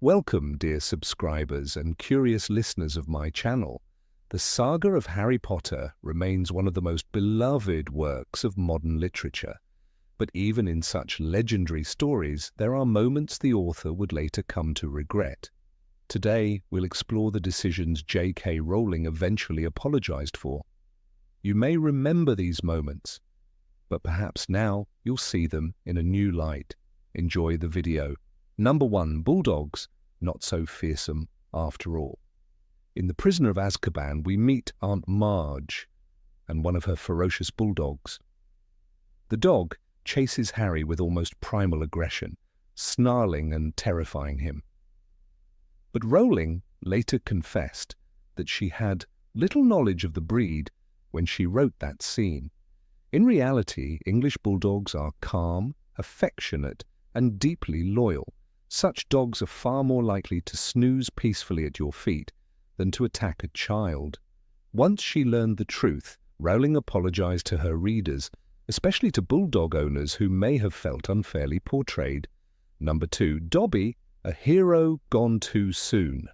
Welcome, dear subscribers and curious listeners of my channel. The saga of Harry Potter remains one of the most beloved works of modern literature. But even in such legendary stories, there are moments the author would later come to regret. Today, we'll explore the decisions J.K. Rowling eventually apologized for. You may remember these moments, but perhaps now you'll see them in a new light. Enjoy the video. Number 1. Bulldogs, not so fearsome after all. In The Prisoner of Azkaban, we meet Aunt Marge and one of her ferocious bulldogs. The dog chases Harry with almost primal aggression, snarling and terrifying him. But Rowling later confessed that she had little knowledge of the breed when she wrote that scene. In reality, English bulldogs are calm, affectionate, and deeply loyal. Such dogs are far more likely to snooze peacefully at your feet than to attack a child. Once she learned the truth, Rowling apologized to her readers, especially to bulldog owners who may have felt unfairly portrayed. Number 2. Dobby, a hero gone too soon.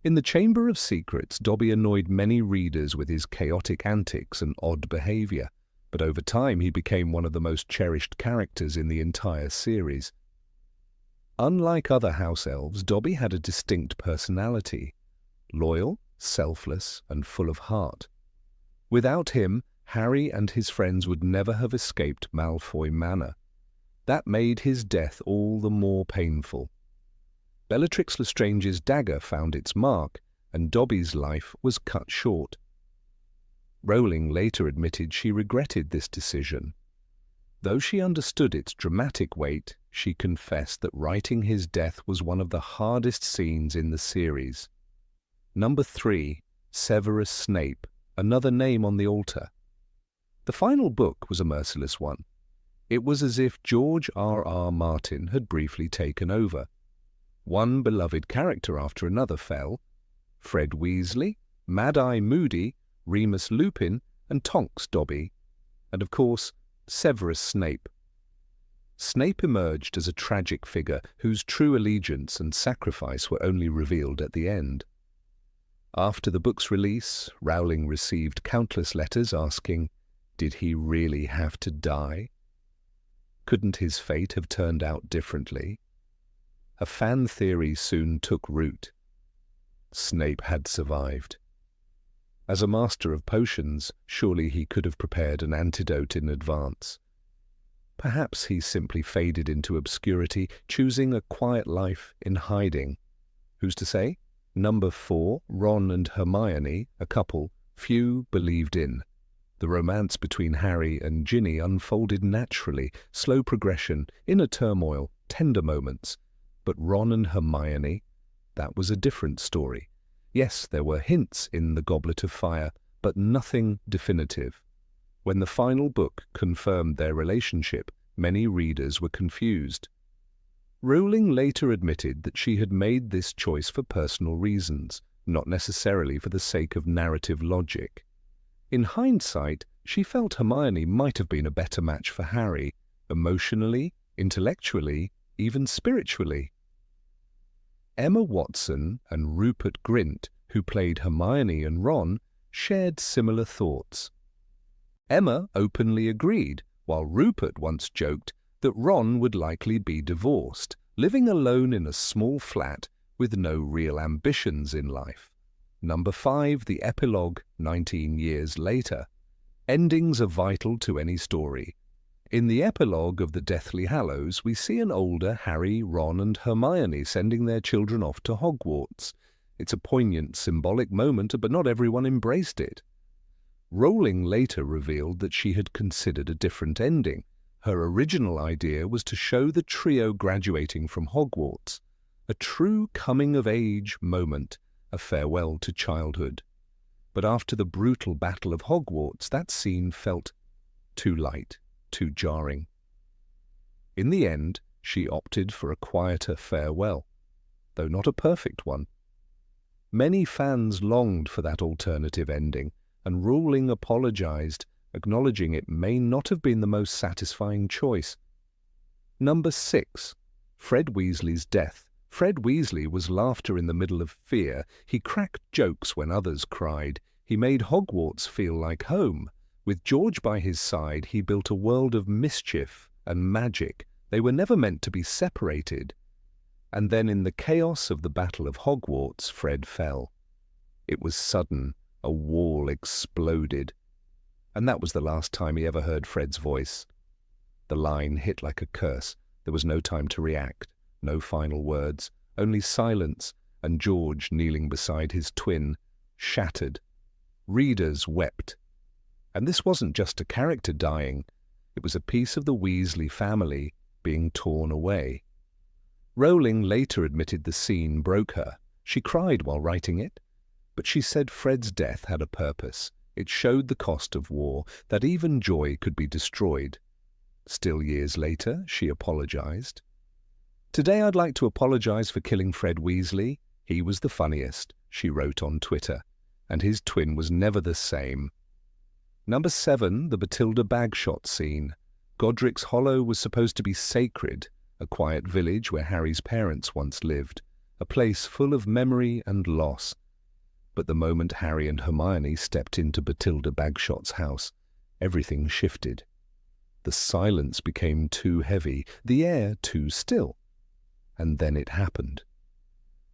In the Chamber of Secrets, Dobby annoyed many readers with his chaotic antics and odd behavior, but over time he became one of the most cherished characters in the entire series. Unlike other house elves, Dobby had a distinct personality, loyal, selfless, and full of heart. Without him, Harry and his friends would never have escaped Malfoy Manor. That made his death all the more painful. Bellatrix Lestrange's dagger found its mark, and Dobby's life was cut short. Rowling later admitted she regretted this decision. Though she understood its dramatic weight, she confessed that writing his death was one of the hardest scenes in the series. Number 3. Severus Snape, another name on the altar. The final book was a merciless one. It was as if George R.R. Martin had briefly taken over. One beloved character after another fell. Fred Weasley, Mad-Eye Moody, Remus Lupin, and Tonks Dobby, and of course, Severus Snape. Snape emerged as a tragic figure whose true allegiance and sacrifice were only revealed at the end. After the book's release, Rowling received countless letters asking, did he really have to die? Couldn't his fate have turned out differently? A fan theory soon took root. Snape had survived. As a master of potions, surely he could have prepared an antidote in advance. Perhaps he simply faded into obscurity, choosing a quiet life in hiding. Who's to say? Number 4, Ron and Hermione, a couple few believed in. The romance between Harry and Ginny unfolded naturally, slow progression, inner turmoil, tender moments. But Ron and Hermione, that was a different story. Yes, there were hints in The Goblet of Fire, but nothing definitive. When the final book confirmed their relationship, many readers were confused. Rowling later admitted that she had made this choice for personal reasons, not necessarily for the sake of narrative logic. In hindsight, she felt Hermione might have been a better match for Harry, emotionally, intellectually, even spiritually. Emma Watson and Rupert Grint, who played Hermione and Ron, shared similar thoughts. Emma openly agreed, while Rupert once joked that Ron would likely be divorced, living alone in a small flat with no real ambitions in life. Number 5, the epilogue, 19 years later. Endings are vital to any story. In the epilogue of the Deathly Hallows, we see an older Harry, Ron, and Hermione sending their children off to Hogwarts. It's a poignant, symbolic moment, but not everyone embraced it. Rowling later revealed that she had considered a different ending. Her original idea was to show the trio graduating from Hogwarts, a true coming-of-age moment, a farewell to childhood. But after the brutal Battle of Hogwarts, that scene felt too light, too jarring. In the end, she opted for a quieter farewell, though not a perfect one. Many fans longed for that alternative ending, and Rowling apologized, acknowledging it may not have been the most satisfying choice. Number 6. Fred Weasley's death, Fred Weasley was laughter in the middle of fear. He cracked jokes when others cried. He made Hogwarts feel like home. With George by his side, he built a world of mischief and magic. They were never meant to be separated. And then in the chaos of the Battle of Hogwarts, Fred fell. It was sudden. A wall exploded. And that was the last time he ever heard Fred's voice. The line hit like a curse. There was no time to react, no final words, only silence, and George kneeling beside his twin, shattered. Readers wept. And this wasn't just a character dying. It was a piece of the Weasley family being torn away. Rowling later admitted the scene broke her. She cried while writing it. But she said Fred's death had a purpose. It showed the cost of war, that even joy could be destroyed. Still years later, she apologized. "Today I'd like to apologize for killing Fred Weasley. He was the funniest," she wrote on Twitter, and his twin was never the same. Number 7, the Batilda Bagshot scene. Godric's Hollow was supposed to be sacred, a quiet village where Harry's parents once lived, a place full of memory and loss. But the moment Harry and Hermione stepped into Batilda Bagshot's house, everything shifted. The silence became too heavy, the air too still. And then it happened.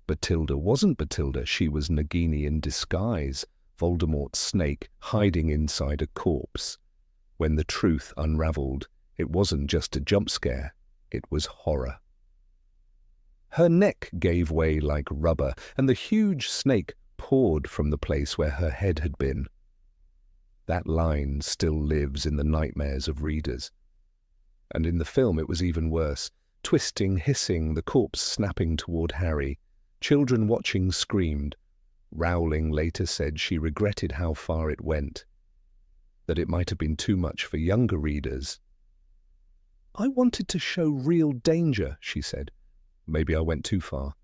Batilda wasn't Batilda, she was Nagini in disguise, Voldemort's snake hiding inside a corpse. When the truth unraveled, it wasn't just a jump scare, it was horror. Her neck gave way like rubber, and the huge snake poured from the place where her head had been. That line still lives in the nightmares of readers. And in the film it was even worse. Twisting, hissing, the corpse snapping toward Harry. Children watching screamed. Rowling later said she regretted how far it went, that it might have been too much for younger readers. "I wanted to show real danger," she said. "Maybe I went too far."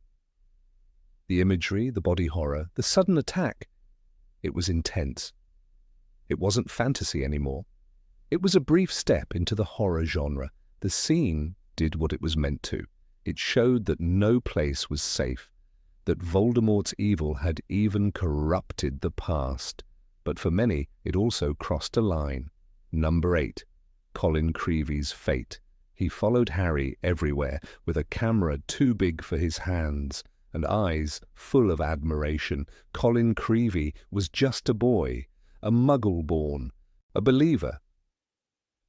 The imagery, the body horror, the sudden attack, it was intense. It wasn't fantasy anymore. It was a brief step into the horror genre. The scene did what it was meant to. It showed that no place was safe, that Voldemort's evil had even corrupted the past. But for many, it also crossed a line. Number 8, Colin Creevey's fate. He followed Harry everywhere, with a camera too big for his hands, and eyes full of admiration. Colin Creevey was just a boy, a Muggle born, a believer.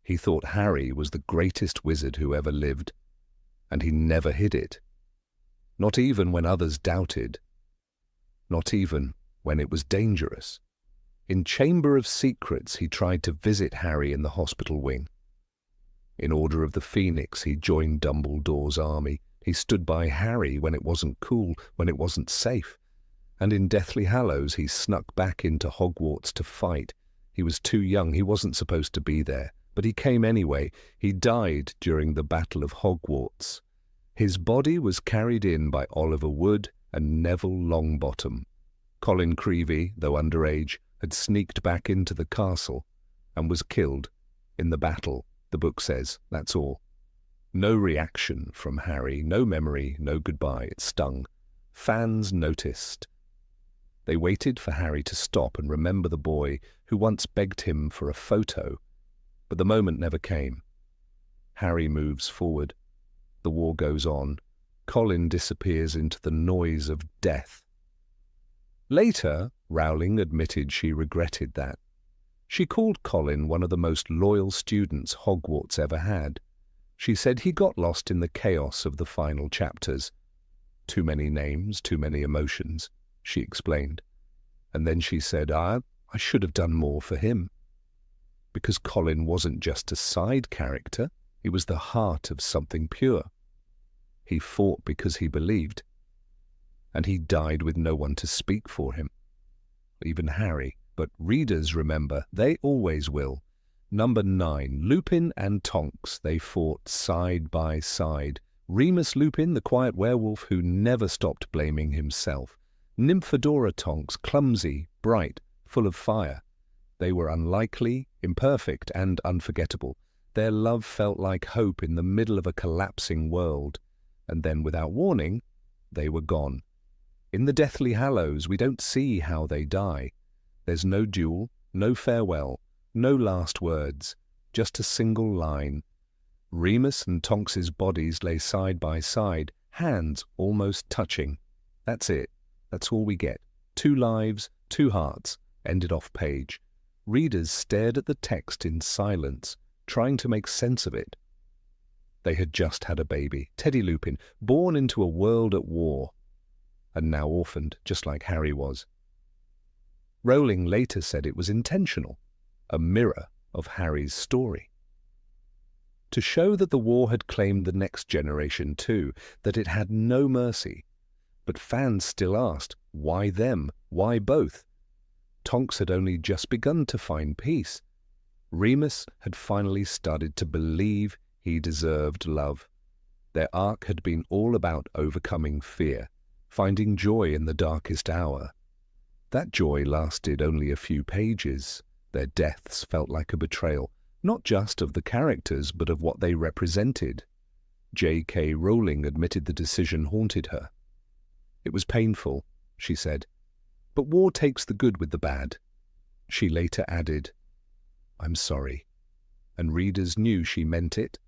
He thought Harry was the greatest wizard who ever lived, and he never hid it. Not even when others doubted. Not even when it was dangerous. In Chamber of Secrets, he tried to visit Harry in the hospital wing. In Order of the Phoenix, he joined Dumbledore's army. He stood by Harry when it wasn't cool, when it wasn't safe. And in Deathly Hallows, he snuck back into Hogwarts to fight. He was too young, he wasn't supposed to be there. But he came anyway. He died during the Battle of Hogwarts. His body was carried in by Oliver Wood and Neville Longbottom. Colin Creevey, though underage, had sneaked back into the castle and was killed in the battle, the book says, that's all. No reaction from Harry, no memory, no goodbye. It stung. Fans noticed. They waited for Harry to stop and remember the boy who once begged him for a photo, but the moment never came. Harry moves forward. The war goes on. Colin disappears into the noise of death. Later, Rowling admitted she regretted that. She called Colin one of the most loyal students Hogwarts ever had. She said he got lost in the chaos of the final chapters. Too many names, too many emotions, she explained. And then she said, I should have done more for him. Because Colin wasn't just a side character, he was the heart of something pure. He fought because he believed. And he died with no one to speak for him. Even Harry. But readers remember, they always will. Number 9, Lupin and Tonks. They fought side by side. Remus Lupin, the quiet werewolf who never stopped blaming himself. Nymphadora Tonks, clumsy, bright, full of fire. They were unlikely, imperfect, and unforgettable. Their love felt like hope in the middle of a collapsing world. And then, without warning, They were gone. In the Deathly Hallows, we don't see how they die. There's no duel, no farewell, no last words, just a single line. Remus and Tonks's bodies lay side by side, hands almost touching. That's it. That's all we get. 2 lives, 2 hearts, ended off page. Readers stared at the text in silence, trying to make sense of it. They had just had a baby, Teddy Lupin, born into a world at war, and now orphaned, just like Harry was. Rowling later said it was intentional, a mirror of Harry's story. To show that the war had claimed the next generation too, that it had no mercy. But fans still asked, why them? Why both? Tonks had only just begun to find peace. Remus had finally started to believe he deserved love. Their arc had been all about overcoming fear, finding joy in the darkest hour. That joy lasted only a few pages. Their deaths felt like a betrayal, not just of the characters, but of what they represented. J.K. Rowling admitted the decision haunted her. It was painful, she said, but war takes the good with the bad. She later added, I'm sorry, and readers knew she meant it.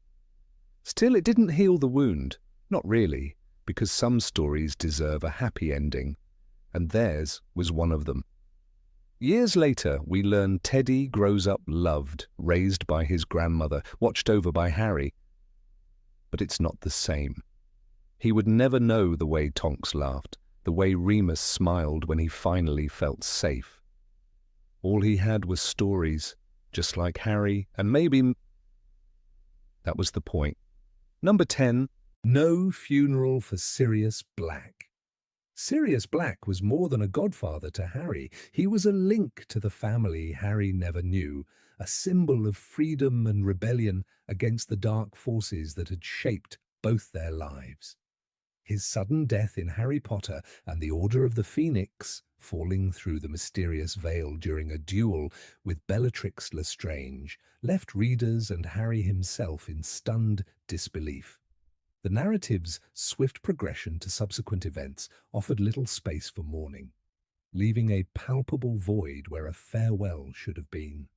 Still, it didn't heal the wound, not really, because some stories deserve a happy ending, and theirs was one of them. Years later, we learn Teddy grows up loved, raised by his grandmother, watched over by Harry. But it's not the same. He would never know the way Tonks laughed, the way Remus smiled when he finally felt safe. All he had was stories, just like Harry, and maybe... That was the point. Number 10. No funeral for Sirius Black. Sirius Black was more than a godfather to Harry. He was a link to the family Harry never knew, a symbol of freedom and rebellion against the dark forces that had shaped both their lives. His sudden death in Harry Potter and the Order of the Phoenix, falling through the mysterious veil during a duel with Bellatrix Lestrange, left readers and Harry himself in stunned disbelief. The narrative's swift progression to subsequent events offered little space for mourning, leaving a palpable void where a farewell should have been.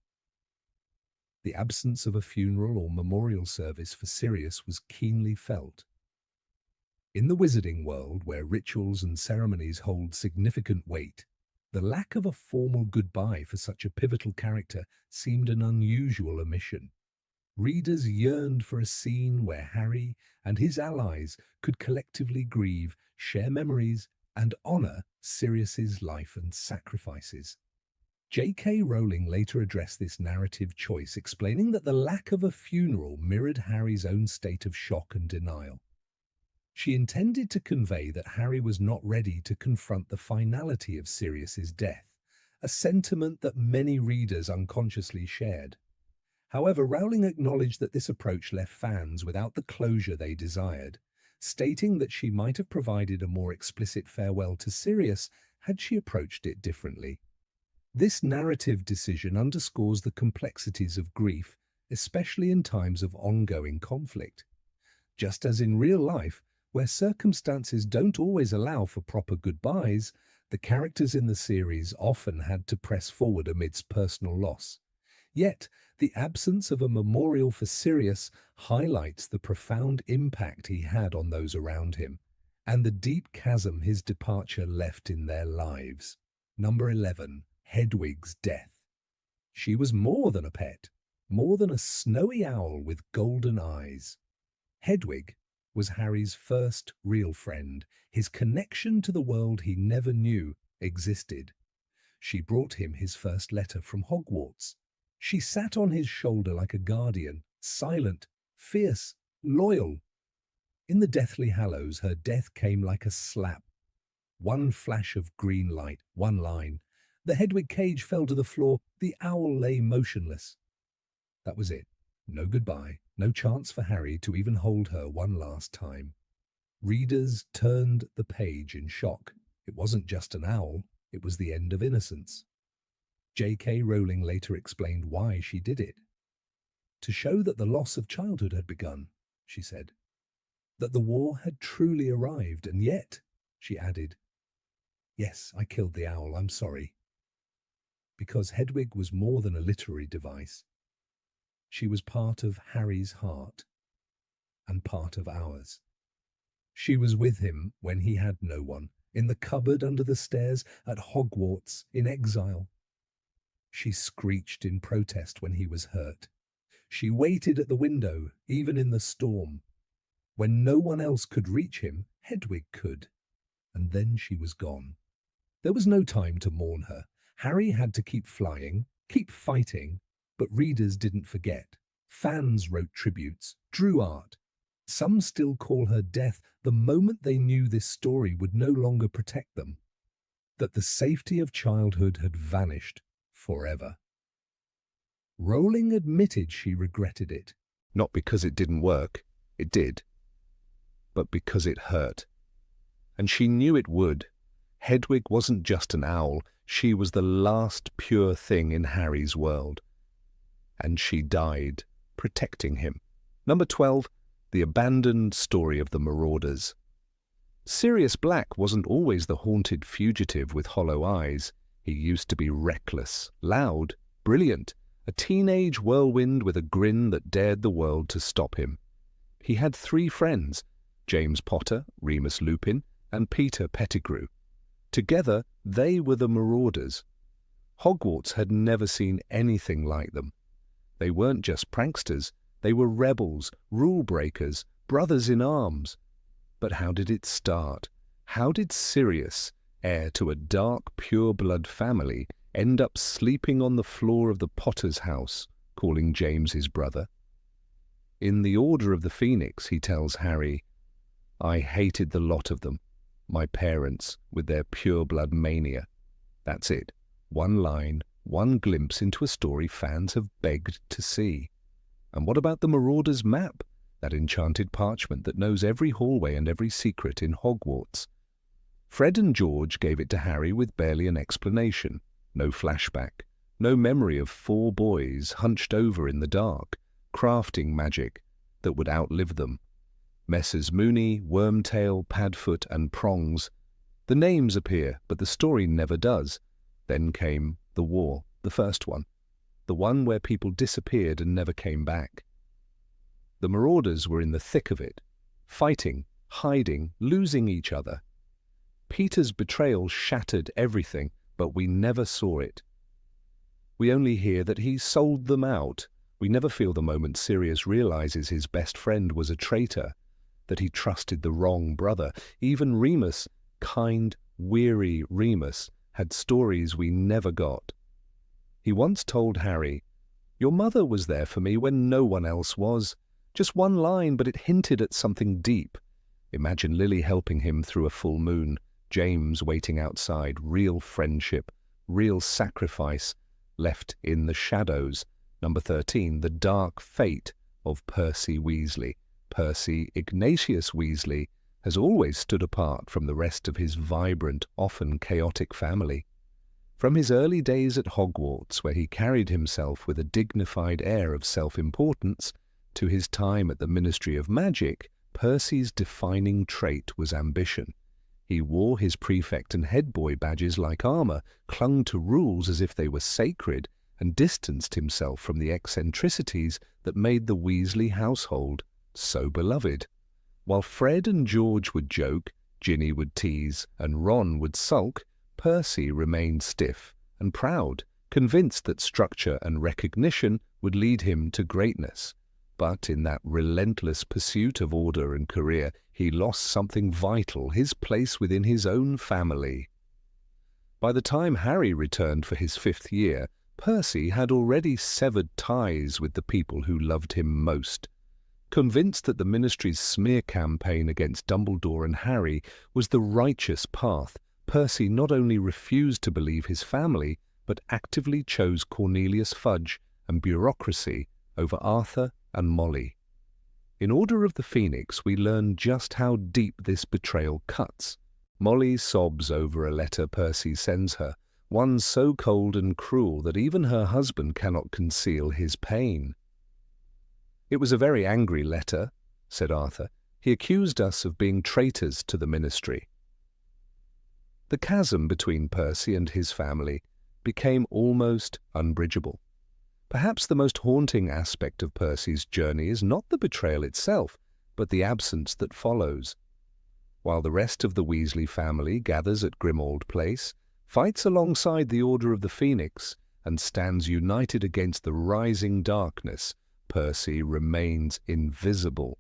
The absence of a funeral or memorial service for Sirius was keenly felt. In the wizarding world, where rituals and ceremonies hold significant weight, the lack of a formal goodbye for such a pivotal character seemed an unusual omission. Readers yearned for a scene where Harry and his allies could collectively grieve, share memories, and honor Sirius's life and sacrifices. J.K. Rowling later addressed this narrative choice, explaining that the lack of a funeral mirrored Harry's own state of shock and denial. She intended to convey that Harry was not ready to confront the finality of Sirius's death, a sentiment that many readers unconsciously shared. However, Rowling acknowledged that this approach left fans without the closure they desired, stating that she might have provided a more explicit farewell to Sirius had she approached it differently. This narrative decision underscores the complexities of grief, especially in times of ongoing conflict. Just as in real life, where circumstances don't always allow for proper goodbyes, the characters in the series often had to press forward amidst personal loss. Yet, the absence of a memorial for Sirius highlights the profound impact he had on those around him, and the deep chasm his departure left in their lives. Number 11. Hedwig's death. She was more than a pet, more than a snowy owl with golden eyes. Hedwig was Harry's first real friend. His connection to the world he never knew existed. She brought him his first letter from Hogwarts. She sat on his shoulder like a guardian, silent, fierce, loyal. In the Deathly Hallows, her death came like a slap. One flash of green light, one line. The Hedwig cage fell to the floor. The owl lay motionless. That was it. No goodbye, no chance for Harry to even hold her one last time. Readers turned the page in shock. It wasn't just an owl, it was the end of innocence. J.K. Rowling later explained why she did it. To show that the loss of childhood had begun, she said. That the war had truly arrived, and yet she added. Yes, I killed the owl, I'm sorry. Because Hedwig was more than a literary device. She was part of Harry's heart and part of ours. She was with him when he had no one, in the cupboard under the stairs, at Hogwarts, in exile. She screeched in protest when he was hurt. She waited at the window, even in the storm. When no one else could reach him, Hedwig could. And then she was gone. There was no time to mourn her. Harry had to keep flying, keep fighting, but readers didn't forget. Fans wrote tributes, drew art. Some still call her death the moment they knew this story would no longer protect them, that the safety of childhood had vanished forever. Rowling admitted she regretted it. Not because it didn't work, it did, but because it hurt. And she knew it would. Hedwig wasn't just an owl, she was the last pure thing in Harry's world. And she died, protecting him. Number 12, The Abandoned Story of the Marauders. Sirius Black wasn't always the haunted fugitive with hollow eyes. He used to be reckless, loud, brilliant, a teenage whirlwind with a grin that dared the world to stop him. He had 3 friends, James Potter, Remus Lupin, and Peter Pettigrew. Together, they were the Marauders. Hogwarts had never seen anything like them. They weren't just pranksters, they were rebels, rule-breakers, brothers in arms. But how did it start? How did Sirius, heir to a dark, pure-blood family, end up sleeping on the floor of the Potter's house, calling James his brother? In The Order of the Phoenix, he tells Harry, "I hated the lot of them, my parents, with their pure-blood mania." That's it. One line, one glimpse into a story fans have begged to see. And what about the Marauders' map? That enchanted parchment that knows every hallway and every secret in Hogwarts. Fred and George gave it to Harry with barely an explanation. No flashback. No memory of 4 boys hunched over in the dark, crafting magic that would outlive them. Messrs. Moody, Wormtail, Padfoot, and Prongs. The names appear, but the story never does. Then came the war, the first one. The one where people disappeared and never came back. The Marauders were in the thick of it, fighting, hiding, losing each other. Peter's betrayal shattered everything, but we never saw it. We only hear that he sold them out. We never feel the moment Sirius realizes his best friend was a traitor, that he trusted the wrong brother. Even Remus, kind, weary Remus, had stories we never got. He once told Harry, "Your mother was there for me when no one else was." Just one line, but it hinted at something deep. Imagine Lily helping him through a full moon, James waiting outside, real friendship, real sacrifice, left in the shadows. Number 13, the dark fate of Percy Weasley. Percy Ignatius Weasley has always stood apart from the rest of his vibrant, often chaotic family. From his early days at Hogwarts, where he carried himself with a dignified air of self-importance, to his time at the Ministry of Magic, Percy's defining trait was ambition. He wore his prefect and head boy badges like armor, clung to rules as if they were sacred, and distanced himself from the eccentricities that made the Weasley household so beloved. While Fred and George would joke, Ginny would tease, and Ron would sulk, Percy remained stiff and proud, convinced that structure and recognition would lead him to greatness. But in that relentless pursuit of order and career, he lost something vital, his place within his own family. By the time Harry returned for his 5th year, Percy had already severed ties with the people who loved him most. Convinced that the Ministry's smear campaign against Dumbledore and Harry was the righteous path, Percy not only refused to believe his family, but actively chose Cornelius Fudge and bureaucracy over Arthur and Molly. In Order of the Phoenix, we learn just how deep this betrayal cuts. Molly sobs over a letter Percy sends her, one so cold and cruel that even her husband cannot conceal his pain. "It was a very angry letter," said Arthur. "He accused us of being traitors to the Ministry." The chasm between Percy and his family became almost unbridgeable. Perhaps the most haunting aspect of Percy's journey is not the betrayal itself, but the absence that follows. While the rest of the Weasley family gathers at Grimmauld Place, fights alongside the Order of the Phoenix, and stands united against the rising darkness, Percy remains invisible.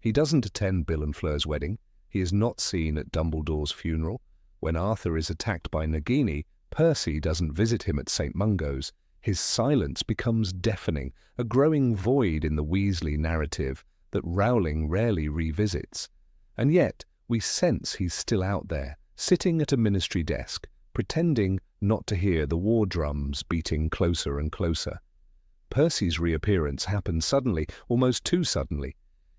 He doesn't attend Bill and Fleur's wedding. He is not seen at Dumbledore's funeral. When Arthur is attacked by Nagini, Percy doesn't visit him at St. Mungo's. His silence becomes deafening, a growing void in the Weasley narrative that Rowling rarely revisits. And yet, we sense he's still out there, sitting at a ministry desk, pretending not to hear the war drums beating closer and closer. Percy's reappearance happens suddenly, almost too suddenly.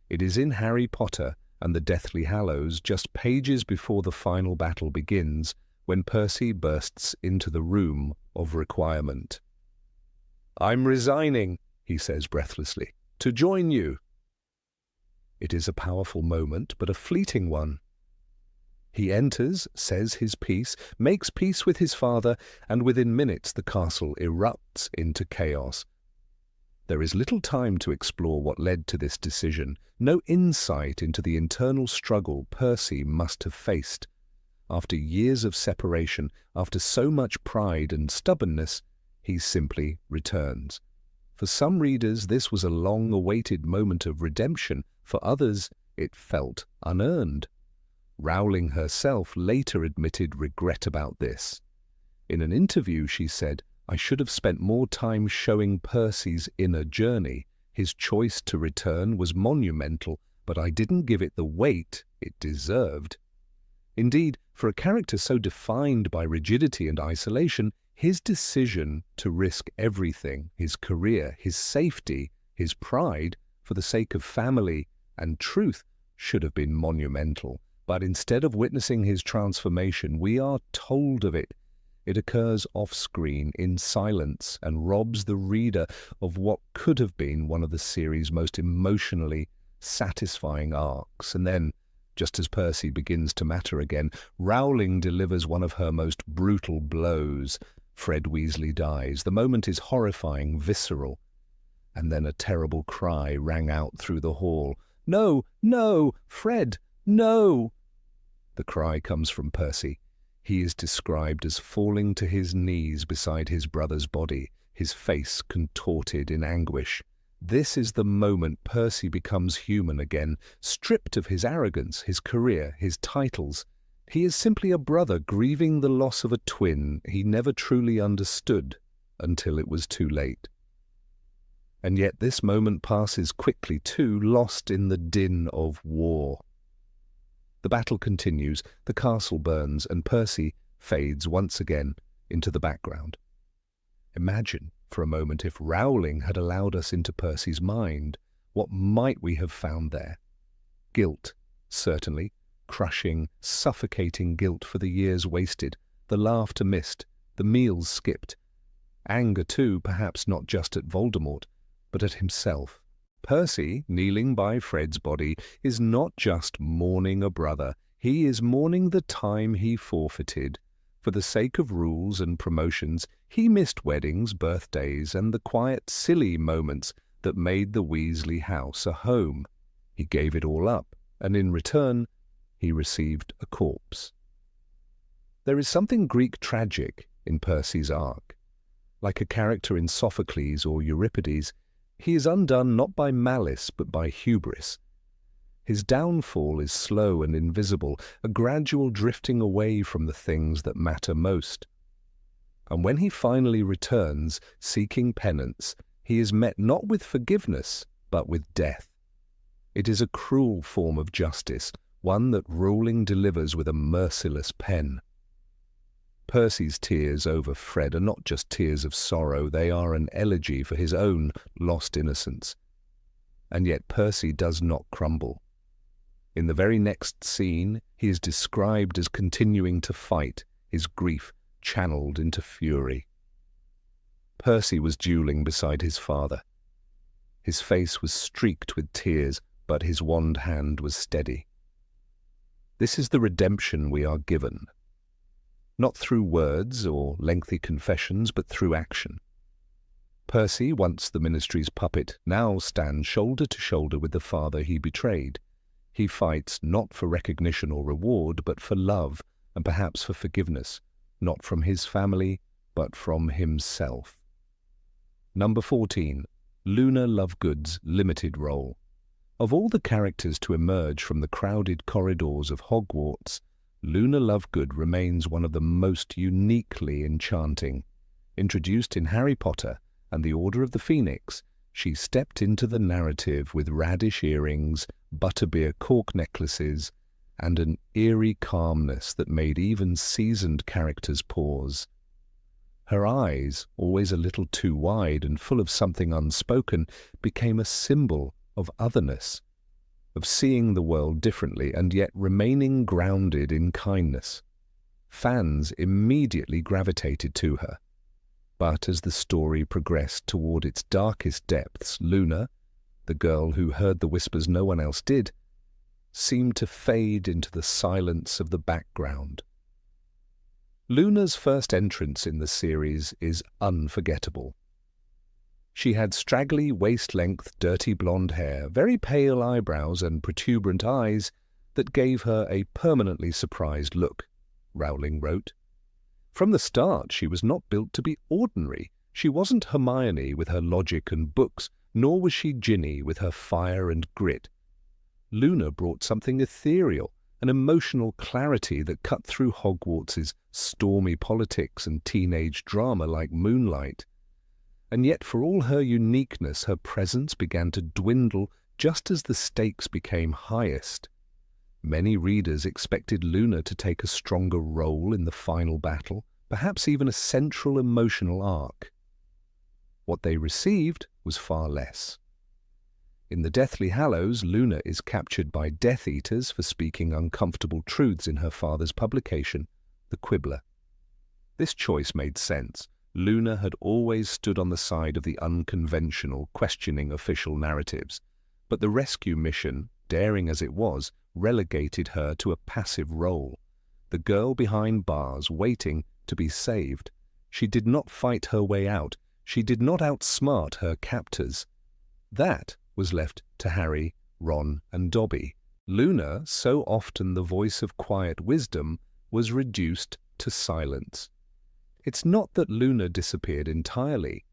It is in Harry Potter and the Deathly Hallows, just pages before the final battle begins, when Percy bursts into the room of requirement. "I'm resigning," he says breathlessly, "to join you." It is a powerful moment, but a fleeting one. He enters, says his piece, makes peace with his father, and within minutes the castle erupts into chaos. There is little time to explore what led to this decision, no insight into the internal struggle Percy must have faced. After years of separation, after so much pride and stubbornness, he simply returns. For some readers, this was a long-awaited moment of redemption. For others, it felt unearned. Rowling herself later admitted regret about this. In an interview, she said, "I should have spent more time showing Percy's inner journey. His choice to return was monumental, but I didn't give it the weight it deserved." Indeed, for a character so defined by rigidity and isolation, his decision to risk everything, his career, his safety, his pride, for the sake of family and truth, should have been monumental. But instead of witnessing his transformation, we are told of it. It occurs off-screen, in silence, and robs the reader of what could have been one of the series' most emotionally satisfying arcs. And then, just as Percy begins to matter again, Rowling delivers one of her most brutal blows. Fred Weasley dies. The moment is horrifying, visceral. And then a terrible cry rang out through the hall. "No, no, Fred, no!" The cry comes from Percy. He is described as falling to his knees beside his brother's body, his face contorted in anguish. This is the moment Percy becomes human again, stripped of his arrogance, his career, his titles. He is simply a brother grieving the loss of a twin he never truly understood until it was too late. And yet this moment passes quickly too, lost in the din of war. The battle continues, the castle burns, and Percy fades once again into the background. Imagine, for a moment, if Rowling had allowed us into Percy's mind. What might we have found there? Guilt, certainly, crushing, suffocating guilt for the years wasted, the laughter missed, the meals skipped. Anger, too, perhaps not just at Voldemort, but at himself. Percy, kneeling by Fred's body, is not just mourning a brother. He is mourning the time he forfeited. For the sake of rules and promotions, he missed weddings, birthdays, and the quiet, silly moments that made the Weasley house a home. He gave it all up, and in return, he received a corpse. There is something Greek tragic in Percy's arc. Like a character in Sophocles or Euripides, he is undone not by malice but by hubris. His downfall is slow and invisible, a gradual drifting away from the things that matter most. And when he finally returns, seeking penance, he is met not with forgiveness, but with death. It is a cruel form of justice, one that Rowling delivers with a merciless pen. Percy's tears over Fred are not just tears of sorrow, they are an elegy for his own lost innocence. And yet Percy does not crumble. In the very next scene, he is described as continuing to fight, his grief channeled into fury. Percy was dueling beside his father. His face was streaked with tears, but his wand hand was steady. This is the redemption we are given. not through words or lengthy confessions, but through action. Percy, once the Ministry's puppet, now stands shoulder to shoulder with the father he betrayed. He fights not for recognition or reward, but for love, and perhaps for forgiveness, not from his family, but from himself. Number 14. Luna Lovegood's limited role. Of all the characters to emerge from the crowded corridors of Hogwarts, Luna Lovegood remains one of the most uniquely enchanting. Introduced in Harry Potter and the Order of the Phoenix, she stepped into the narrative with radish earrings, butterbeer cork necklaces, and an eerie calmness that made even seasoned characters pause. Her eyes, always a little too wide and full of something unspoken, became a symbol of otherness, of seeing the world differently and yet remaining grounded in kindness. Fans immediately gravitated to her. But as the story progressed toward its darkest depths, Luna, the girl who heard the whispers no one else did, seemed to fade into the silence of the background. Luna's first entrance in the series is unforgettable. She had straggly, waist-length, dirty blonde hair, very pale eyebrows and protuberant eyes that gave her a permanently surprised look, Rowling wrote. From the start, she was not built to be ordinary. She wasn't Hermione with her logic and books, nor was she Ginny with her fire and grit. Luna brought something ethereal, an emotional clarity that cut through Hogwarts's stormy politics and teenage drama like moonlight. And yet, for all her uniqueness, her presence began to dwindle just as the stakes became highest. Many readers expected Luna to take a stronger role in the final battle, perhaps even a central emotional arc. What they received was far less. In the Deathly Hallows, Luna is captured by Death Eaters for speaking uncomfortable truths in her father's publication, The Quibbler. This choice made sense. Luna had always stood on the side of the unconventional, questioning official narratives. But the rescue mission, daring as it was, relegated her to a passive role. The girl behind bars, waiting to be saved. She did not fight her way out. She did not outsmart her captors. That was left to Harry, Ron, and Dobby. Luna, so often the voice of quiet wisdom, was reduced to silence. It's not that Luna disappeared entirely.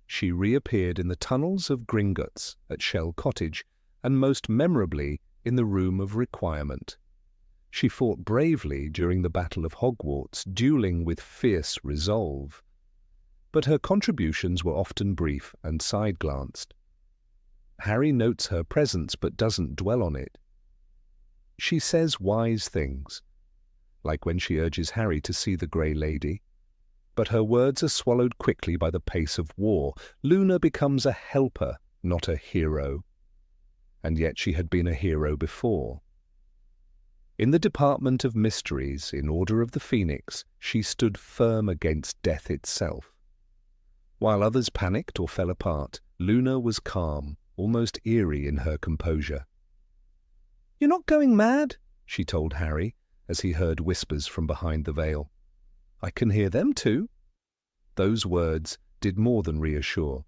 She reappeared in the tunnels of Gringotts at Shell Cottage, and most memorably in the Room of Requirement. She fought bravely during the Battle of Hogwarts, dueling with fierce resolve. But her contributions were often brief and side-glanced. Harry notes her presence but doesn't dwell on it. She says wise things, like when she urges Harry to see the Grey Lady. But her words are swallowed quickly by the pace of war. Luna becomes a helper, not a hero. And yet she had been a hero before. In the Department of Mysteries, in Order of the Phoenix, she stood firm against death itself. While others panicked or fell apart, Luna was calm, almost eerie in her composure. "You're not going mad?" she told Harry, as he heard whispers from behind the veil. "I can hear them too." Those words did more than reassure.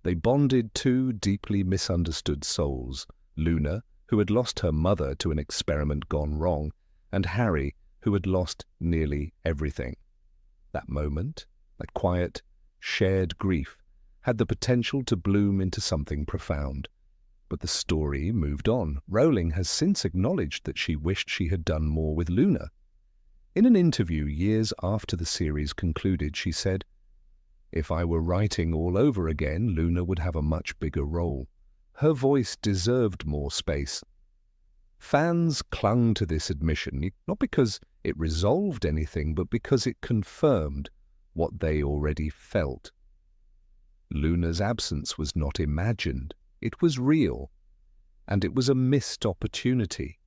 They bonded two deeply misunderstood souls, Luna, who had lost her mother to an experiment gone wrong, and Harry, who had lost nearly everything. That moment, that quiet, shared grief, had the potential to bloom into something profound. But the story moved on. Rowling has since acknowledged that she wished she had done more with Luna. In an interview years after the series concluded, she said, "If I were writing all over again, Luna would have a much bigger role. Her voice deserved more space." Fans clung to this admission, not because it resolved anything, but because it confirmed what they already felt. Luna's absence was not imagined. It was real. And it was a missed opportunity.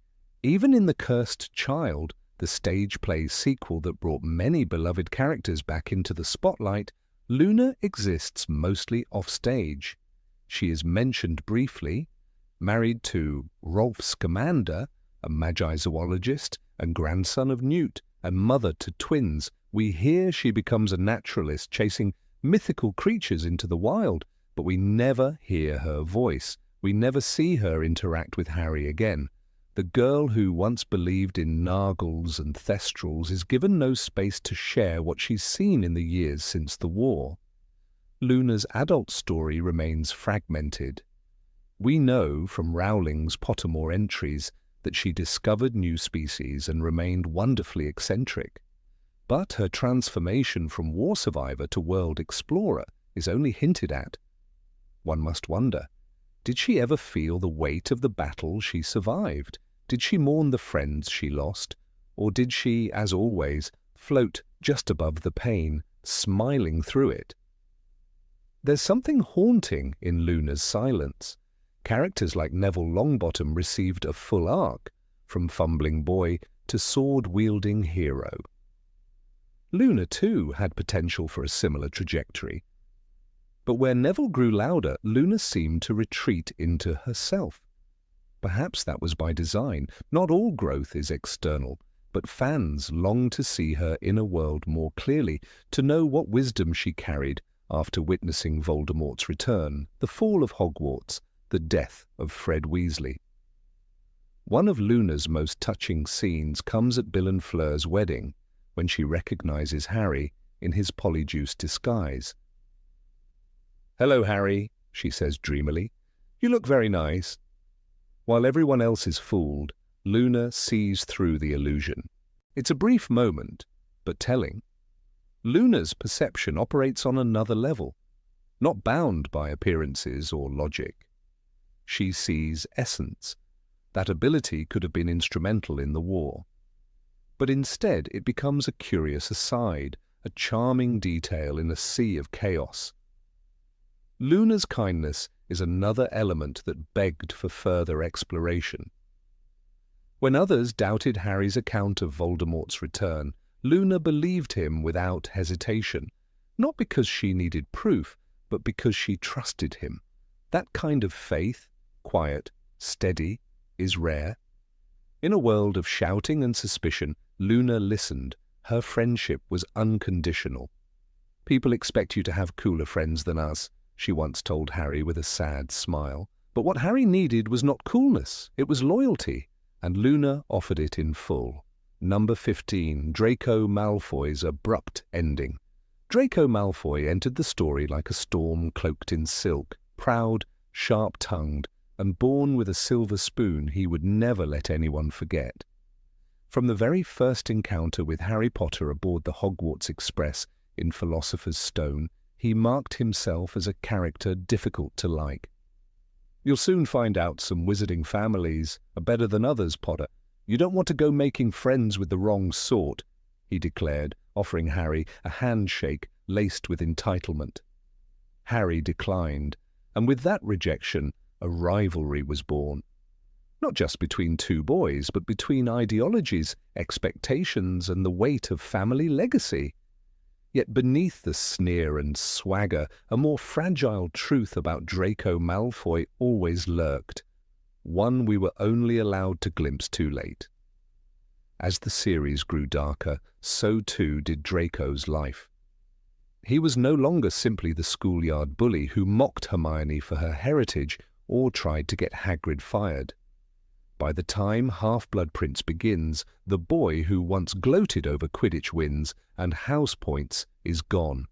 Even in The Cursed Child, the stage play sequel that brought many beloved characters back into the spotlight, Luna exists mostly offstage. She is mentioned briefly, married to Rolf Scamander, a magi zoologist and grandson of Newt, and mother to twins, we hear she becomes a naturalist chasing mythical creatures into the wild, but we never hear her voice. We never see her interact with Harry again. The girl who once believed in nargles and thestrals is given no space to share what she's seen in the years since the war. Luna's adult story remains fragmented. We know from Rowling's Pottermore entries that she discovered new species and remained wonderfully eccentric. But her transformation from war survivor to world explorer is only hinted at. One must wonder, did she ever feel the weight of the battle she survived? Did she mourn the friends she lost? Or did she, as always, float just above the pain, smiling through it? There's something haunting in Luna's silence. Characters like Neville Longbottom received a full arc, from fumbling boy to sword-wielding hero. Luna, too, had potential for a similar trajectory. But where Neville grew louder, Luna seemed to retreat into herself. Perhaps that was by design. Not all growth is external, but fans long to see her inner world more clearly, to know what wisdom she carried after witnessing Voldemort's return, the fall of Hogwarts, the death of Fred Weasley. One of Luna's most touching scenes comes at Bill and Fleur's wedding, when she recognizes Harry in his polyjuice disguise. "Hello, Harry," she says dreamily. "You look very nice." While everyone else is fooled, Luna sees through the illusion. It's a brief moment, but telling. Luna's perception operates on another level, not bound by appearances or logic. She sees essence. That ability could have been instrumental in the war. But instead it becomes a curious aside, a charming detail in a sea of chaos. Luna's kindness is another element that begged for further exploration. When others doubted Harry's account of Voldemort's return, Luna believed him without hesitation, not because she needed proof, but because she trusted him. That kind of faith, quiet, steady, is rare. In a world of shouting and suspicion, Luna listened. Her friendship was unconditional. "People expect you to have cooler friends than us," she once told Harry with a sad smile. But what Harry needed was not coolness, it was loyalty, and Luna offered it in full. Number 15, Draco Malfoy's abrupt ending. Draco Malfoy entered the story like a storm cloaked in silk, proud, sharp-tongued, and born with a silver spoon he would never let anyone forget. From the very first encounter with Harry Potter aboard the Hogwarts Express in Philosopher's Stone, he marked himself as a character difficult to like. "You'll soon find out some wizarding families are better than others, Potter. You don't want to go making friends with the wrong sort," he declared, offering Harry a handshake laced with entitlement. Harry declined, and with that rejection, a rivalry was born. Not just between two boys, but between ideologies, expectations, and the weight of family legacy. Yet beneath the sneer and swagger, a more fragile truth about Draco Malfoy always lurked, one we were only allowed to glimpse too late. As the series grew darker, so too did Draco's life. He was no longer simply the schoolyard bully who mocked Hermione for her heritage or tried to get Hagrid fired. By the time Half-Blood Prince begins, the boy who once gloated over Quidditch wins and house points is gone.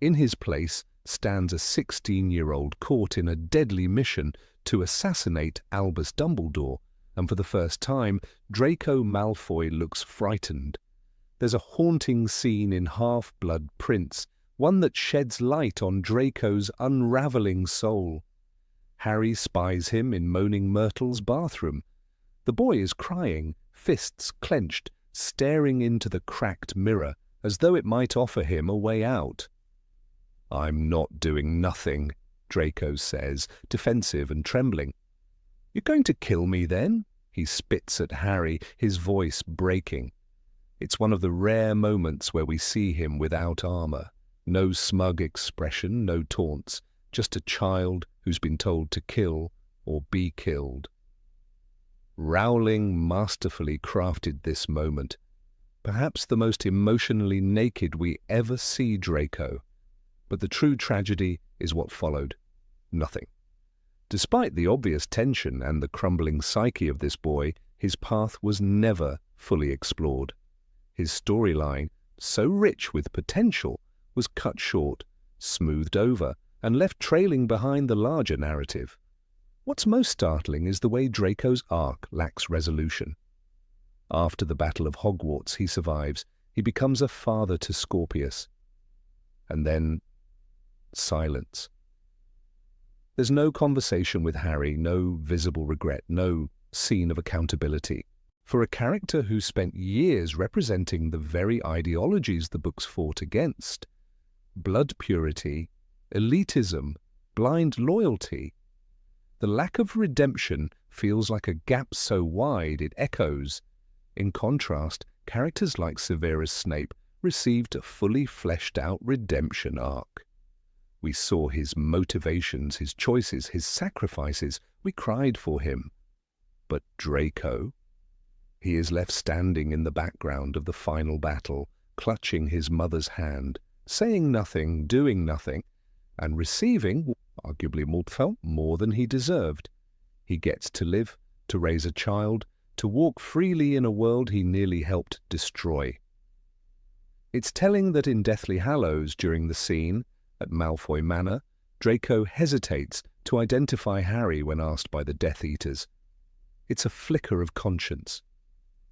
In his place stands a 16-year-old caught in a deadly mission to assassinate Albus Dumbledore, and for the first time, Draco Malfoy looks frightened. There's a haunting scene in Half-Blood Prince, one that sheds light on Draco's unraveling soul. Harry spies him in Moaning Myrtle's bathroom. The boy is crying, fists clenched, staring into the cracked mirror, as though it might offer him a way out. "I'm not doing nothing," Draco says, defensive and trembling. "You're going to kill me then?" He spits at Harry, his voice breaking. It's one of the rare moments where we see him without armor. No smug expression, no taunts, just a child who's been told to kill or be killed. Rowling masterfully crafted this moment. Perhaps the most emotionally naked we ever see Draco. But the true tragedy is what followed. Nothing. Despite the obvious tension and the crumbling psyche of this boy, his path was never fully explored. His storyline, so rich with potential, was cut short, smoothed over, and left trailing behind the larger narrative. What's most startling is the way Draco's arc lacks resolution. After the Battle of Hogwarts, he survives. He becomes a father to Scorpius. And then, silence. There's no conversation with Harry, no visible regret, no scene of accountability. For a character who spent years representing the very ideologies the books fought against, blood purity, elitism, blind loyalty, the lack of redemption feels like a gap so wide it echoes. In contrast, characters like Severus Snape received a fully fleshed-out redemption arc. We saw his motivations, his choices, his sacrifices. We cried for him. But Draco? He is left standing in the background of the final battle, clutching his mother's hand, saying nothing, doing nothing, and receiving, arguably felt, more than he deserved. He gets to live, to raise a child, to walk freely in a world he nearly helped destroy. It's telling that in Deathly Hallows, during the scene at Malfoy Manor, Draco hesitates to identify Harry when asked by the Death Eaters. It's a flicker of conscience.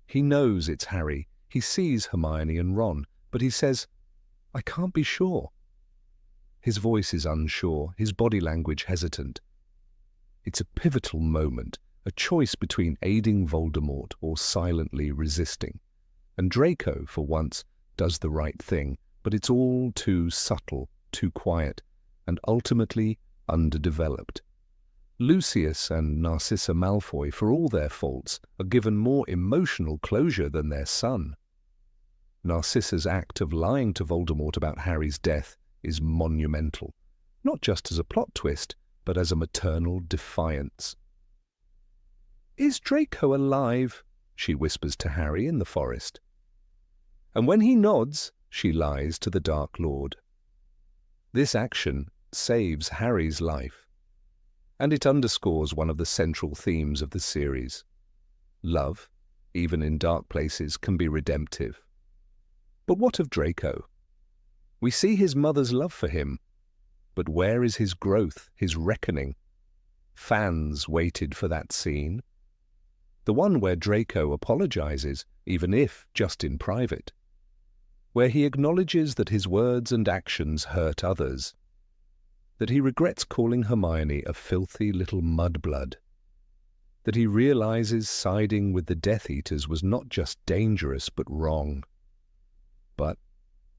He knows it's Harry. He sees Hermione and Ron, but he says, "I can't be sure." His voice is unsure, his body language hesitant. It's a pivotal moment, a choice between aiding Voldemort or silently resisting. And Draco, for once, does the right thing, but it's all too subtle, too quiet, and ultimately underdeveloped. Lucius and Narcissa Malfoy, for all their faults, are given more emotional closure than their son. Narcissa's act of lying to Voldemort about Harry's death is monumental, not just as a plot twist, but as a maternal defiance. "Is Draco alive?" she whispers to Harry in the forest. And when he nods, she lies to the Dark Lord. This action saves Harry's life, and it underscores one of the central themes of the series. Love, even in dark places, can be redemptive. But what of Draco? We see his mother's love for him, but where is his growth, his reckoning? Fans waited for that scene. The one where Draco apologizes, even if just in private. Where he acknowledges that his words and actions hurt others. That he regrets calling Hermione a filthy little mudblood. That he realizes siding with the Death Eaters was not just dangerous but wrong. But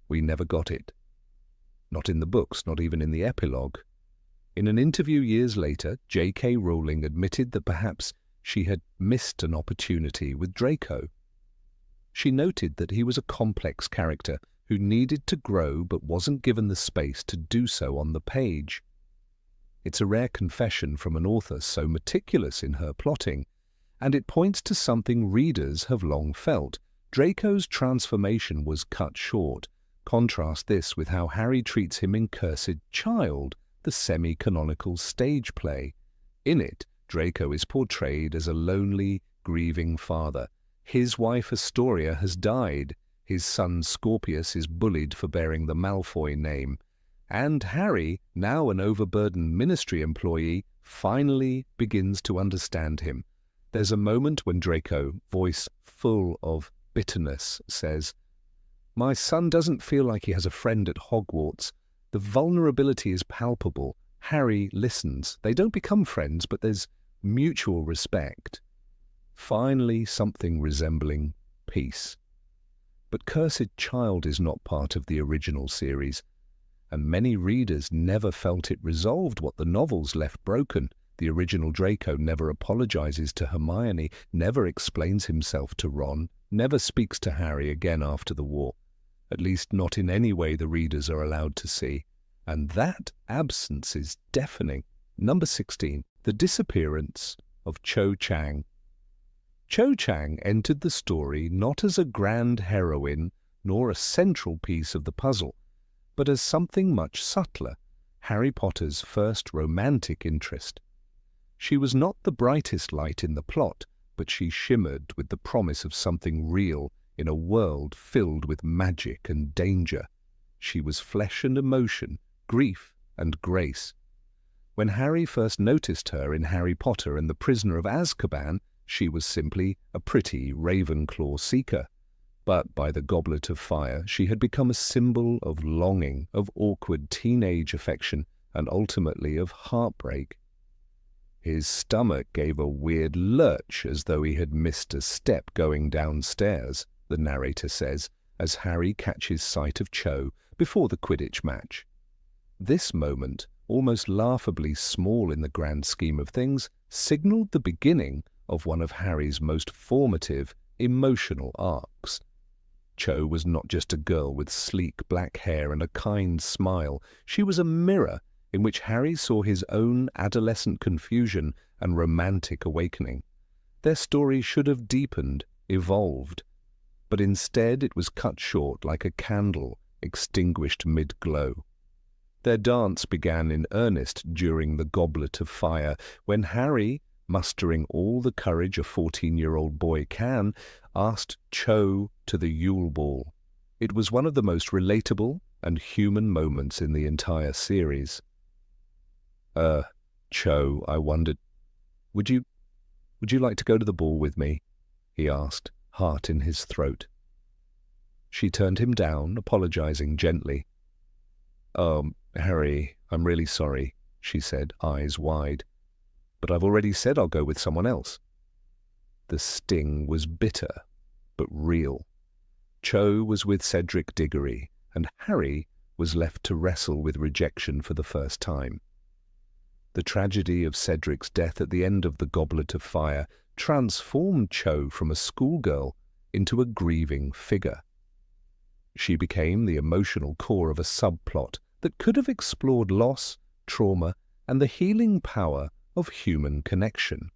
we never got it. Not in the books, not even in the epilogue. In an interview years later, J.K. Rowling admitted that perhaps she had missed an opportunity with Draco. She noted that he was a complex character who needed to grow but wasn't given the space to do so on the page. It's a rare confession from an author so meticulous in her plotting, and it points to something readers have long felt. Draco's transformation was cut short. Contrast this with how Harry treats him in Cursed Child, the semi-canonical stage play. In it, Draco is portrayed as a lonely, grieving father. His wife Astoria has died. His son Scorpius is bullied for bearing the Malfoy name. And Harry, now an overburdened ministry employee, finally begins to understand him. There's a moment when Draco, voice full of bitterness, says, "My son doesn't feel like he has a friend at Hogwarts. The vulnerability is palpable. Harry listens. They don't become friends, but there's mutual respect. Finally, something resembling peace." But Cursed Child is not part of the original series, and many readers never felt it resolved what the novels left broken. The original Draco never apologizes to Hermione, never explains himself to Ron, never speaks to Harry again after the war, at least not in any way the readers are allowed to see. And that absence is deafening. Number 16, The Disappearance of Cho Chang. Cho Chang entered the story not as a grand heroine nor a central piece of the puzzle, but as something much subtler, Harry Potter's first romantic interest. She was not the brightest light in the plot, but she shimmered with the promise of something real in a world filled with magic and danger. She was flesh and emotion, grief and grace. When Harry first noticed her in Harry Potter and the Prisoner of Azkaban, she was simply a pretty Ravenclaw seeker. But by the Goblet of Fire, she had become a symbol of longing, of awkward teenage affection, and ultimately of heartbreak. His stomach gave a weird lurch as though he had missed a step going downstairs, the narrator says, as Harry catches sight of Cho before the Quidditch match. This moment, almost laughably small in the grand scheme of things, signalled the beginning of one of Harry's most formative, emotional arcs. Cho was not just a girl with sleek black hair and a kind smile. She was a mirror in which Harry saw his own adolescent confusion and romantic awakening. Their story should have deepened, evolved, but instead it was cut short like a candle extinguished mid-glow. Their dance began in earnest during the Goblet of Fire, when Harry, mustering all the courage a 14-year-old boy can, asked Cho to the Yule Ball. It was one of the most relatable and human moments in the entire series. Cho, I wondered, would you like to go to the ball with me? He asked, heart in his throat. She turned him down, apologizing gently. Oh, Harry, I'm really sorry, she said, eyes wide. But I've already said I'll go with someone else. The sting was bitter, but real. Cho was with Cedric Diggory, and Harry was left to wrestle with rejection for the first time. The tragedy of Cedric's death at the end of the Goblet of Fire transformed Cho from a schoolgirl into a grieving figure. She became the emotional core of a subplot that could have explored loss, trauma, and the healing power of human connection.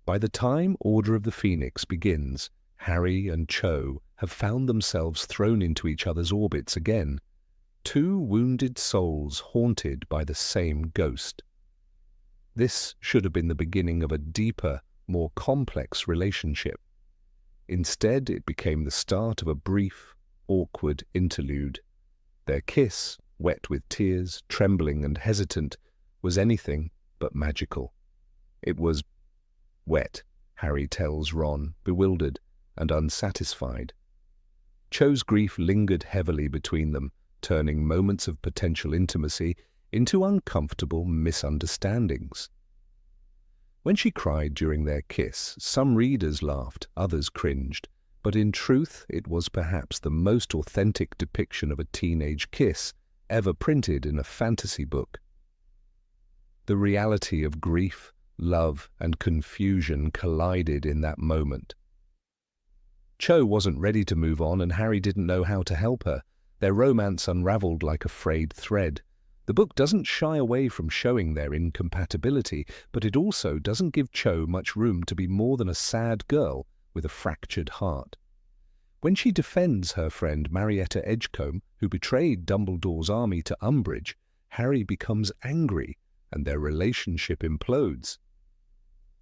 By the time Order of the Phoenix begins, Harry and Cho have found themselves thrown into each other's orbits again, two wounded souls haunted by the same ghost. This should have been the beginning of a deeper, more complex relationship. Instead, it became the start of a brief, awkward interlude. Their kiss, wet with tears, trembling and hesitant, was anything but magical. It was wet, Harry tells Ron, bewildered and unsatisfied. Cho's grief lingered heavily between them, turning moments of potential intimacy into uncomfortable misunderstandings. When she cried during their kiss, some readers laughed, others cringed, but in truth it was perhaps the most authentic depiction of a teenage kiss ever printed in a fantasy book. The reality of grief, love, and confusion collided in that moment. Cho wasn't ready to move on, and Harry didn't know how to help her. Their romance unraveled like a frayed thread. The book doesn't shy away from showing their incompatibility, but it also doesn't give Cho much room to be more than a sad girl with a fractured heart. When she defends her friend Marietta Edgecombe, who betrayed Dumbledore's army to Umbridge, Harry becomes angry, and their relationship implodes.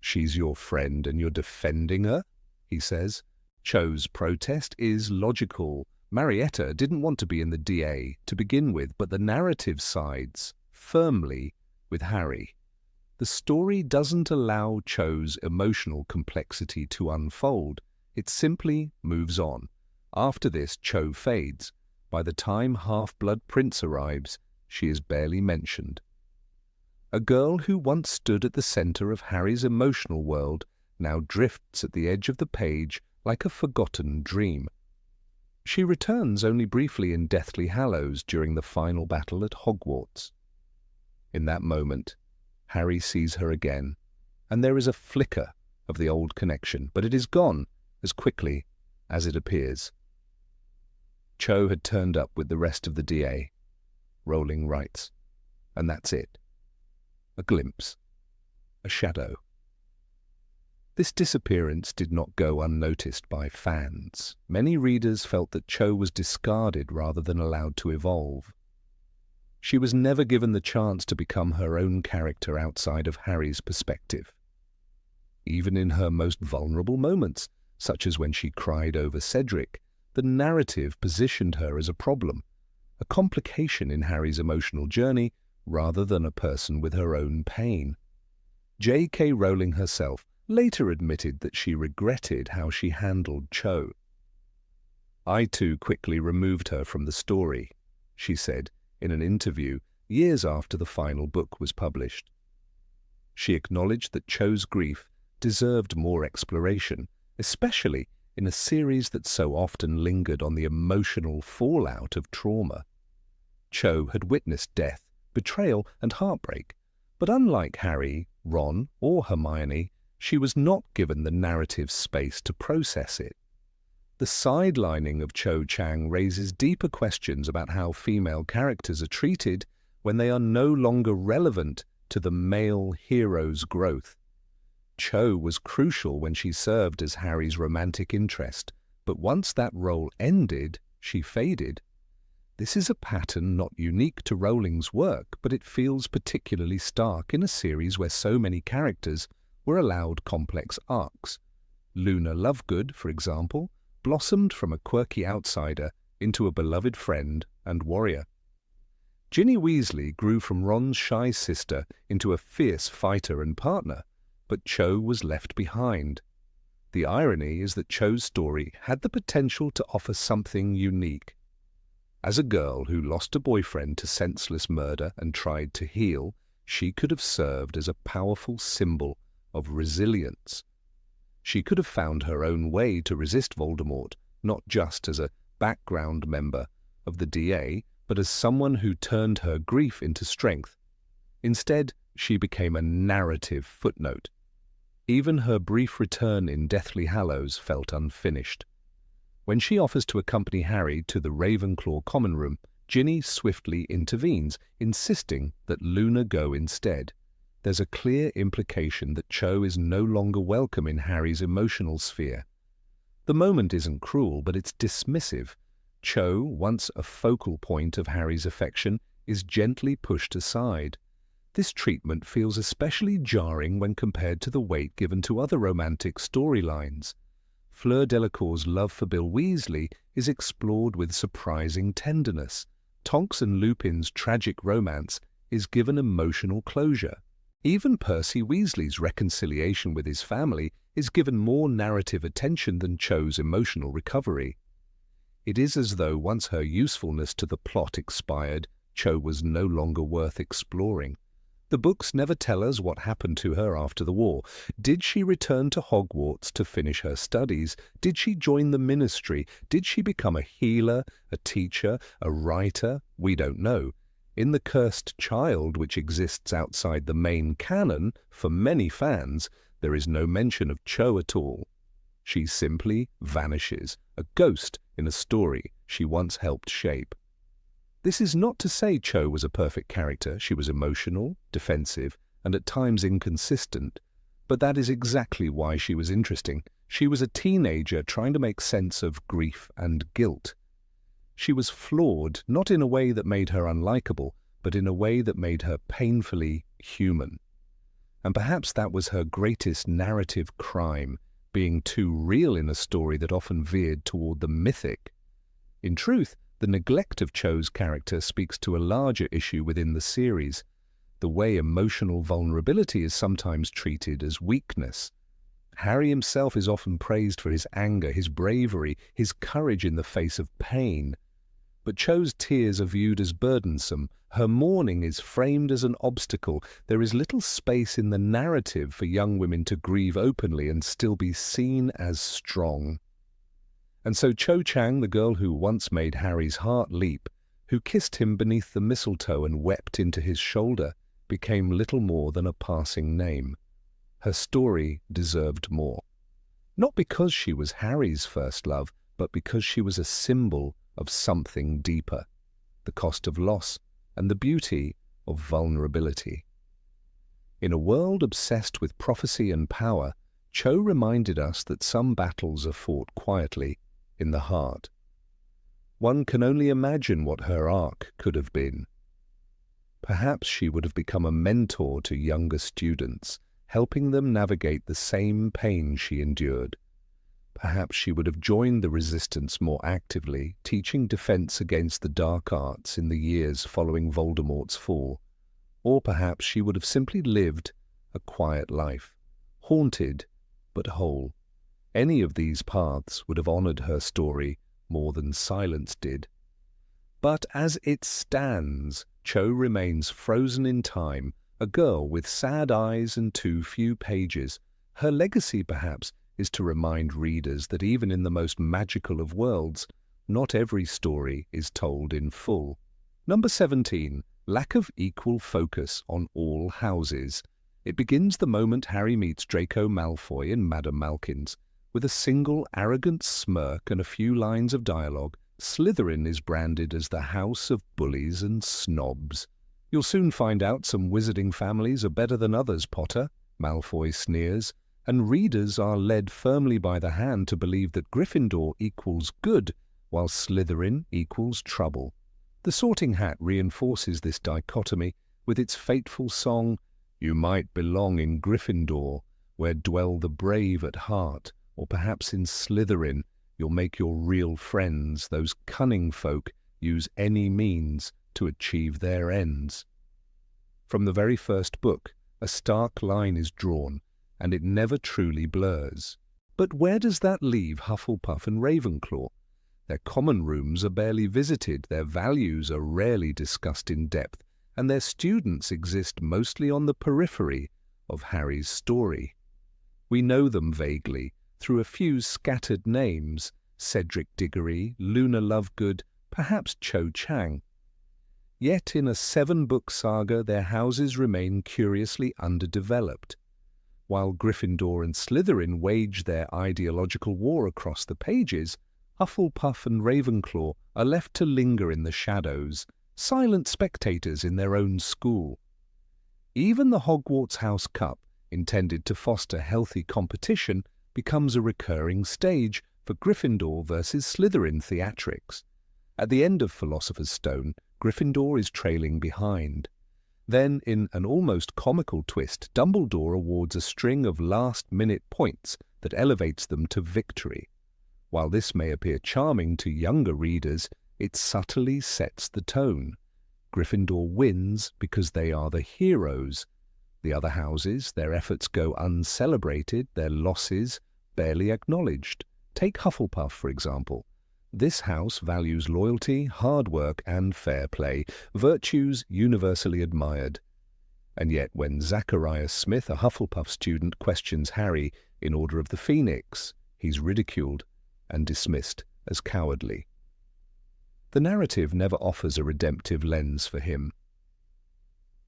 "She's your friend and you're defending her?" he says. Cho's protest is logical. Marietta didn't want to be in the DA to begin with, but the narrative sides firmly with Harry. The story doesn't allow Cho's emotional complexity to unfold. It simply moves on. After this, Cho fades. By the time Half-Blood Prince arrives, she is barely mentioned. A girl who once stood at the center of Harry's emotional world now drifts at the edge of the page like a forgotten dream. She returns only briefly in Deathly Hallows during the final battle at Hogwarts. In that moment, Harry sees her again, and there is a flicker of the old connection, but it is gone as quickly as it appears. Cho had turned up with the rest of the DA, Rowling writes, and that's it. A glimpse, a shadow. This disappearance did not go unnoticed by fans. Many readers felt that Cho was discarded rather than allowed to evolve. She was never given the chance to become her own character outside of Harry's perspective. Even in her most vulnerable moments, such as when she cried over Cedric, the narrative positioned her as a problem, a complication in Harry's emotional journey rather than a person with her own pain. J.K. Rowling herself later admitted that she regretted how she handled Cho. "I too quickly removed her from the story," she said in an interview years after the final book was published. She acknowledged that Cho's grief deserved more exploration, especially in a series that so often lingered on the emotional fallout of trauma. Cho had witnessed death, betrayal, and heartbreak, but unlike Harry, Ron, or Hermione, she was not given the narrative space to process it. The sidelining of Cho Chang raises deeper questions about how female characters are treated when they are no longer relevant to the male hero's growth. Cho was crucial when she served as Harry's romantic interest, but once that role ended, she faded. This is a pattern not unique to Rowling's work, but it feels particularly stark in a series where so many characters were allowed complex arcs. Luna Lovegood, for example, blossomed from a quirky outsider into a beloved friend and warrior. Ginny Weasley grew from Ron's shy sister into a fierce fighter and partner, but Cho was left behind. The irony is that Cho's story had the potential to offer something unique. As a girl who lost a boyfriend to senseless murder and tried to heal, she could have served as a powerful symbol of resilience. She could have found her own way to resist Voldemort, not just as a background member of the DA, but as someone who turned her grief into strength. Instead, she became a narrative footnote. Even her brief return in Deathly Hallows felt unfinished. When she offers to accompany Harry to the Ravenclaw common room, Ginny swiftly intervenes, insisting that Luna go instead. There's a clear implication that Cho is no longer welcome in Harry's emotional sphere. The moment isn't cruel, but it's dismissive. Cho, once a focal point of Harry's affection, is gently pushed aside. This treatment feels especially jarring when compared to the weight given to other romantic storylines. Fleur Delacour's love for Bill Weasley is explored with surprising tenderness. Tonks and Lupin's tragic romance is given emotional closure. Even Percy Weasley's reconciliation with his family is given more narrative attention than Cho's emotional recovery. It is as though once her usefulness to the plot expired, Cho was no longer worth exploring. The books never tell us what happened to her after the war. Did she return to Hogwarts to finish her studies? Did she join the ministry? Did she become a healer, a teacher, a writer? We don't know. In The Cursed Child, which exists outside the main canon, for many fans, there is no mention of Cho at all. She simply vanishes, a ghost in a story she once helped shape. This is not to say Cho was a perfect character. She was emotional, defensive, and at times inconsistent. But that is exactly why she was interesting. She was a teenager trying to make sense of grief and guilt. She was flawed, not in a way that made her unlikable, but in a way that made her painfully human. And perhaps that was her greatest narrative crime, being too real in a story that often veered toward the mythic. In truth, the neglect of Cho's character speaks to a larger issue within the series, the way emotional vulnerability is sometimes treated as weakness. Harry himself is often praised for his anger, his bravery, his courage in the face of pain. But Cho's tears are viewed as burdensome. Her mourning is framed as an obstacle. There is little space in the narrative for young women to grieve openly and still be seen as strong. And so Cho Chang, the girl who once made Harry's heart leap, who kissed him beneath the mistletoe and wept into his shoulder, became little more than a passing name. Her story deserved more. Not because she was Harry's first love, but because she was a symbol of something deeper, the cost of loss and the beauty of vulnerability. In a world obsessed with prophecy and power, Cho reminded us that some battles are fought quietly, in the heart. One can only imagine what her arc could have been. Perhaps she would have become a mentor to younger students, helping them navigate the same pain she endured. Perhaps she would have joined the resistance more actively, teaching defense against the dark arts in the years following Voldemort's fall. Or perhaps she would have simply lived a quiet life, haunted but whole. Any of these paths would have honored her story more than silence did. But as it stands, Cho remains frozen in time, a girl with sad eyes and too few pages. Her legacy, perhaps, is to remind readers that even in the most magical of worlds, not every story is told in full. Number 17. Lack of equal focus on all houses. It begins the moment Harry meets Draco Malfoy in Madame Malkin's. With a single arrogant smirk and a few lines of dialogue, Slytherin is branded as the house of bullies and snobs. "You'll soon find out some wizarding families are better than others, Potter," Malfoy sneers, and readers are led firmly by the hand to believe that Gryffindor equals good, while Slytherin equals trouble. The Sorting Hat reinforces this dichotomy with its fateful song, "You might belong in Gryffindor, where dwell the brave at heart, or perhaps in Slytherin you'll make your real friends. Those cunning folk use any means to achieve their ends." From the very first book, a stark line is drawn, and it never truly blurs. But where does that leave Hufflepuff and Ravenclaw? Their common rooms are barely visited, their values are rarely discussed in depth, and their students exist mostly on the periphery of Harry's story. We know them vaguely, through a few scattered names: Cedric Diggory, Luna Lovegood, perhaps Cho Chang. Yet in a 7-book saga their houses remain curiously underdeveloped. While Gryffindor and Slytherin wage their ideological war across the pages, Hufflepuff and Ravenclaw are left to linger in the shadows, silent spectators in their own school. Even the Hogwarts House Cup, intended to foster healthy competition, becomes a recurring stage for Gryffindor versus Slytherin theatrics. At the end of Philosopher's Stone, Gryffindor is trailing behind. Then, in an almost comical twist, Dumbledore awards a string of last-minute points that elevates them to victory. While this may appear charming to younger readers, it subtly sets the tone. Gryffindor wins because they are the heroes. The other houses, their efforts go uncelebrated, their losses barely acknowledged. Take Hufflepuff, for example. This house values loyalty, hard work, and fair play, virtues universally admired. And yet when Zacharias Smith, a Hufflepuff student, questions Harry in Order of the Phoenix, he's ridiculed and dismissed as cowardly. The narrative never offers a redemptive lens for him.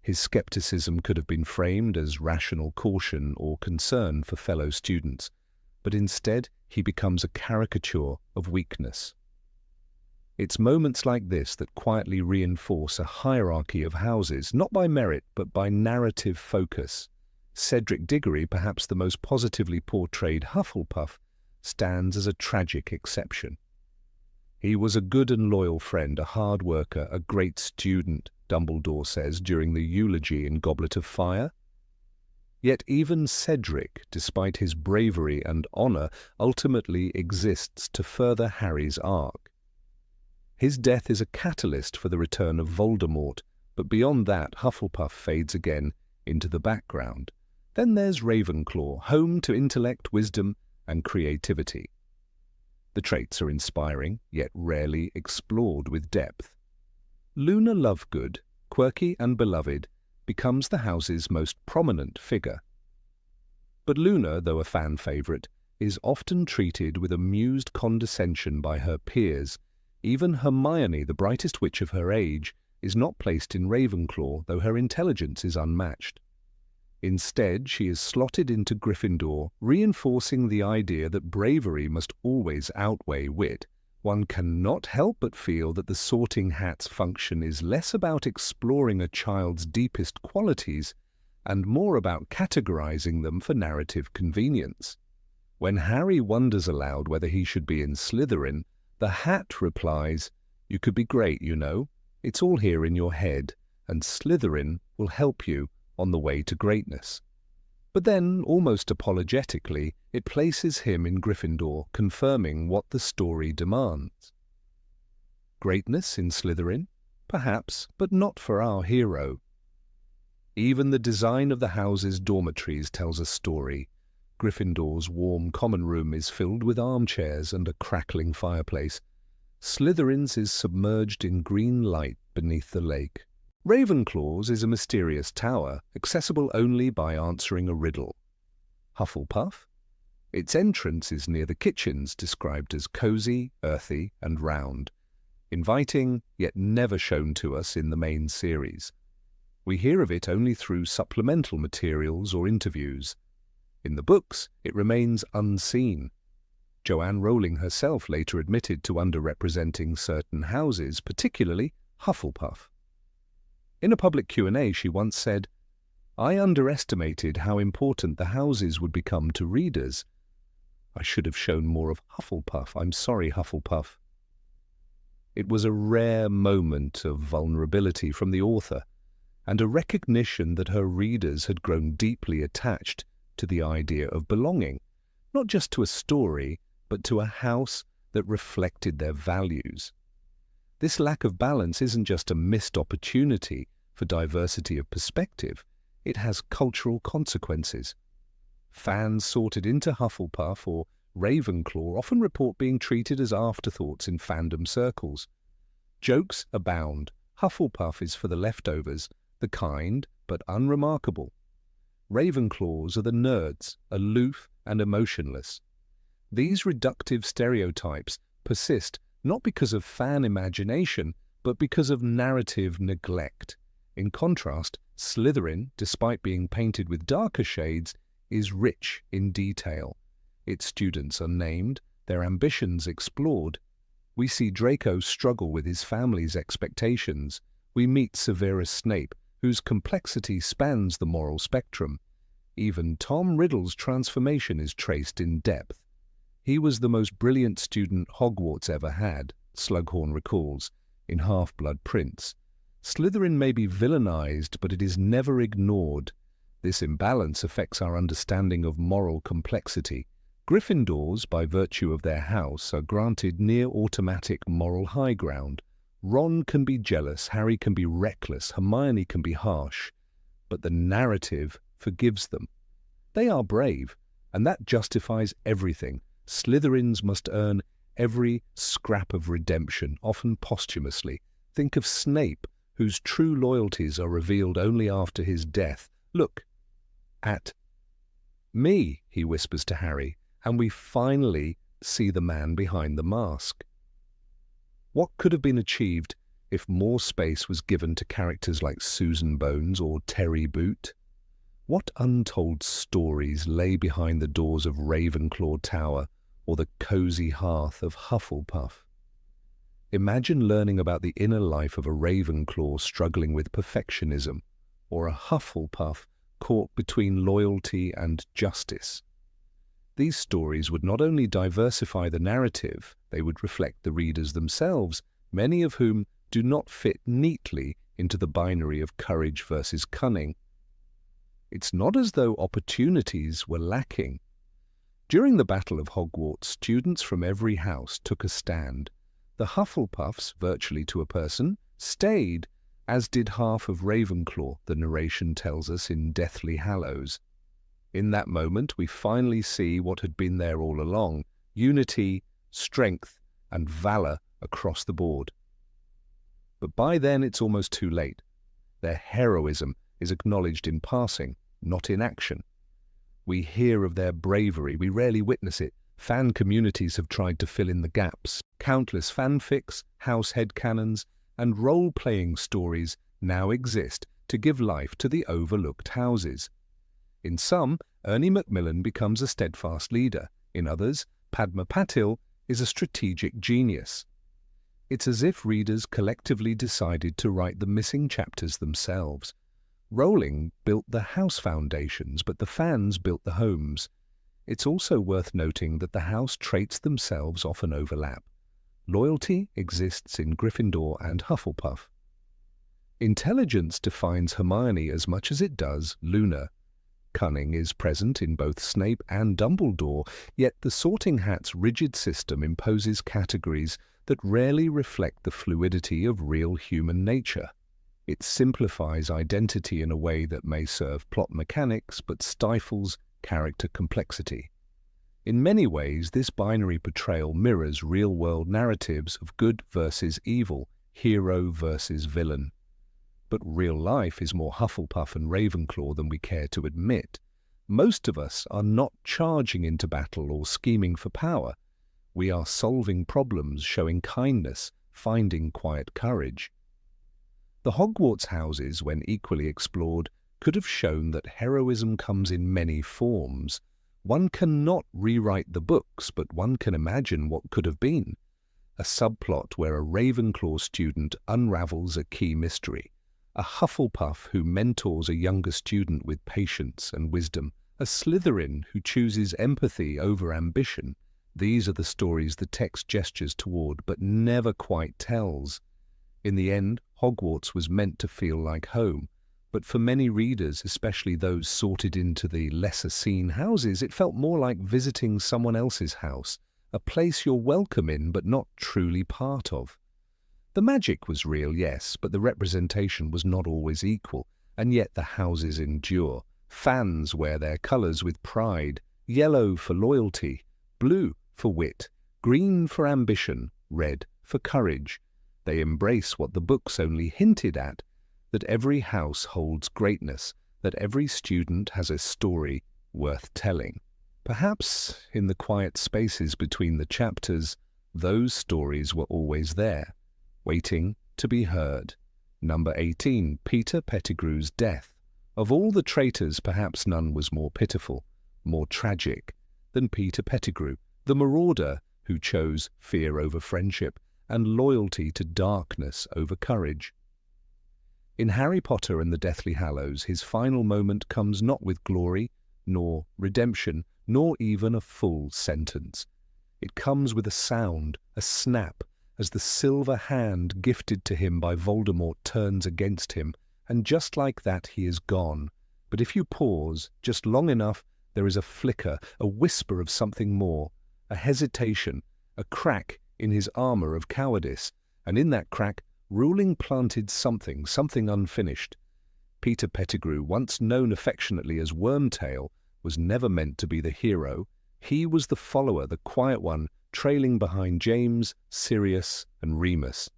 His skepticism could have been framed as rational caution or concern for fellow students, but instead he becomes a caricature of weakness. It's moments like this that quietly reinforce a hierarchy of houses, not by merit but by narrative focus. Cedric Diggory, perhaps the most positively portrayed Hufflepuff, stands as a tragic exception. He was a good and loyal friend, a hard worker, a great student, Dumbledore says during the eulogy in Goblet of Fire. Yet even Cedric, despite his bravery and honour, ultimately exists to further Harry's arc. His death is a catalyst for the return of Voldemort, but beyond that Hufflepuff fades again into the background. Then there's Ravenclaw, home to intellect, wisdom, and creativity. The traits are inspiring, yet rarely explored with depth. Luna Lovegood, quirky and beloved, becomes the house's most prominent figure. But Luna, though a fan favourite, is often treated with amused condescension by her peers. Even Hermione, the brightest witch of her age, is not placed in Ravenclaw, though her intelligence is unmatched. Instead, she is slotted into Gryffindor, reinforcing the idea that bravery must always outweigh wit. One cannot help but feel that the Sorting Hat's function is less about exploring a child's deepest qualities and more about categorizing them for narrative convenience. When Harry wonders aloud whether he should be in Slytherin, the Hat replies, "You could be great, you know. It's all here in your head, and Slytherin will help you on the way to greatness." But then, almost apologetically, it places him in Gryffindor, confirming what the story demands. Greatness in Slytherin? Perhaps, but not for our hero. Even the design of the house's dormitories tells a story. Gryffindor's warm common room is filled with armchairs and a crackling fireplace. Slytherin's is submerged in green light beneath the lake. Ravenclaw's is a mysterious tower, accessible only by answering a riddle. Hufflepuff? Its entrance is near the kitchens, described as cosy, earthy, and round. Inviting, yet never shown to us in the main series. We hear of it only through supplemental materials or interviews. In the books, it remains unseen. Joanne Rowling herself later admitted to underrepresenting certain houses, particularly Hufflepuff. In a public Q&A, she once said, "I underestimated how important the houses would become to readers. I should have shown more of Hufflepuff. I'm sorry, Hufflepuff." It was a rare moment of vulnerability from the author, and a recognition that her readers had grown deeply attached to the idea of belonging, not just to a story, but to a house that reflected their values. This lack of balance isn't just a missed opportunity for diversity of perspective, it has cultural consequences. Fans sorted into Hufflepuff or Ravenclaw often report being treated as afterthoughts in fandom circles. Jokes abound. Hufflepuff is for the leftovers, the kind but unremarkable. Ravenclaws are the nerds, aloof and emotionless. These reductive stereotypes persist not because of fan imagination, but because of narrative neglect. In contrast, Slytherin, despite being painted with darker shades, is rich in detail. Its students are named, their ambitions explored. We see Draco struggle with his family's expectations. We meet Severus Snape, whose complexity spans the moral spectrum. Even Tom Riddle's transformation is traced in depth. He was the most brilliant student Hogwarts ever had, Slughorn recalls, in Half-Blood Prince. Slytherin may be villainized, but it is never ignored. This imbalance affects our understanding of moral complexity. Gryffindors, by virtue of their house, are granted near-automatic moral high ground. Ron can be jealous, Harry can be reckless, Hermione can be harsh, but the narrative forgives them. They are brave, and that justifies everything. Slytherins must earn every scrap of redemption, often posthumously. Think of Snape, whose true loyalties are revealed only after his death. "Look at me," he whispers to Harry, and we finally see the man behind the mask. What could have been achieved if more space was given to characters like Susan Bones or Terry Boot? What untold stories lay behind the doors of Ravenclaw Tower or the cosy hearth of Hufflepuff? Imagine learning about the inner life of a Ravenclaw struggling with perfectionism, or a Hufflepuff caught between loyalty and justice. These stories would not only diversify the narrative, they would reflect the readers themselves, many of whom do not fit neatly into the binary of courage versus cunning. It's not as though opportunities were lacking. During the Battle of Hogwarts, students from every house took a stand. The Hufflepuffs, virtually to a person, stayed, as did half of Ravenclaw, the narration tells us in Deathly Hallows. In that moment, we finally see what had been there all along: unity, strength, and valor across the board. But by then, it's almost too late. Their heroism is acknowledged in passing, not in action. We hear of their bravery, we rarely witness it. Fan communities have tried to fill in the gaps. Countless fanfics, house headcanons, and role-playing stories now exist to give life to the overlooked houses. In some, Ernie Macmillan becomes a steadfast leader. In others, Padma Patil is a strategic genius. It's as if readers collectively decided to write the missing chapters themselves. Rowling built the house foundations, but the fans built the homes. It's also worth noting that the house traits themselves often overlap. Loyalty exists in Gryffindor and Hufflepuff. Intelligence defines Hermione as much as it does Luna. Cunning is present in both Snape and Dumbledore, yet the Sorting Hat's rigid system imposes categories that rarely reflect the fluidity of real human nature. It simplifies identity in a way that may serve plot mechanics but stifles character complexity. In many ways, this binary portrayal mirrors real-world narratives of good versus evil, hero versus villain. But real life is more Hufflepuff and Ravenclaw than we care to admit. Most of us are not charging into battle or scheming for power. We are solving problems, showing kindness, finding quiet courage. The Hogwarts houses, when equally explored, could have shown that heroism comes in many forms. One cannot rewrite the books, but one can imagine what could have been. A subplot where a Ravenclaw student unravels a key mystery. A Hufflepuff who mentors a younger student with patience and wisdom. A Slytherin who chooses empathy over ambition. These are the stories the text gestures toward, but never quite tells. In the end, Hogwarts was meant to feel like home, but for many readers, especially those sorted into the lesser-seen houses, it felt more like visiting someone else's house, a place you're welcome in but not truly part of. The magic was real, yes, but the representation was not always equal, and yet the houses endure. Fans wear their colours with pride, yellow for loyalty, blue for wit, green for ambition, red for courage. They embrace what the books only hinted at, that every house holds greatness, that every student has a story worth telling. Perhaps in the quiet spaces between the chapters, those stories were always there, waiting to be heard. Number 18, Peter Pettigrew's death. Of all the traitors, perhaps none was more pitiful, more tragic than Peter Pettigrew, the marauder who chose fear over friendship and loyalty to darkness over courage. In Harry Potter and the Deathly Hallows, his final moment comes not with glory, nor redemption, nor even a full sentence. It comes with a sound, a snap, as the silver hand gifted to him by Voldemort turns against him, and just like that he is gone. But if you pause just long enough, there is a flicker, a whisper of something more, a hesitation, a crack in his armour of cowardice, and in that crack Rowling planted something unfinished. Peter Pettigrew, once known affectionately as Wormtail, was never meant to be the hero. He was the follower, the quiet one, trailing behind James, Sirius, and Remus.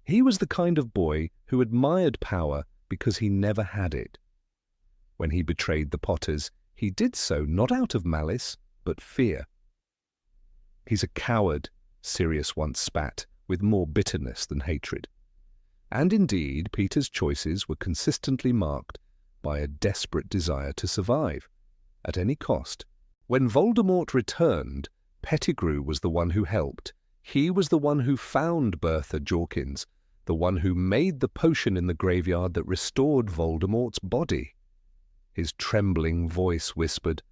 He was the kind of boy who admired power because he never had it. When he betrayed the Potters, he did so not out of malice, but fear. "He's a coward," Sirius once spat, with more bitterness than hatred. And indeed, Peter's choices were consistently marked by a desperate desire to survive, at any cost. When Voldemort returned, Pettigrew was the one who helped. He was the one who found Bertha Jorkins, the one who made the potion in the graveyard that restored Voldemort's body. His trembling voice whispered,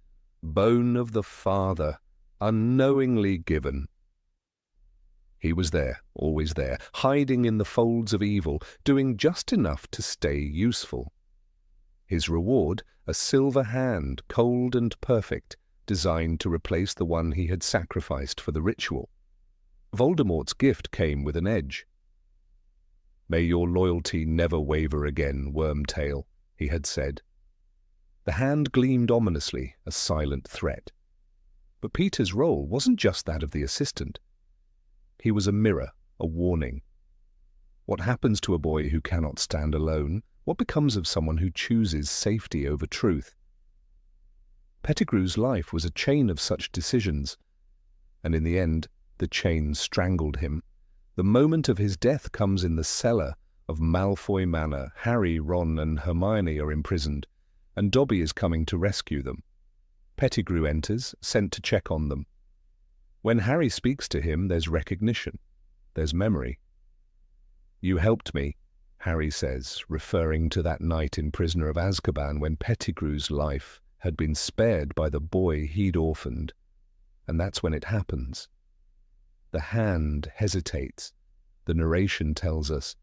"Bone of the father, unknowingly given." He was there, always there, hiding in the folds of evil, doing just enough to stay useful. His reward, a silver hand, cold and perfect, designed to replace the one he had sacrificed for the ritual. Voldemort's gift came with an edge. "May your loyalty never waver again, Wormtail," he had said. The hand gleamed ominously, a silent threat. But Peter's role wasn't just that of the assistant. He was a mirror, a warning. What happens to a boy who cannot stand alone? What becomes of someone who chooses safety over truth? Pettigrew's life was a chain of such decisions, and in the end, the chain strangled him. The moment of his death comes in the cellar of Malfoy Manor. Harry, Ron, and Hermione are imprisoned, and Dobby is coming to rescue them. Pettigrew enters, sent to check on them. When Harry speaks to him, there's recognition, there's memory. "You helped me," Harry says, referring to that night in Prisoner of Azkaban when Pettigrew's life had been spared by the boy he'd orphaned. And that's when it happens. The hand hesitates. The narration tells us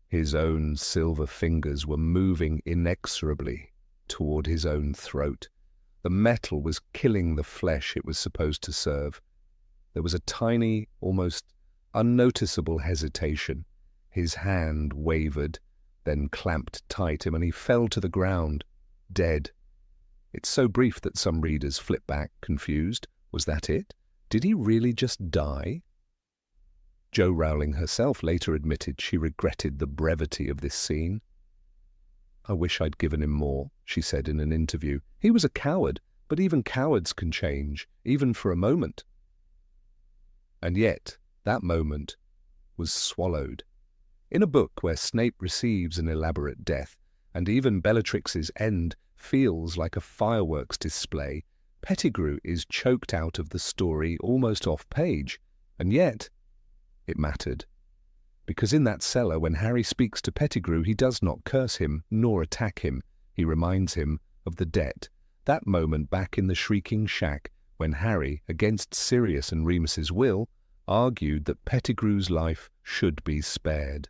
his own silver fingers were moving inexorably toward his own throat. The metal was killing the flesh it was supposed to serve. There was a tiny, almost unnoticeable hesitation. His hand wavered, then clamped tight, and he fell to the ground, dead. It's so brief that some readers flip back, confused. Was that it? Did he really just die? Jo Rowling herself later admitted she regretted the brevity of this scene. "I wish I'd given him more," she said in an interview. "He was a coward, but even cowards can change, even for a moment." And yet, that moment was swallowed. In a book where Snape receives an elaborate death, and even Bellatrix's end feels like a fireworks display, Pettigrew is choked out of the story almost off-page, and yet it mattered. Because in that cellar, when Harry speaks to Pettigrew, he does not curse him nor attack him. He reminds him of the debt. That moment back in the Shrieking Shack, when Harry, against Sirius and Remus's will, argued that Pettigrew's life should be spared.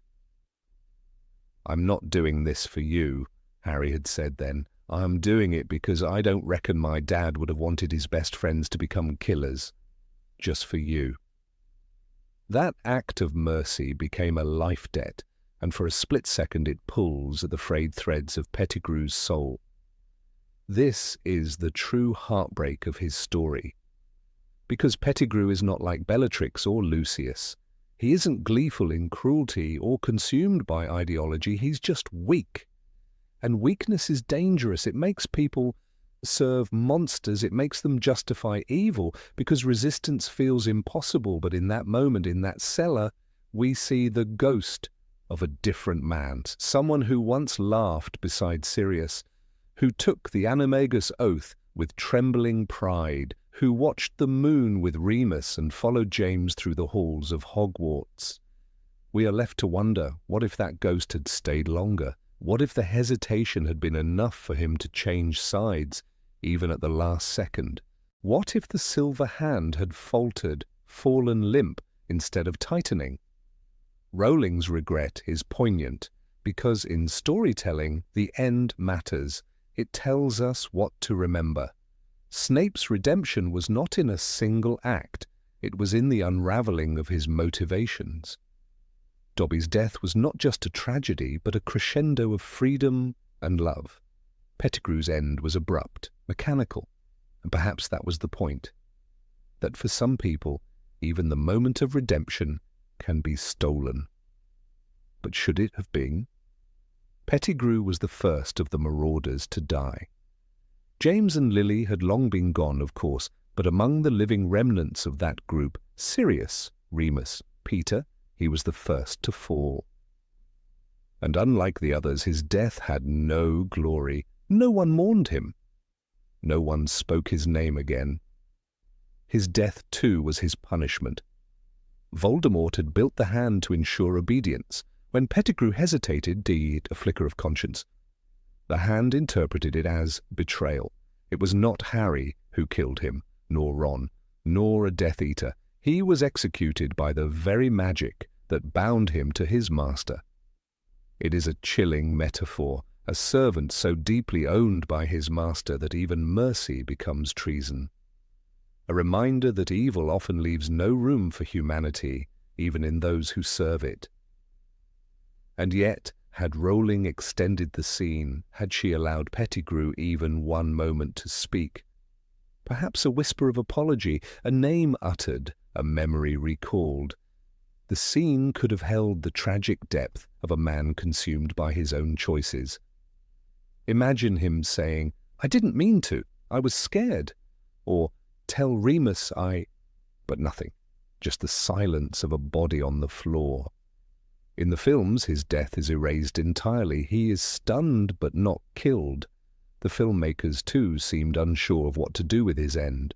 "I'm not doing this for you," Harry had said then. "I'm doing it because I don't reckon my dad would have wanted his best friends to become killers. Just for you." That act of mercy became a life debt, and for a split second it pulls at the frayed threads of Pettigrew's soul. This is the true heartbreak of his story. Because Pettigrew is not like Bellatrix or Lucius. He isn't gleeful in cruelty or consumed by ideology, he's just weak. And weakness is dangerous. It makes people serve monsters. It makes them justify evil because resistance feels impossible. But in that moment, in that cellar, we see the ghost of a different man, someone who once laughed beside Sirius, who took the Animagus oath with trembling pride, who watched the moon with Remus and followed James through the halls of Hogwarts. We are left to wonder, what if that ghost had stayed longer? What if the hesitation had been enough for him to change sides, even at the last second? What if the silver hand had faltered, fallen limp, instead of tightening? Rowling's regret is poignant, because in storytelling, the end matters. It tells us what to remember. Snape's redemption was not in a single act. It was in the unraveling of his motivations. Dobby's death was not just a tragedy, but a crescendo of freedom and love. Pettigrew's end was abrupt, mechanical, and perhaps that was the point. That for some people, even the moment of redemption can be stolen. But should it have been? Pettigrew was the first of the Marauders to die. James and Lily had long been gone, of course, but among the living remnants of that group, Sirius, Remus, Peter, he was the first to fall. And unlike the others, his death had no glory. No one mourned him. No one spoke his name again. His death, too, was his punishment. Voldemort had built the hand to ensure obedience. When Pettigrew hesitated, deed a flicker of conscience, the hand interpreted it as betrayal. It was not Harry who killed him, nor Ron, nor a Death Eater. He was executed by the very magic that bound him to his master. It is a chilling metaphor, a servant so deeply owned by his master that even mercy becomes treason. A reminder that evil often leaves no room for humanity, even in those who serve it. And yet, had Rowling extended the scene, had she allowed Pettigrew even one moment to speak, perhaps a whisper of apology, a name uttered, a memory recalled, the scene could have held the tragic depth of a man consumed by his own choices. Imagine him saying, "I didn't mean to, I was scared," or "Tell Remus I—" But nothing, just the silence of a body on the floor. In the films, his death is erased entirely. He is stunned but not killed. The filmmakers, too, seemed unsure of what to do with his end.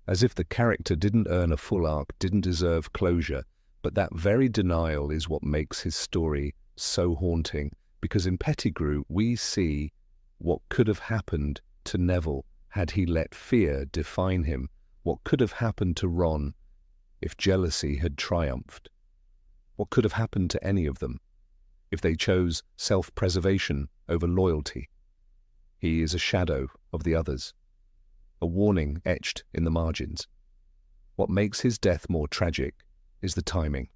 As if the character didn't earn a full arc, didn't deserve closure, but that very denial is what makes his story so haunting, because in Pettigrew we see what could have happened to Neville had he let fear define him, what could have happened to Ron if jealousy had triumphed, what could have happened to any of them if they chose self-preservation over loyalty. He is a shadow of the others, a warning etched in the margins. What makes his death more tragic is the timing.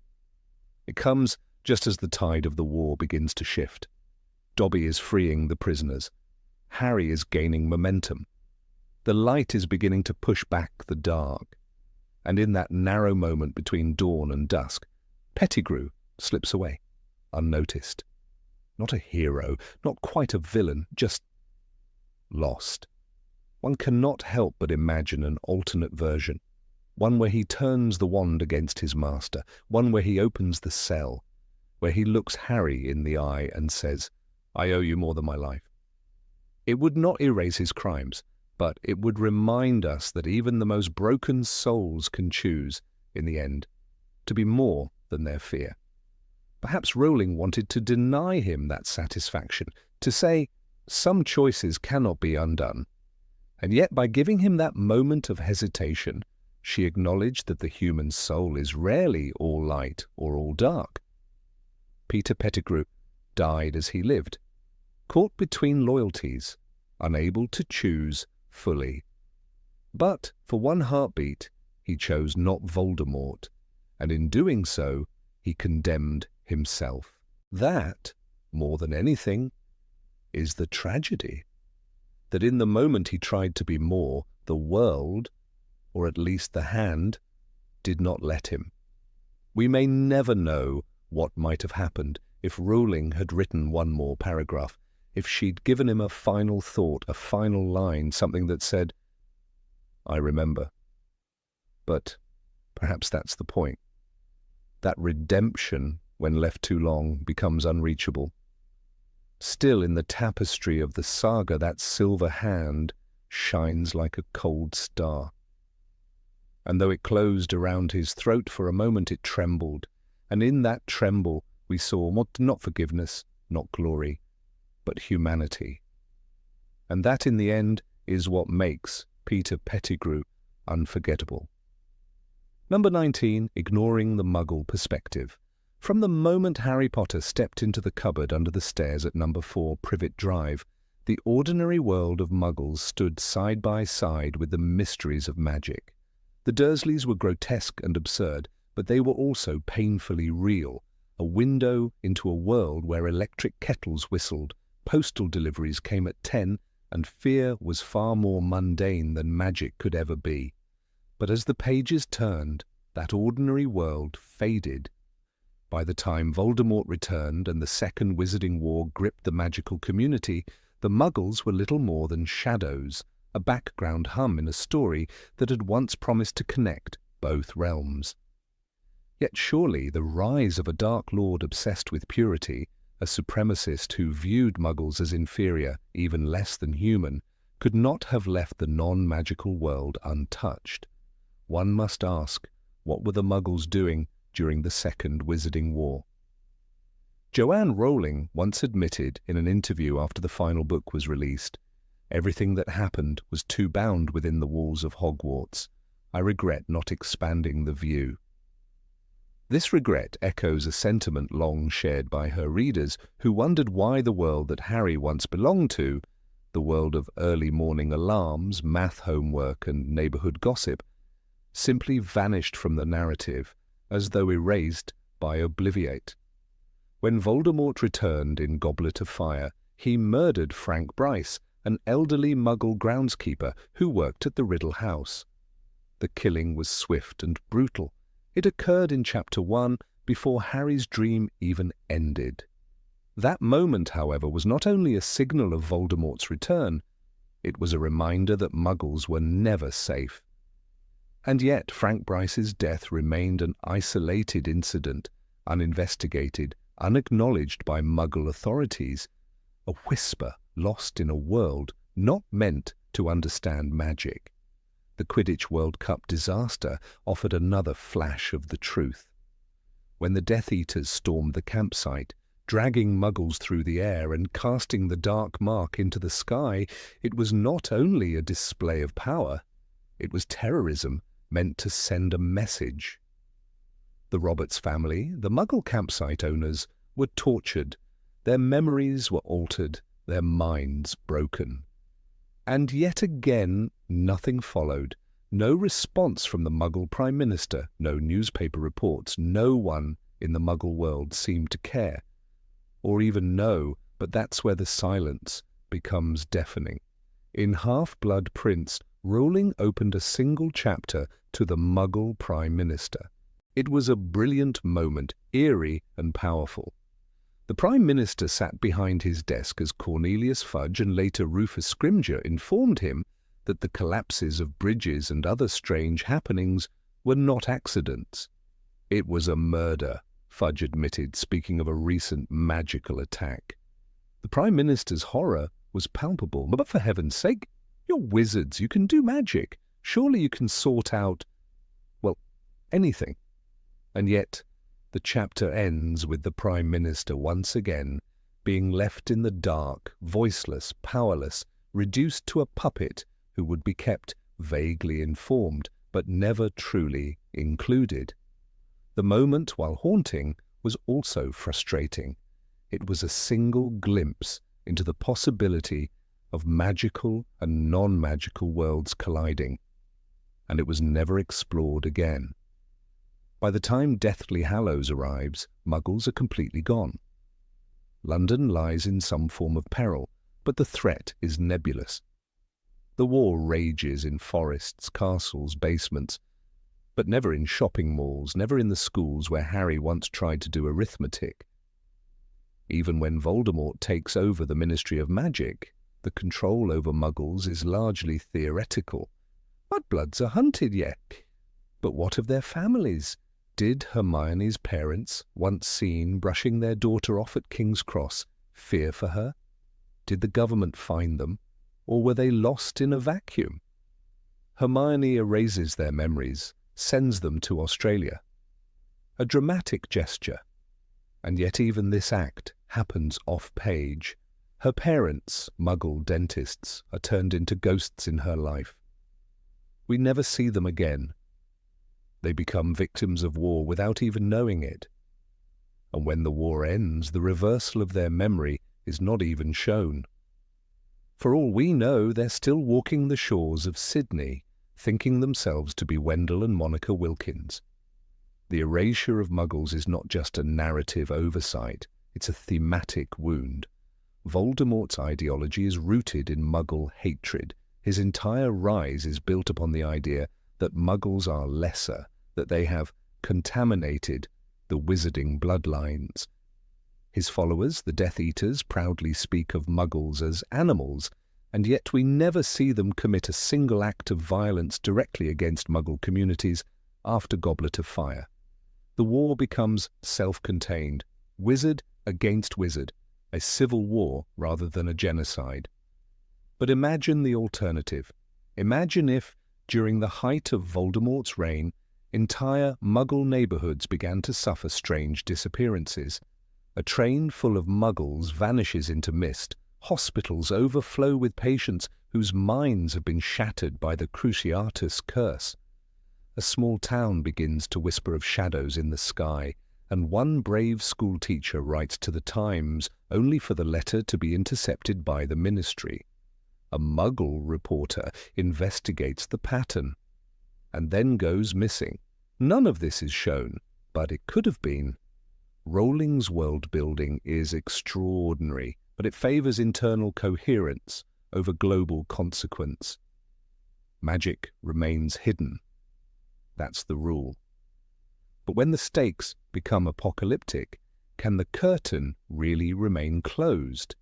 It comes just as the tide of the war begins to shift. Dobby is freeing the prisoners. Harry is gaining momentum. The light is beginning to push back the dark. And in that narrow moment between dawn and dusk, Pettigrew slips away, unnoticed. Not a hero, not quite a villain, just lost. One cannot help but imagine an alternate version, one where he turns the wand against his master, one where he opens the cell, where he looks Harry in the eye and says, "I owe you more than my life." It would not erase his crimes, but it would remind us that even the most broken souls can choose, in the end, to be more than their fear. Perhaps Rowling wanted to deny him that satisfaction, to say some choices cannot be undone. And yet by giving him that moment of hesitation, she acknowledged that the human soul is rarely all light or all dark. Peter Pettigrew died as he lived, caught between loyalties, unable to choose fully. But for one heartbeat, he chose not Voldemort, and in doing so, he condemned himself. That, more than anything, is the tragedy. That in the moment he tried to be more, the world, or at least the hand, did not let him. We may never know what might have happened if Rowling had written one more paragraph, if she'd given him a final thought, a final line, something that said, "I remember." But perhaps that's the point. That redemption, when left too long, becomes unreachable. Still, in the tapestry of the saga, that silver hand shines like a cold star. And though it closed around his throat for a moment, it trembled, and in that tremble we saw not forgiveness, not glory, but humanity. And that, in the end, is what makes Peter Pettigrew unforgettable. Number 19, ignoring the Muggle perspective. From the moment Harry Potter stepped into the cupboard under the stairs at number 4 Privet Drive, the ordinary world of Muggles stood side by side with the mysteries of magic. The Dursleys were grotesque and absurd, but they were also painfully real, a window into a world where electric kettles whistled, postal deliveries came at 10, and fear was far more mundane than magic could ever be. But as the pages turned, that ordinary world faded. By the time Voldemort returned and the Second Wizarding War gripped the magical community, the Muggles were little more than shadows, a background hum in a story that had once promised to connect both realms. Yet surely the rise of a Dark Lord obsessed with purity, a supremacist who viewed Muggles as inferior, even less than human, could not have left the non-magical world untouched. One must ask, what were the Muggles doing during the Second Wizarding War? Joanne Rowling once admitted in an interview after the final book was released, "Everything that happened was too bound within the walls of Hogwarts. I regret not expanding the view." This regret echoes a sentiment long shared by her readers who wondered why the world that Harry once belonged to, the world of early morning alarms, math homework and neighborhood gossip, simply vanished from the narrative as though erased by Obliviate. When Voldemort returned in Goblet of Fire, he murdered Frank Bryce, an elderly Muggle groundskeeper who worked at the Riddle House. The killing was swift and brutal. It occurred in Chapter 1 before Harry's dream even ended. That moment, however, was not only a signal of Voldemort's return, it was a reminder that Muggles were never safe. And yet Frank Bryce's death remained an isolated incident, uninvestigated, unacknowledged by Muggle authorities, a whisper lost in a world not meant to understand magic. The Quidditch World Cup disaster offered another flash of the truth. When the Death Eaters stormed the campsite, dragging Muggles through the air and casting the dark mark into the sky, it was not only a display of power, it was terrorism meant to send a message. The Roberts family, the Muggle campsite owners, were tortured, their memories were altered, their minds broken. And yet again, nothing followed. No response from the Muggle Prime Minister, no newspaper reports, no one in the Muggle world seemed to care. Or even know, but that's where the silence becomes deafening. In Half-Blood Prince, Rowling opened a single chapter to the Muggle Prime Minister. It was a brilliant moment, eerie and powerful. The Prime Minister sat behind his desk as Cornelius Fudge and later Rufus Scrimgeour informed him that the collapses of bridges and other strange happenings were not accidents. It was a murder, Fudge admitted, speaking of a recent magical attack. The Prime Minister's horror was palpable. But for heaven's sake, you're wizards, you can do magic. Surely you can sort out, well, anything. And yet, the chapter ends with the Prime Minister once again being left in the dark, voiceless, powerless, reduced to a puppet who would be kept vaguely informed, but never truly included. The moment, while haunting, was also frustrating. It was a single glimpse into the possibility of magical and non-magical worlds colliding, and it was never explored again. By the time Deathly Hallows arrives, Muggles are completely gone. London lies in some form of peril, but the threat is nebulous. The war rages in forests, castles, basements, but never in shopping malls, never in the schools where Harry once tried to do arithmetic. Even when Voldemort takes over the Ministry of Magic, the control over Muggles is largely theoretical. Mudbloods are hunted yet. But what of their families? Did Hermione's parents, once seen brushing their daughter off at King's Cross, fear for her? Did the government find them, or were they lost in a vacuum? Hermione erases their memories, sends them to Australia. A dramatic gesture. And yet even this act happens off-page. Her parents, Muggle dentists, are turned into ghosts in her life. We never see them again. They become victims of war without even knowing it. And when the war ends, the reversal of their memory is not even shown. For all we know, they're still walking the shores of Sydney, thinking themselves to be Wendell and Monica Wilkins. The erasure of Muggles is not just a narrative oversight, it's a thematic wound. Voldemort's ideology is rooted in Muggle hatred. His entire rise is built upon the idea that Muggles are lesser, that they have contaminated the wizarding bloodlines. His followers, the Death Eaters, proudly speak of Muggles as animals, and yet we never see them commit a single act of violence directly against Muggle communities after Goblet of Fire. The war becomes self-contained, wizard against wizard, a civil war rather than a genocide. But imagine the alternative. Imagine if, during the height of Voldemort's reign, entire Muggle neighborhoods began to suffer strange disappearances. A train full of Muggles vanishes into mist. Hospitals overflow with patients whose minds have been shattered by the Cruciatus curse. A small town begins to whisper of shadows in the sky, and one brave schoolteacher writes to the Times only for the letter to be intercepted by the Ministry. A Muggle reporter investigates the pattern, and then goes missing. None of this is shown, but it could have been. Rowling's world-building is extraordinary, but it favours internal coherence over global consequence. Magic remains hidden. That's the rule. But when the stakes become apocalyptic, can the curtain really remain closed?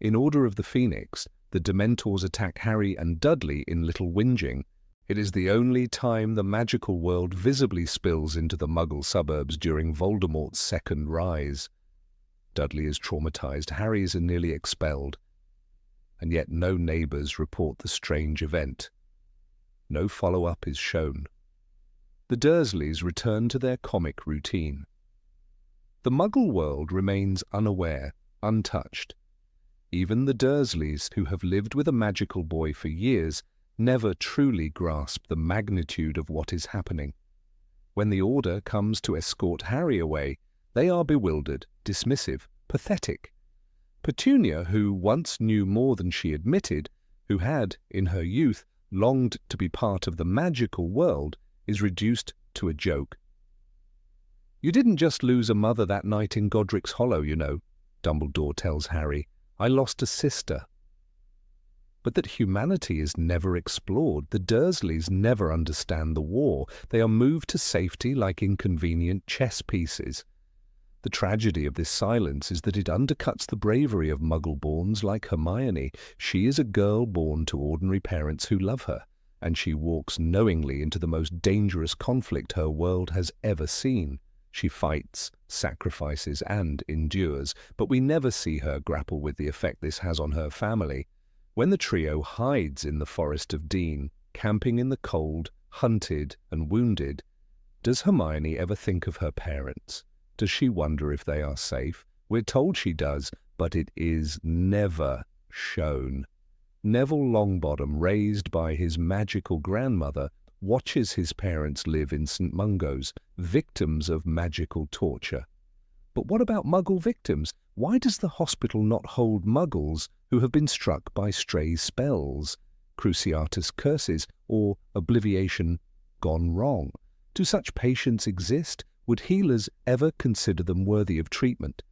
In Order of the Phoenix, the Dementors attack Harry and Dudley in Little Whinging. It is the only time the magical world visibly spills into the Muggle suburbs during Voldemort's second rise. Dudley is traumatized, Harry is nearly expelled, and yet no neighbours report the strange event. No follow-up is shown. The Dursleys return to their comic routine. The Muggle world remains unaware, untouched. Even the Dursleys, who have lived with a magical boy for years, never truly grasp the magnitude of what is happening. When the Order comes to escort Harry away, they are bewildered, dismissive, pathetic. Petunia, who once knew more than she admitted, who had, in her youth, longed to be part of the magical world, is reduced to a joke. "You didn't just lose a mother that night in Godric's Hollow, you know," Dumbledore tells Harry. "I lost a sister." But that humanity is never explored. The Dursleys never understand the war. They are moved to safety like inconvenient chess pieces. The tragedy of this silence is that it undercuts the bravery of Muggle-borns like Hermione. She is a girl born to ordinary parents who love her, and she walks knowingly into the most dangerous conflict her world has ever seen. She fights, sacrifices, and endures, but we never see her grapple with the effect this has on her family. When the trio hides in the Forest of Dean, camping in the cold, hunted and wounded, does Hermione ever think of her parents? Does she wonder if they are safe? We're told she does, but it is never shown. Neville Longbottom, raised by his magical grandmother, watches his parents live in St. Mungo's, victims of magical torture. But what about Muggle victims? Why does the hospital not hold Muggles who have been struck by stray spells, Cruciatus curses, or obliviation gone wrong? Do such patients exist? Would healers ever consider them worthy of treatment?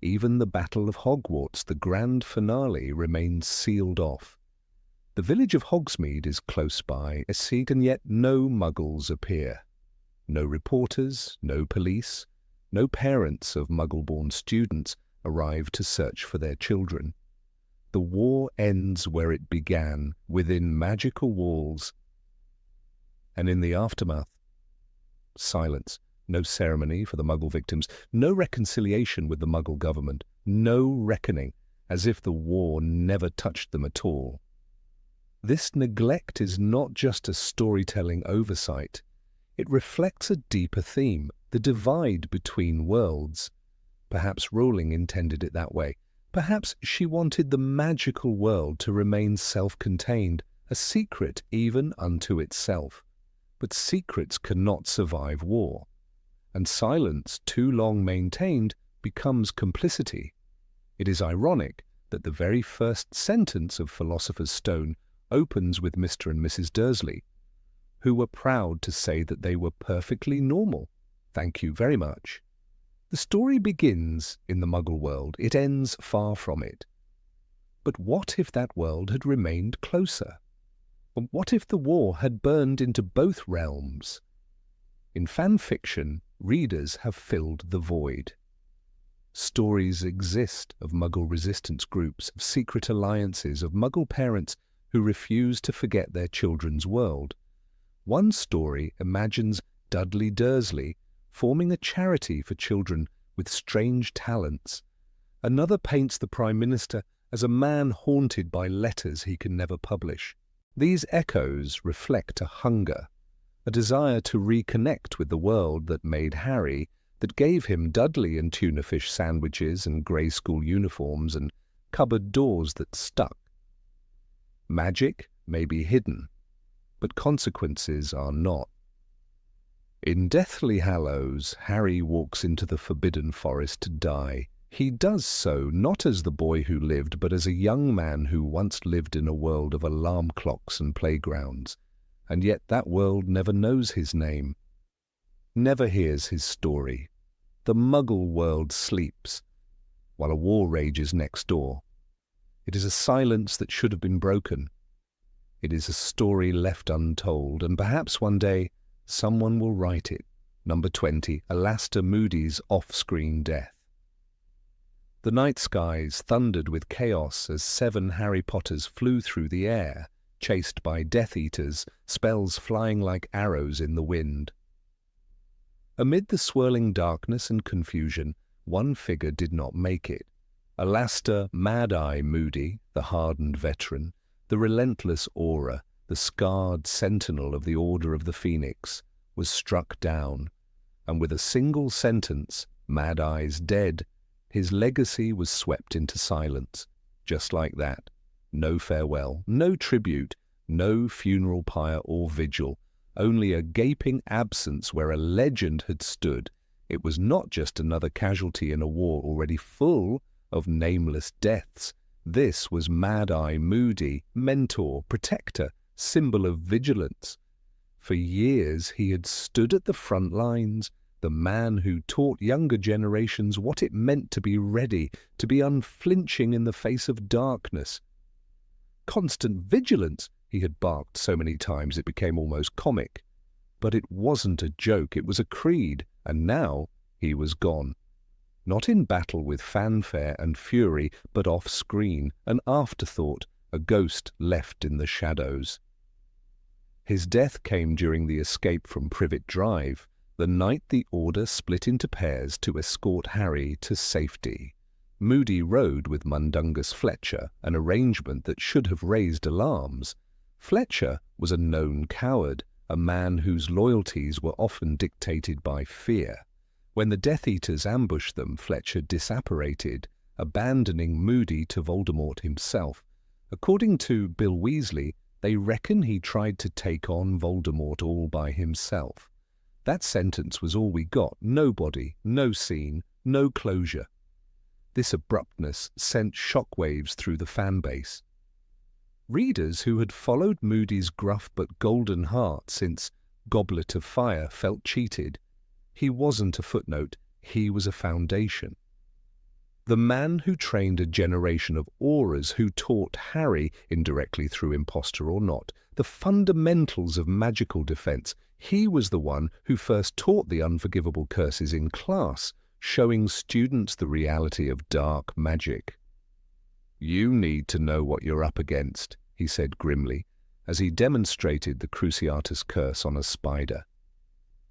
Even the Battle of Hogwarts, the grand finale, remains sealed off. The village of Hogsmeade is close by, a seat, and yet no Muggles appear. No reporters, no police, no parents of Muggle-born students arrive to search for their children. The war ends where it began, within magical walls. And in the aftermath, silence. No ceremony for the Muggle victims, no reconciliation with the Muggle government, no reckoning, as if the war never touched them at all. This neglect is not just a storytelling oversight. It reflects a deeper theme, the divide between worlds. Perhaps Rowling intended it that way. Perhaps she wanted the magical world to remain self-contained, a secret even unto itself. But secrets cannot survive war. And silence, too long maintained, becomes complicity. It is ironic that the very first sentence of Philosopher's Stone opens with Mr. and Mrs. Dursley, who were proud to say that they were perfectly normal. Thank you very much. The story begins in the Muggle world. It ends far from it. But what if that world had remained closer? And what if the war had burned into both realms? In fan fiction, readers have filled the void. Stories exist of Muggle resistance groups, of secret alliances, of Muggle parents who refuse to forget their children's world. One story imagines Dudley Dursley forming a charity for children with strange talents. Another paints the Prime Minister as a man haunted by letters he can never publish. These echoes reflect a hunger, a desire to reconnect with the world that made Harry, that gave him Dudley and tuna fish sandwiches and grey school uniforms and cupboard doors that stuck. Magic may be hidden, but consequences are not. In Deathly Hallows, Harry walks into the Forbidden Forest to die. He does so not as the boy who lived, but as a young man who once lived in a world of alarm clocks and playgrounds. And yet that world never knows his name, never hears his story. The Muggle world sleeps, while a war rages next door. It is a silence that should have been broken. It is a story left untold, and perhaps one day someone will write it. Number 20, Alastair Moody's off-screen death. The night skies thundered with chaos as 7 Harry Potters flew through the air, chased by Death Eaters, spells flying like arrows in the wind. Amid the swirling darkness and confusion, one figure did not make it. Alastair Mad-Eye Moody, the hardened veteran, the relentless aura, the scarred sentinel of the Order of the Phoenix, was struck down, and with a single sentence, Mad Eye's dead. His legacy was swept into silence. Just like that. No farewell, no tribute, no funeral pyre or vigil, only a gaping absence where a legend had stood. It was not just another casualty in a war already full of nameless deaths. This was Mad Eye Moody, mentor, protector, symbol of vigilance. For years he had stood at the front lines, the man who taught younger generations what it meant to be ready, to be unflinching in the face of darkness. Constant vigilance, he had barked so many times it became almost comic. But it wasn't a joke, it was a creed, and now he was gone. Not in battle with fanfare and fury, but off-screen, an afterthought, a ghost left in the shadows. His death came during the escape from Privet Drive, the night the Order split into pairs to escort Harry to safety. Moody rode with Mundungus Fletcher, an arrangement that should have raised alarms. Fletcher was a known coward, a man whose loyalties were often dictated by fear. When the Death Eaters ambushed them, Fletcher disapparated, abandoning Moody to Voldemort himself. According to Bill Weasley, they reckon he tried to take on Voldemort all by himself. That sentence was all we got. No body, no scene, no closure. This abruptness sent shockwaves through the fanbase. Readers who had followed Moody's gruff but golden heart since Goblet of Fire felt cheated. He wasn't a footnote, he was a foundation. The man who trained a generation of Aurors, who taught Harry, indirectly through impostor or not, the fundamentals of magical defense. He was the one who first taught the unforgivable curses in class, showing students the reality of dark magic. "You need to know what you're up against," he said grimly, as he demonstrated the Cruciatus curse on a spider.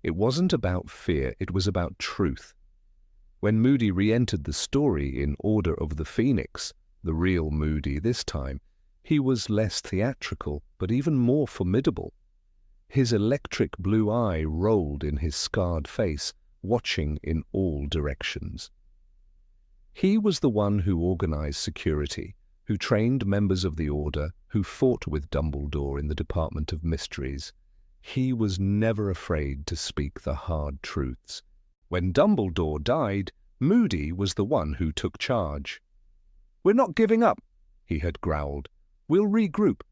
It wasn't about fear, it was about truth. When Moody re-entered the story in Order of the Phoenix, the real Moody this time, he was less theatrical, but even more formidable. His electric blue eye rolled in his scarred face, watching in all directions. He was the one who organized security, who trained members of the Order, who fought with Dumbledore in the Department of Mysteries. He was never afraid to speak the hard truths. When Dumbledore died, Moody was the one who took charge. "We're not giving up," he had growled. "We'll regroup."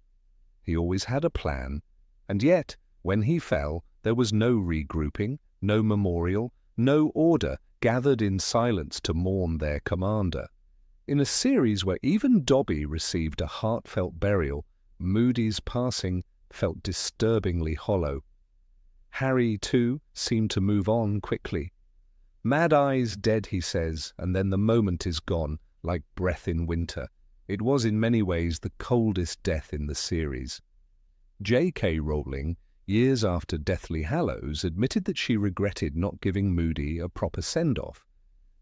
He always had a plan, and yet, when he fell, there was no regrouping, no memorial, no Order gathered in silence to mourn their commander. In a series where even Dobby received a heartfelt burial, Moody's passing felt disturbingly hollow. Harry, too, seemed to move on quickly. Mad Eye's dead, he says, and then the moment is gone, like breath in winter. It was in many ways the coldest death in the series. J.K. Rowling, years after Deathly Hallows, admitted that she regretted not giving Moody a proper send-off.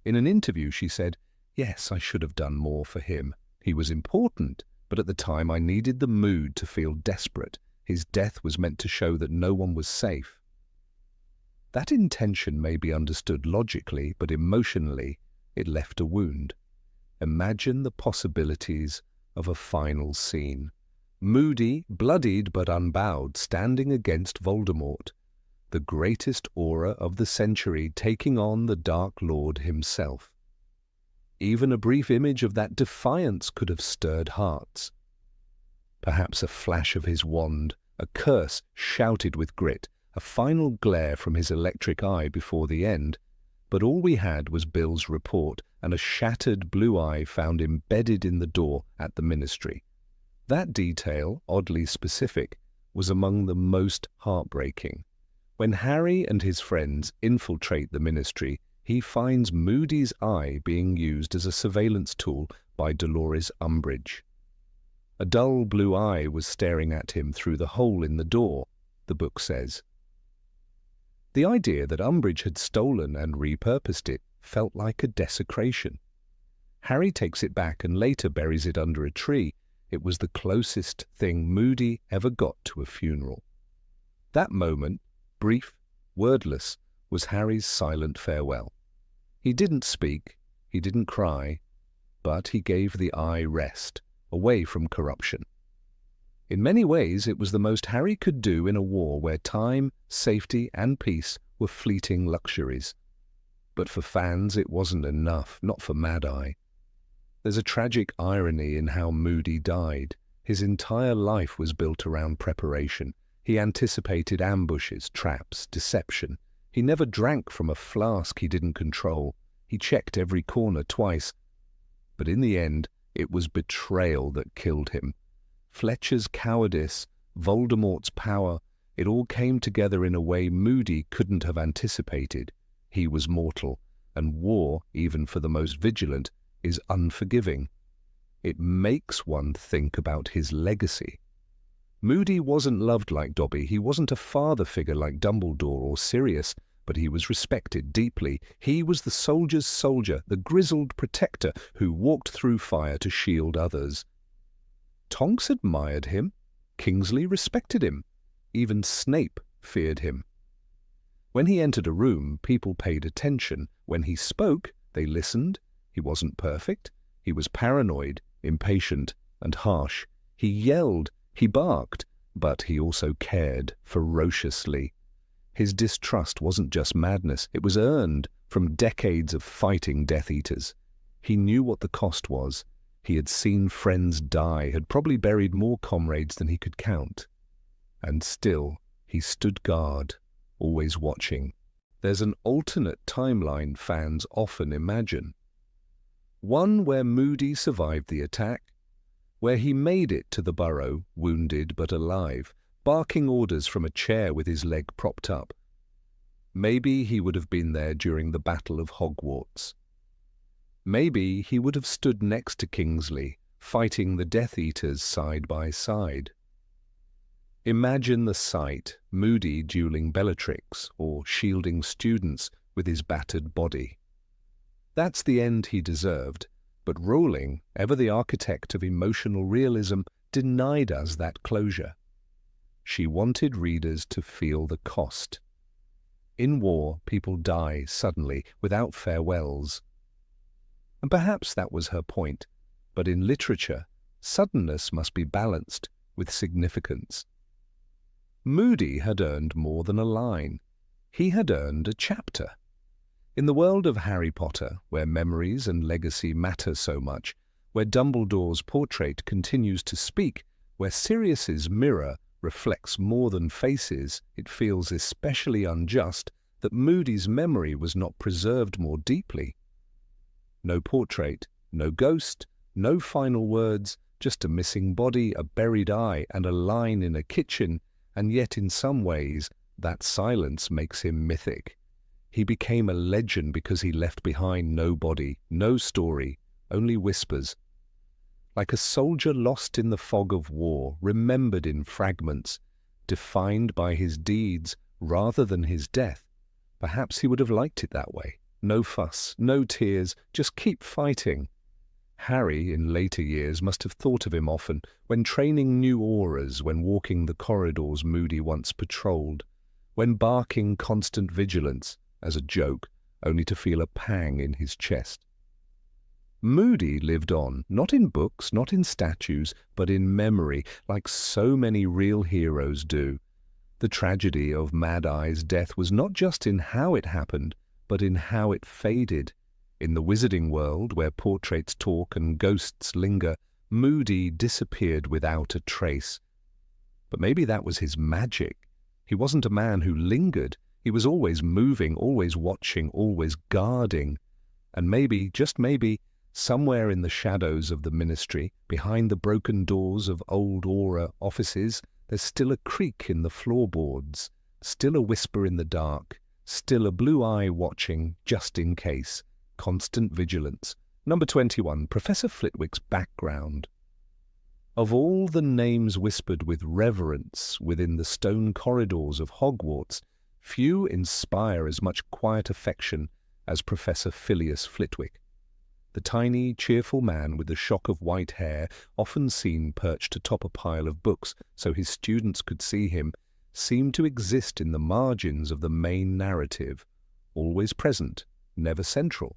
In an interview she said, "Yes, I should have done more for him. He was important, but at the time I needed the mood to feel desperate. His death was meant to show that no one was safe." That intention may be understood logically, but emotionally it left a wound. Imagine the possibilities of a final scene. Moody, bloodied but unbowed, standing against Voldemort, the greatest aura of the century, taking on the Dark Lord himself. Even a brief image of that defiance could have stirred hearts. Perhaps a flash of his wand, a curse shouted with grit, a final glare from his electric eye before the end, but all we had was Bill's report and a shattered blue eye found embedded in the door at the Ministry. That detail, oddly specific, was among the most heartbreaking. When Harry and his friends infiltrate the Ministry, he finds Moody's eye being used as a surveillance tool by Dolores Umbridge. A dull blue eye was staring at him through the hole in the door, the book says. The idea that Umbridge had stolen and repurposed it felt like a desecration. Harry takes it back and later buries it under a tree. It was the closest thing Moody ever got to a funeral. That moment, brief, wordless, was Harry's silent farewell. He didn't speak, he didn't cry, but he gave the eye rest, away from corruption. In many ways, it was the most Harry could do in a war where time, safety, and peace were fleeting luxuries. But for fans, it wasn't enough, not for Mad Eye. There's a tragic irony in how Moody died. His entire life was built around preparation. He anticipated ambushes, traps, deception. He never drank from a flask he didn't control. He checked every corner twice. But in the end, it was betrayal that killed him. Fletcher's cowardice, Voldemort's power, it all came together in a way Moody couldn't have anticipated. He was mortal, and war, even for the most vigilant, is unforgiving. It makes one think about his legacy. Moody wasn't loved like Dobby. He wasn't a father figure like Dumbledore or Sirius, but he was respected deeply. He was the soldier's soldier, the grizzled protector who walked through fire to shield others. Tonks admired him. Kingsley respected him. Even Snape feared him. When he entered a room, people paid attention. When he spoke, they listened. He wasn't perfect. He was paranoid, impatient, and harsh. He yelled, he barked, but he also cared ferociously. His distrust wasn't just madness, it was earned from decades of fighting Death Eaters. He knew what the cost was. He had seen friends die, had probably buried more comrades than he could count. And still, he stood guard, always watching. There's an alternate timeline fans often imagine. One where Moody survived the attack, where he made it to the burrow, wounded but alive, barking orders from a chair with his leg propped up. Maybe he would have been there during the Battle of Hogwarts. Maybe he would have stood next to Kingsley, fighting the Death Eaters side by side. Imagine the sight, Moody dueling Bellatrix or shielding students with his battered body. That's the end he deserved, but Rowling, ever the architect of emotional realism, denied us that closure. She wanted readers to feel the cost. In war, people die suddenly, without farewells. And perhaps that was her point, but in literature, suddenness must be balanced with significance. Moody had earned more than a line. He had earned a chapter. In the world of Harry Potter, where memories and legacy matter so much, where Dumbledore's portrait continues to speak, where Sirius's mirror reflects more than faces, it feels especially unjust that Moody's memory was not preserved more deeply. No portrait, no ghost, no final words, just a missing body, a buried eye, and a line in a kitchen, and yet in some ways that silence makes him mythic. He became a legend because he left behind no body, no story, only whispers. Like a soldier lost in the fog of war, remembered in fragments, defined by his deeds rather than his death. Perhaps he would have liked it that way. No fuss, no tears, just keep fighting. Harry, in later years, must have thought of him often, when training new auras, when walking the corridors Moody once patrolled, when barking constant vigilance, as a joke, only to feel a pang in his chest. Moody lived on, not in books, not in statues, but in memory, like so many real heroes do. The tragedy of Mad Eye's death was not just in how it happened, but in how it faded. In the wizarding world, where portraits talk and ghosts linger, Moody disappeared without a trace. But maybe that was his magic. He wasn't a man who lingered. He was always moving, always watching, always guarding. And maybe, just maybe, somewhere in the shadows of the ministry, behind the broken doors of old Aura offices, there's still a creak in the floorboards, still a whisper in the dark, still a blue eye watching, just in case. Constant vigilance. Number 21, Professor Flitwick's background. Of all the names whispered with reverence within the stone corridors of Hogwarts, few inspire as much quiet affection as Professor Phileas Flitwick. The tiny, cheerful man with the shock of white hair, often seen perched atop a pile of books so his students could see him, seemed to exist in the margins of the main narrative, always present, never central.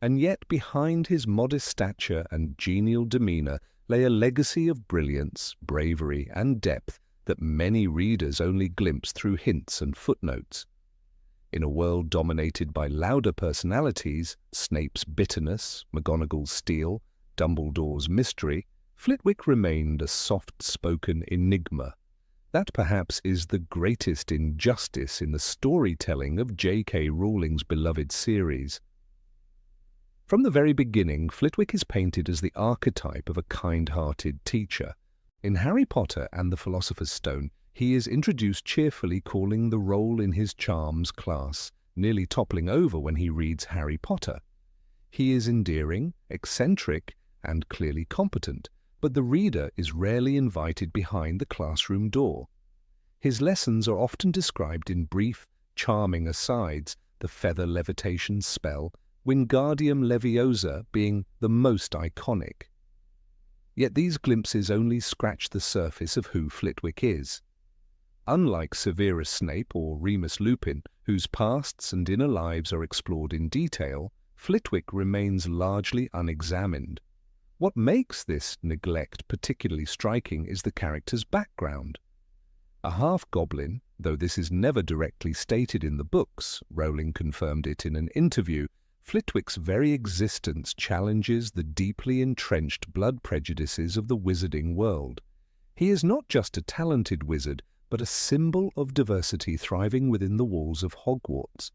And yet behind his modest stature and genial demeanour lay a legacy of brilliance, bravery, and depth that many readers only glimpse through hints and footnotes. In a world dominated by louder personalities, Snape's bitterness, McGonagall's steel, Dumbledore's mystery, Flitwick remained a soft-spoken enigma. That perhaps is the greatest injustice in the storytelling of J.K. Rowling's beloved series. From the very beginning, Flitwick is painted as the archetype of a kind-hearted teacher. In Harry Potter and the Philosopher's Stone, he is introduced cheerfully calling the roll in his charms class, nearly toppling over when he reads Harry Potter. He is endearing, eccentric, and clearly competent, but the reader is rarely invited behind the classroom door. His lessons are often described in brief, charming asides, the feather levitation spell, Wingardium Leviosa being the most iconic. Yet these glimpses only scratch the surface of who Flitwick is. Unlike Severus Snape or Remus Lupin, whose pasts and inner lives are explored in detail, Flitwick remains largely unexamined. What makes this neglect particularly striking is the character's background. A half-goblin, though this is never directly stated in the books, Rowling confirmed it in an interview, Flitwick's very existence challenges the deeply entrenched blood prejudices of the wizarding world. He is not just a talented wizard, but a symbol of diversity thriving within the walls of Hogwarts.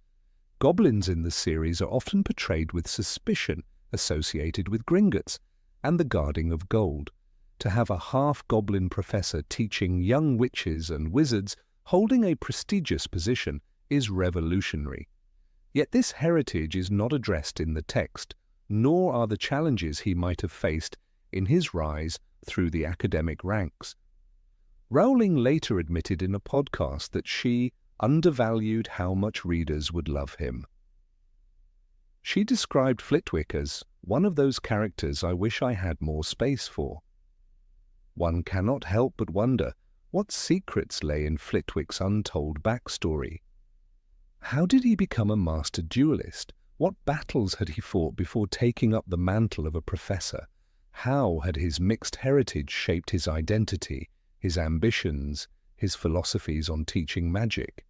Goblins in the series are often portrayed with suspicion, associated with Gringotts and the guarding of gold. To have a half-goblin professor teaching young witches and wizards holding a prestigious position is revolutionary. Yet this heritage is not addressed in the text, nor are the challenges he might have faced in his rise through the academic ranks. Rowling later admitted in a podcast that she undervalued how much readers would love him. She described Flitwick as one of those characters I wish I had more space for. One cannot help but wonder what secrets lay in Flitwick's untold backstory. How did he become a master duelist? What battles had he fought before taking up the mantle of a professor? How had his mixed heritage shaped his identity, his ambitions, his philosophies on teaching magic?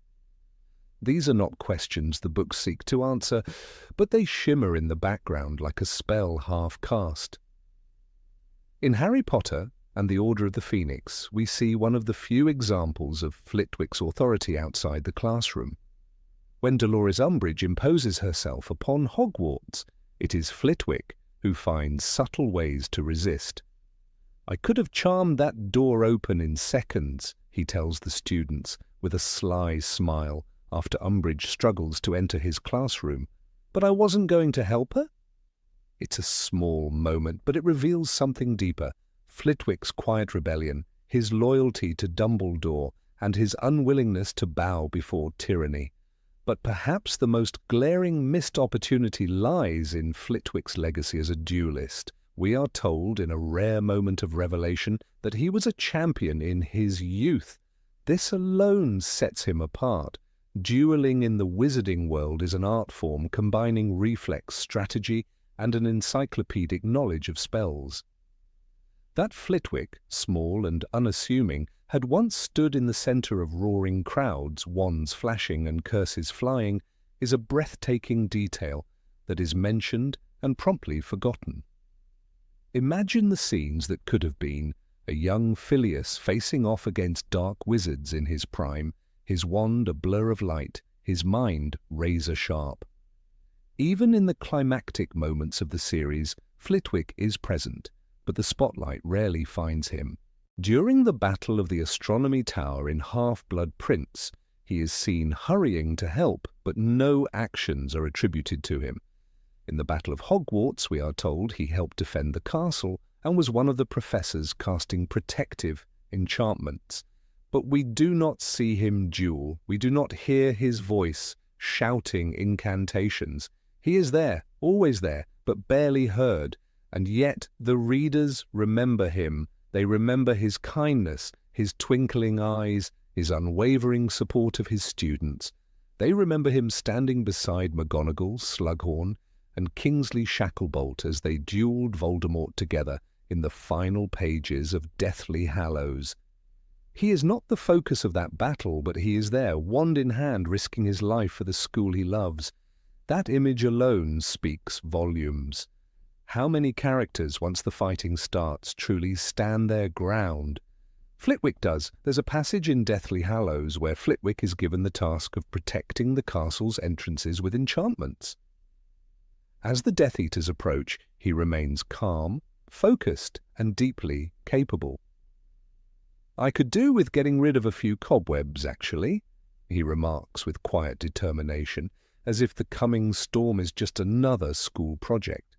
These are not questions the books seek to answer, but they shimmer in the background like a spell half cast. In Harry Potter and the Order of the Phoenix, we see one of the few examples of Flitwick's authority outside the classroom. When Dolores Umbridge imposes herself upon Hogwarts, it is Flitwick who finds subtle ways to resist. "I could have charmed that door open in seconds," he tells the students with a sly smile after Umbridge struggles to enter his classroom, "but I wasn't going to help her." It's a small moment, but it reveals something deeper. Flitwick's quiet rebellion, his loyalty to Dumbledore, and his unwillingness to bow before tyranny. But perhaps the most glaring missed opportunity lies in Flitwick's legacy as a duelist. We are told in a rare moment of revelation that he was a champion in his youth. This alone sets him apart. Dueling in the wizarding world is an art form combining reflex strategy and an encyclopedic knowledge of spells. That Flitwick, small and unassuming, had once stood in the center of roaring crowds, wands flashing and curses flying, is a breathtaking detail that is mentioned and promptly forgotten. Imagine the scenes that could have been: a young Phileas facing off against dark wizards in his prime, his wand a blur of light, his mind razor-sharp. Even in the climactic moments of the series, Flitwick is present, but the spotlight rarely finds him. During the Battle of the Astronomy Tower in Half-Blood Prince, he is seen hurrying to help, but no actions are attributed to him. In the Battle of Hogwarts, we are told he helped defend the castle and was one of the professors casting protective enchantments. But we do not see him duel. We do not hear his voice shouting incantations. He is there, always there, but barely heard, and yet the readers remember him. They remember his kindness, his twinkling eyes, his unwavering support of his students. They remember him standing beside McGonagall, Slughorn, and Kingsley Shacklebolt as they duelled Voldemort together in the final pages of Deathly Hallows. He is not the focus of that battle, but he is there, wand in hand, risking his life for the school he loves. That image alone speaks volumes. How many characters, once the fighting starts, truly stand their ground? Flitwick does. There's a passage in Deathly Hallows where Flitwick is given the task of protecting the castle's entrances with enchantments. As the Death Eaters approach, he remains calm, focused, and deeply capable. "I could do with getting rid of a few cobwebs, actually," he remarks with quiet determination, as if the coming storm is just another school project.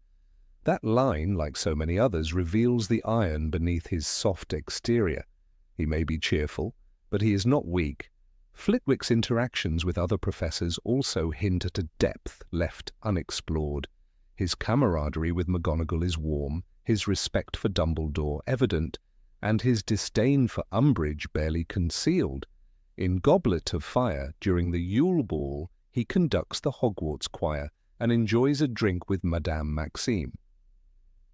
That line, like so many others, reveals the iron beneath his soft exterior. He may be cheerful, but he is not weak. Flitwick's interactions with other professors also hint at a depth left unexplored. His camaraderie with McGonagall is warm, his respect for Dumbledore evident, and his disdain for Umbridge barely concealed. In Goblet of Fire, during the Yule Ball, he conducts the Hogwarts choir and enjoys a drink with Madame Maxime.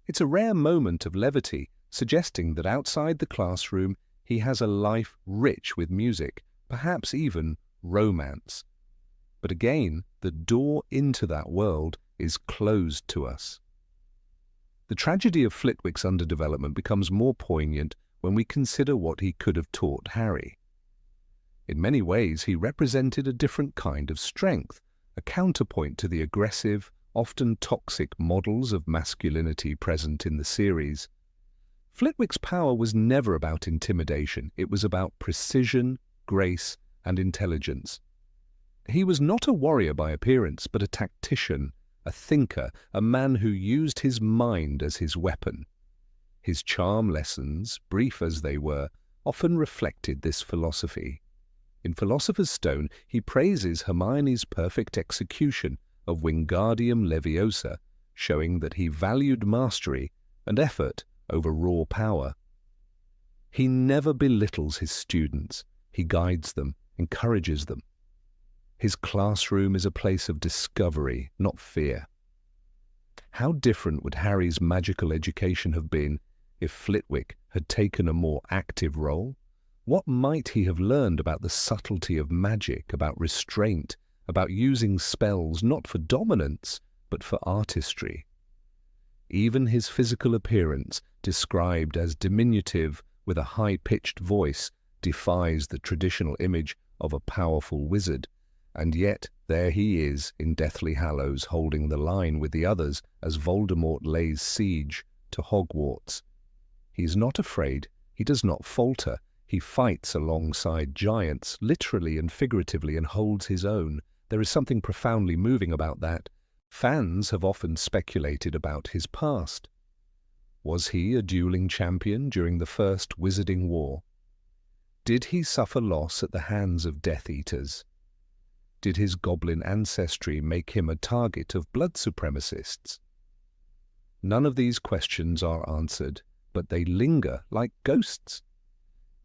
It's a rare moment of levity, suggesting that outside the classroom he has a life rich with music, perhaps even romance. But again, the door into that world is closed to us. The tragedy of Flitwick's underdevelopment becomes more poignant when we consider what he could have taught Harry. In many ways, he represented a different kind of strength, a counterpoint to the aggressive, often toxic models of masculinity present in the series. Flitwick's power was never about intimidation. It was about precision, grace, and intelligence. He was not a warrior by appearance, but a tactician, a thinker, a man who used his mind as his weapon. His charm lessons, brief as they were, often reflected this philosophy. In Philosopher's Stone, he praises Hermione's perfect execution of Wingardium Leviosa, showing that he valued mastery and effort over raw power. He never belittles his students. He guides them, encourages them. His classroom is a place of discovery, not fear. How different would Harry's magical education have been if Flitwick had taken a more active role? What might he have learned about the subtlety of magic, about restraint, about using spells not for dominance, but for artistry? Even his physical appearance, described as diminutive with a high-pitched voice, defies the traditional image of a powerful wizard. And yet there he is in Deathly Hallows, holding the line with the others as Voldemort lays siege to Hogwarts. He is not afraid, he does not falter, he fights alongside giants, literally and figuratively, and holds his own. There is something profoundly moving about that. Fans have often speculated about his past. Was he a dueling champion during the First Wizarding War? Did he suffer loss at the hands of Death Eaters? Did his goblin ancestry make him a target of blood supremacists? None of these questions are answered, but they linger like ghosts.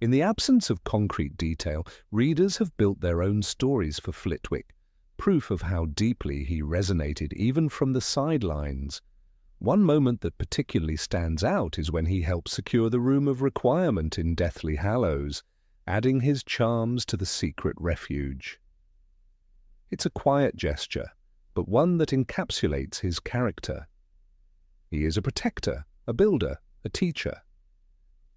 In the absence of concrete detail, readers have built their own stories for Flitwick, proof of how deeply he resonated even from the sidelines. One moment that particularly stands out is when he helped secure the Room of Requirement in Deathly Hallows, adding his charms to the secret refuge. It's a quiet gesture, but one that encapsulates his character. He is a protector, a builder, a teacher.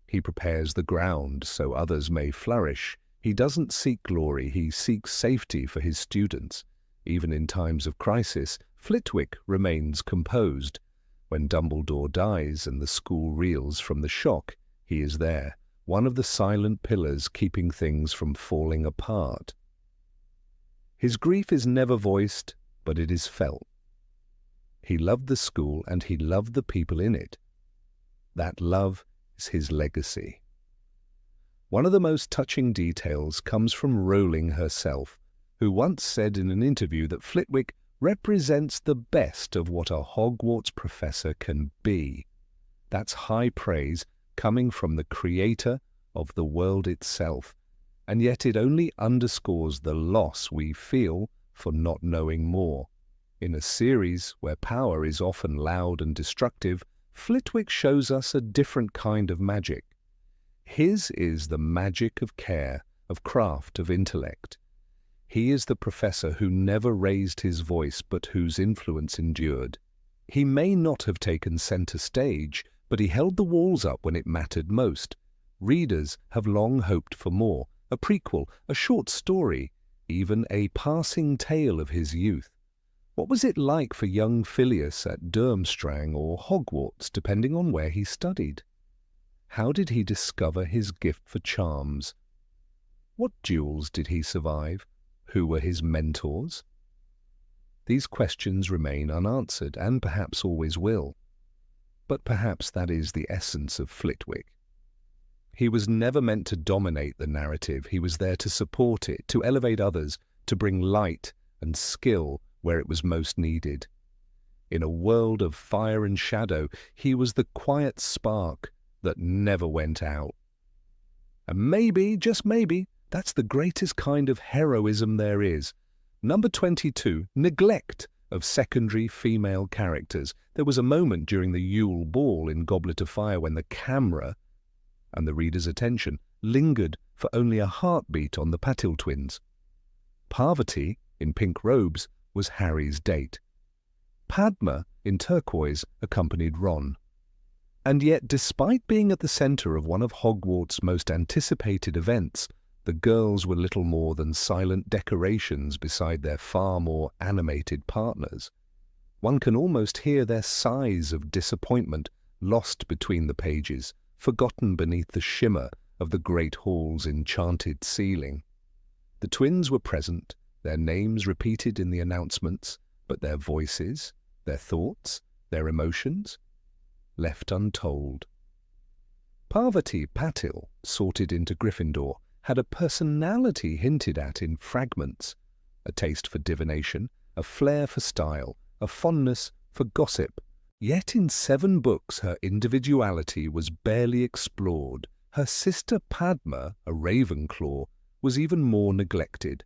He prepares the ground so others may flourish. He doesn't seek glory, he seeks safety for his students. Even in times of crisis, Flitwick remains composed. When Dumbledore dies and the school reels from the shock, he is there, one of the silent pillars keeping things from falling apart. His grief is never voiced, but it is felt. He loved the school and he loved the people in it. That love is his legacy. One of the most touching details comes from Rowling herself, who once said in an interview that Flitwick represents the best of what a Hogwarts professor can be. That's high praise coming from the creator of the world itself. and yet it only underscores the loss we feel for not knowing more. In a series where power is often loud and destructive, Flitwick shows us a different kind of magic. His is the magic of care, of craft, of intellect. He is the professor who never raised his voice but whose influence endured. He may not have taken center stage, but he held the walls up when it mattered most. Readers have long hoped for more, a prequel, a short story, even a passing tale of his youth. What was it like for young Phileas at Durmstrang or Hogwarts, depending on where he studied? How did he discover his gift for charms? What duels did he survive? Who were his mentors? These questions remain unanswered, and perhaps always will. But perhaps that is the essence of Flitwick. He was never meant to dominate the narrative. He was there to support it, to elevate others, to bring light and skill where it was most needed. In a world of fire and shadow, he was the quiet spark that never went out. And maybe, just maybe, that's the greatest kind of heroism there is. Number 22, neglect of secondary female characters. There was a moment during the Yule Ball in Goblet of Fire when the camera and the reader's attention lingered for only a heartbeat on the Patil twins. Parvati, in pink robes, was Harry's date. Padma, in turquoise, accompanied Ron. And yet, despite being at the centre of one of Hogwarts' most anticipated events, the girls were little more than silent decorations beside their far more animated partners. One can almost hear their sighs of disappointment lost between the pages, forgotten beneath the shimmer of the great hall's enchanted ceiling. The twins were present, their names repeated in the announcements, but their voices, their thoughts, their emotions, left untold. Parvati Patil, sorted into Gryffindor, had a personality hinted at in fragments, a taste for divination, a flair for style, a fondness for gossip. Yet in 7 books her individuality was barely explored. Her sister Padma, a Ravenclaw, was even more neglected.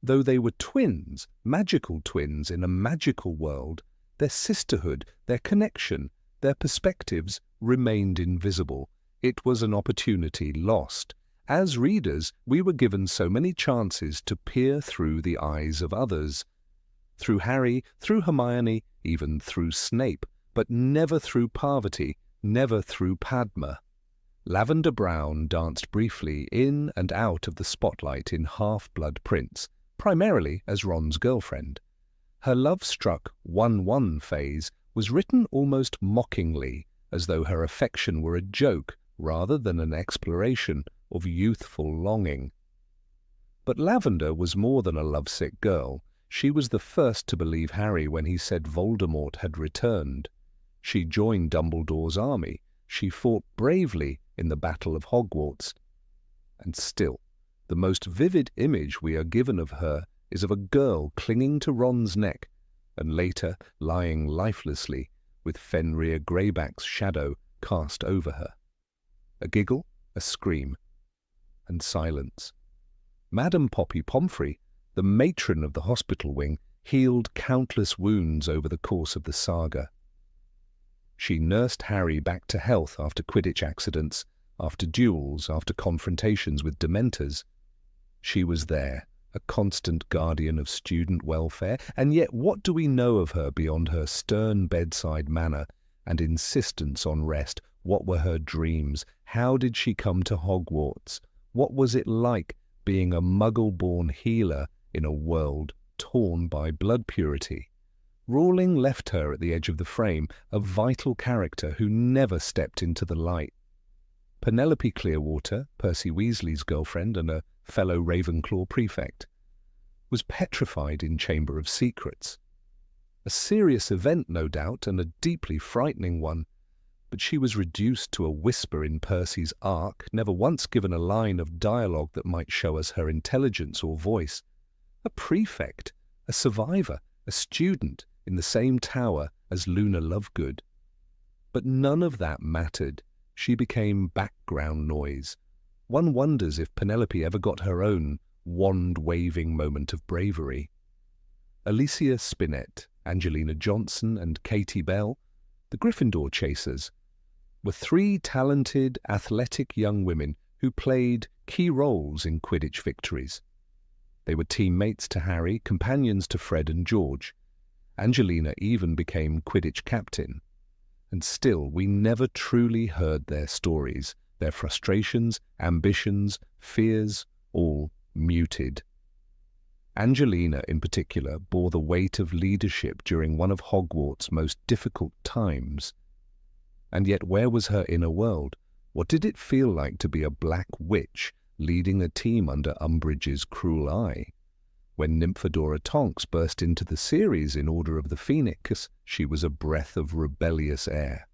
Though they were twins, magical twins in a magical world, their sisterhood, their connection, their perspectives remained invisible. It was an opportunity lost. As readers, we were given so many chances to peer through the eyes of others. Through Harry, through Hermione, even through Snape, but never through Parvati, never through Padma. Lavender Brown danced briefly in and out of the spotlight in Half-Blood Prince, primarily as Ron's girlfriend. Her love-struck 1-1 phase was written almost mockingly, as though her affection were a joke rather than an exploration of youthful longing. But Lavender was more than a lovesick girl. She was the first to believe Harry when he said Voldemort had returned. She joined Dumbledore's army. She fought bravely in the Battle of Hogwarts. And still, the most vivid image we are given of her is of a girl clinging to Ron's neck, and later lying lifelessly with Fenrir Greyback's shadow cast over her. A giggle, a scream, and silence. Madame Poppy Pomfrey, the matron of the hospital wing, healed countless wounds over the course of the saga. She nursed Harry back to health after Quidditch accidents, after duels, after confrontations with Dementors. She was there, a constant guardian of student welfare, and yet what do we know of her beyond her stern bedside manner and insistence on rest? What were her dreams? How did she come to Hogwarts? What was it like being a Muggle-born healer in a world torn by blood purity? Rowling left her at the edge of the frame, a vital character who never stepped into the light. Penelope Clearwater, Percy Weasley's girlfriend and a fellow Ravenclaw prefect, was petrified in Chamber of Secrets. A serious event, no doubt, and a deeply frightening one, but she was reduced to a whisper in Percy's arc, never once given a line of dialogue that might show us her intelligence or voice. A prefect, a survivor, a student in the same tower as Luna Lovegood. But none of that mattered. She became background noise. One wonders if Penelope ever got her own wand-waving moment of bravery. Alicia Spinett, Angelina Johnson, and Katie Bell, the Gryffindor chasers, were three talented, athletic young women who played key roles in Quidditch victories. They were teammates to Harry, companions to Fred and George. Angelina even became Quidditch captain. And still, we never truly heard their stories, their frustrations, ambitions, fears, all muted. Angelina, in particular, bore the weight of leadership during one of Hogwarts' most difficult times. And yet where was her inner world? What did it feel like to be a black witch leading a team under Umbridge's cruel eye? When Nymphadora Tonks burst into the series in Order of the Phoenix, she was a breath of rebellious air.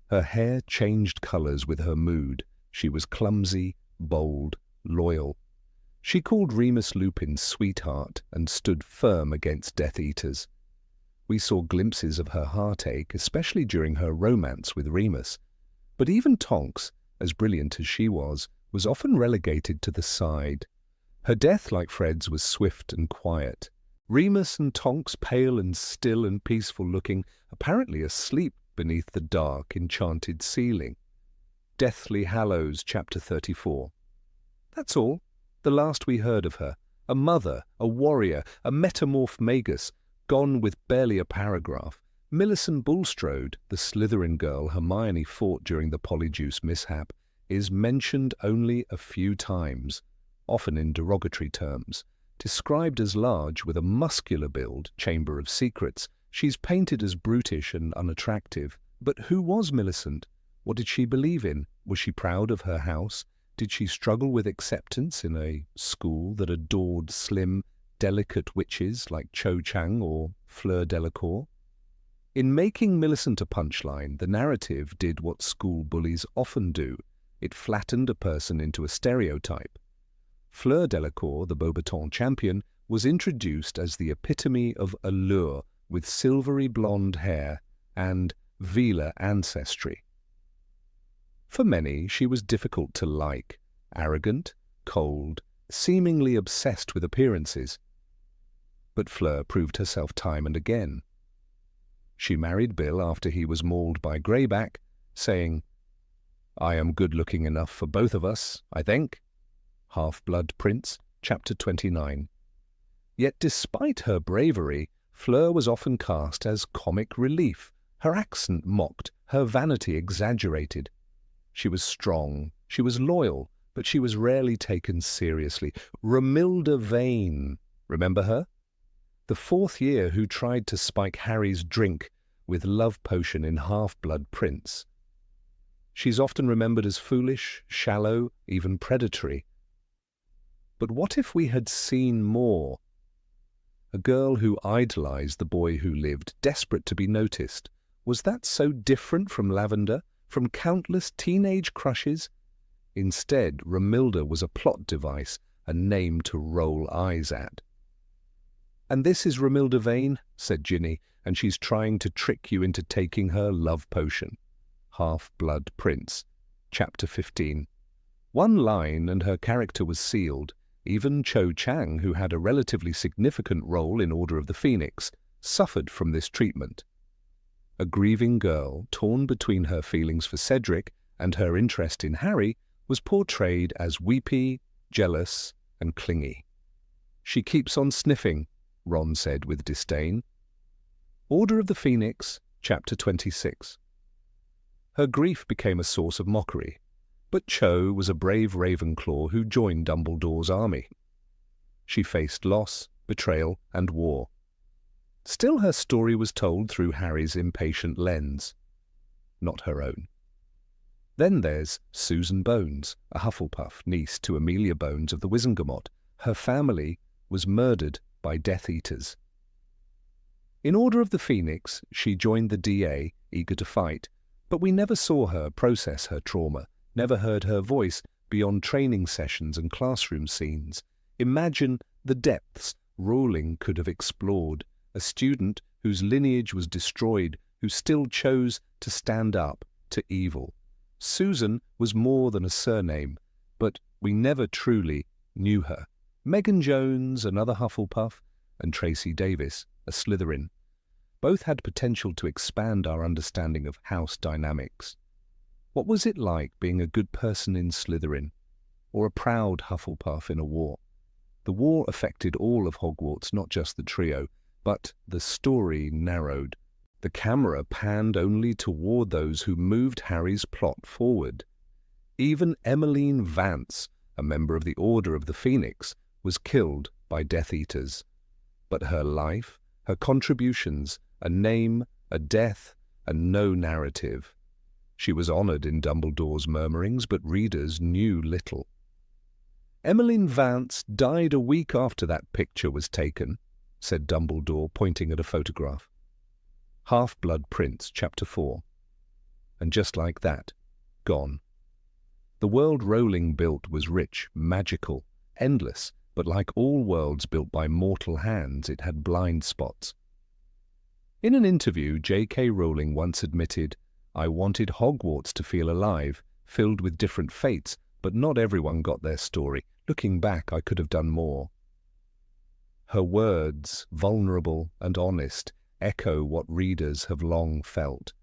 Her hair changed colours with her mood. She was clumsy, bold, loyal. She called Remus Lupin sweetheart and stood firm against Death Eaters. We saw glimpses of her heartache, especially during her romance with Remus. But even Tonks, as brilliant as she was often relegated to the side. Her death, like Fred's, was swift and quiet. Remus and Tonks, pale and still and peaceful-looking, apparently asleep beneath the dark, enchanted ceiling. Deathly Hallows, Chapter 34. That's all. The last we heard of her. A mother, a warrior, a metamorph magus, gone with barely a paragraph. Millicent Bulstrode, the Slytherin girl Hermione fought during the Polyjuice mishap, is mentioned only a few times, often in derogatory terms. Described as large with a muscular build, Chamber of Secrets, she's painted as brutish and unattractive. But who was Millicent? What did she believe in? Was she proud of her house? Did she struggle with acceptance in a school that adored slim, delicate witches like Cho Chang or Fleur Delacour? In making Millicent a punchline, the narrative did what school bullies often do. It flattened a person into a stereotype. Fleur Delacour, the Beauxbaton champion, was introduced as the epitome of allure, with silvery blonde hair and velar ancestry. For many, she was difficult to like, arrogant, cold, seemingly obsessed with appearances. But Fleur proved herself time and again. She married Bill after he was mauled by Greyback, saying, "I am good-looking enough for both of us, I think." Half-Blood Prince, Chapter 29. Yet despite her bravery, Fleur was often cast as comic relief, her accent mocked, her vanity exaggerated. She was strong, she was loyal, but she was rarely taken seriously. Romilda Vane, remember her? The fourth year who tried to spike Harry's drink with love potion in Half-Blood Prince. She's often remembered as foolish, shallow, even predatory. But what if we had seen more? A girl who idolized the boy who lived, desperate to be noticed. Was that so different from Lavender, from countless teenage crushes? Instead, Romilda was a plot device, a name to roll eyes at. "And this is Romilda Vane," said Ginny, "and she's trying to trick you into taking her love potion." Half-Blood Prince, Chapter 15. One line and her character was sealed. Even Cho Chang, who had a relatively significant role in Order of the Phoenix, suffered from this treatment. A grieving girl, torn between her feelings for Cedric and her interest in Harry, was portrayed as weepy, jealous, and clingy. "She keeps on sniffing," Ron said with disdain. Order of the Phoenix, Chapter 26. Her grief became a source of mockery, but Cho was a brave Ravenclaw who joined Dumbledore's army. She faced loss, betrayal, and war. Still, her story was told through Harry's impatient lens, not her own. Then there's Susan Bones, a Hufflepuff, niece to Amelia Bones of the Wizengamot. Her family was murdered by Death Eaters. In Order of the Phoenix, she joined the DA, eager to fight, but we never saw her process her trauma, never heard her voice beyond training sessions and classroom scenes. Imagine the depths Rowling could have explored, a student whose lineage was destroyed, who still chose to stand up to evil. Susan was more than a surname, but We never truly knew her. Megan Jones, another Hufflepuff, and Tracy Davis, a Slytherin, both had potential to expand our understanding of house dynamics. What was it like being a good person in Slytherin, or a proud Hufflepuff in a war? The war affected all of Hogwarts, not just the trio, but the story narrowed. The camera panned only toward those who moved Harry's plot forward. Even Emmeline Vance, a member of the Order of the Phoenix, was killed by Death Eaters. But her life, her contributions, a name, a death, and no narrative. She was honoured in Dumbledore's murmurings, but readers knew little. Emmeline Vance died a week after that picture was taken, said Dumbledore, pointing at a photograph. Half-Blood Prince, Chapter 4. And just like that, gone. The world Rowling built was rich, magical, endless, but like all worlds built by mortal hands, it had blind spots. In an interview, J.K. Rowling once admitted, "I wanted Hogwarts to feel alive, filled with different fates, but not everyone got their story. Looking back, I could have done more." Her words, vulnerable and honest, echo what readers have long felt,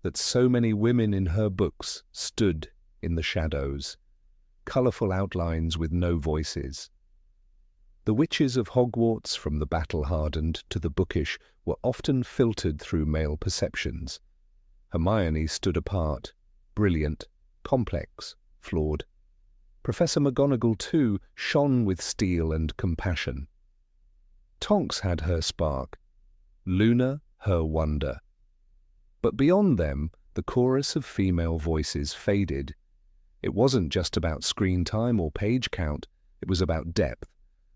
that so many women in her books stood in the shadows, colourful outlines with no voices. The witches of Hogwarts, from the battle-hardened to the bookish, were often filtered through male perceptions. Hermione stood apart, brilliant, complex, flawed. Professor McGonagall, too, shone with steel and compassion. Tonks had her spark, Luna her wonder. But beyond them, the chorus of female voices faded. It wasn't just about screen time or page count, it was about depth,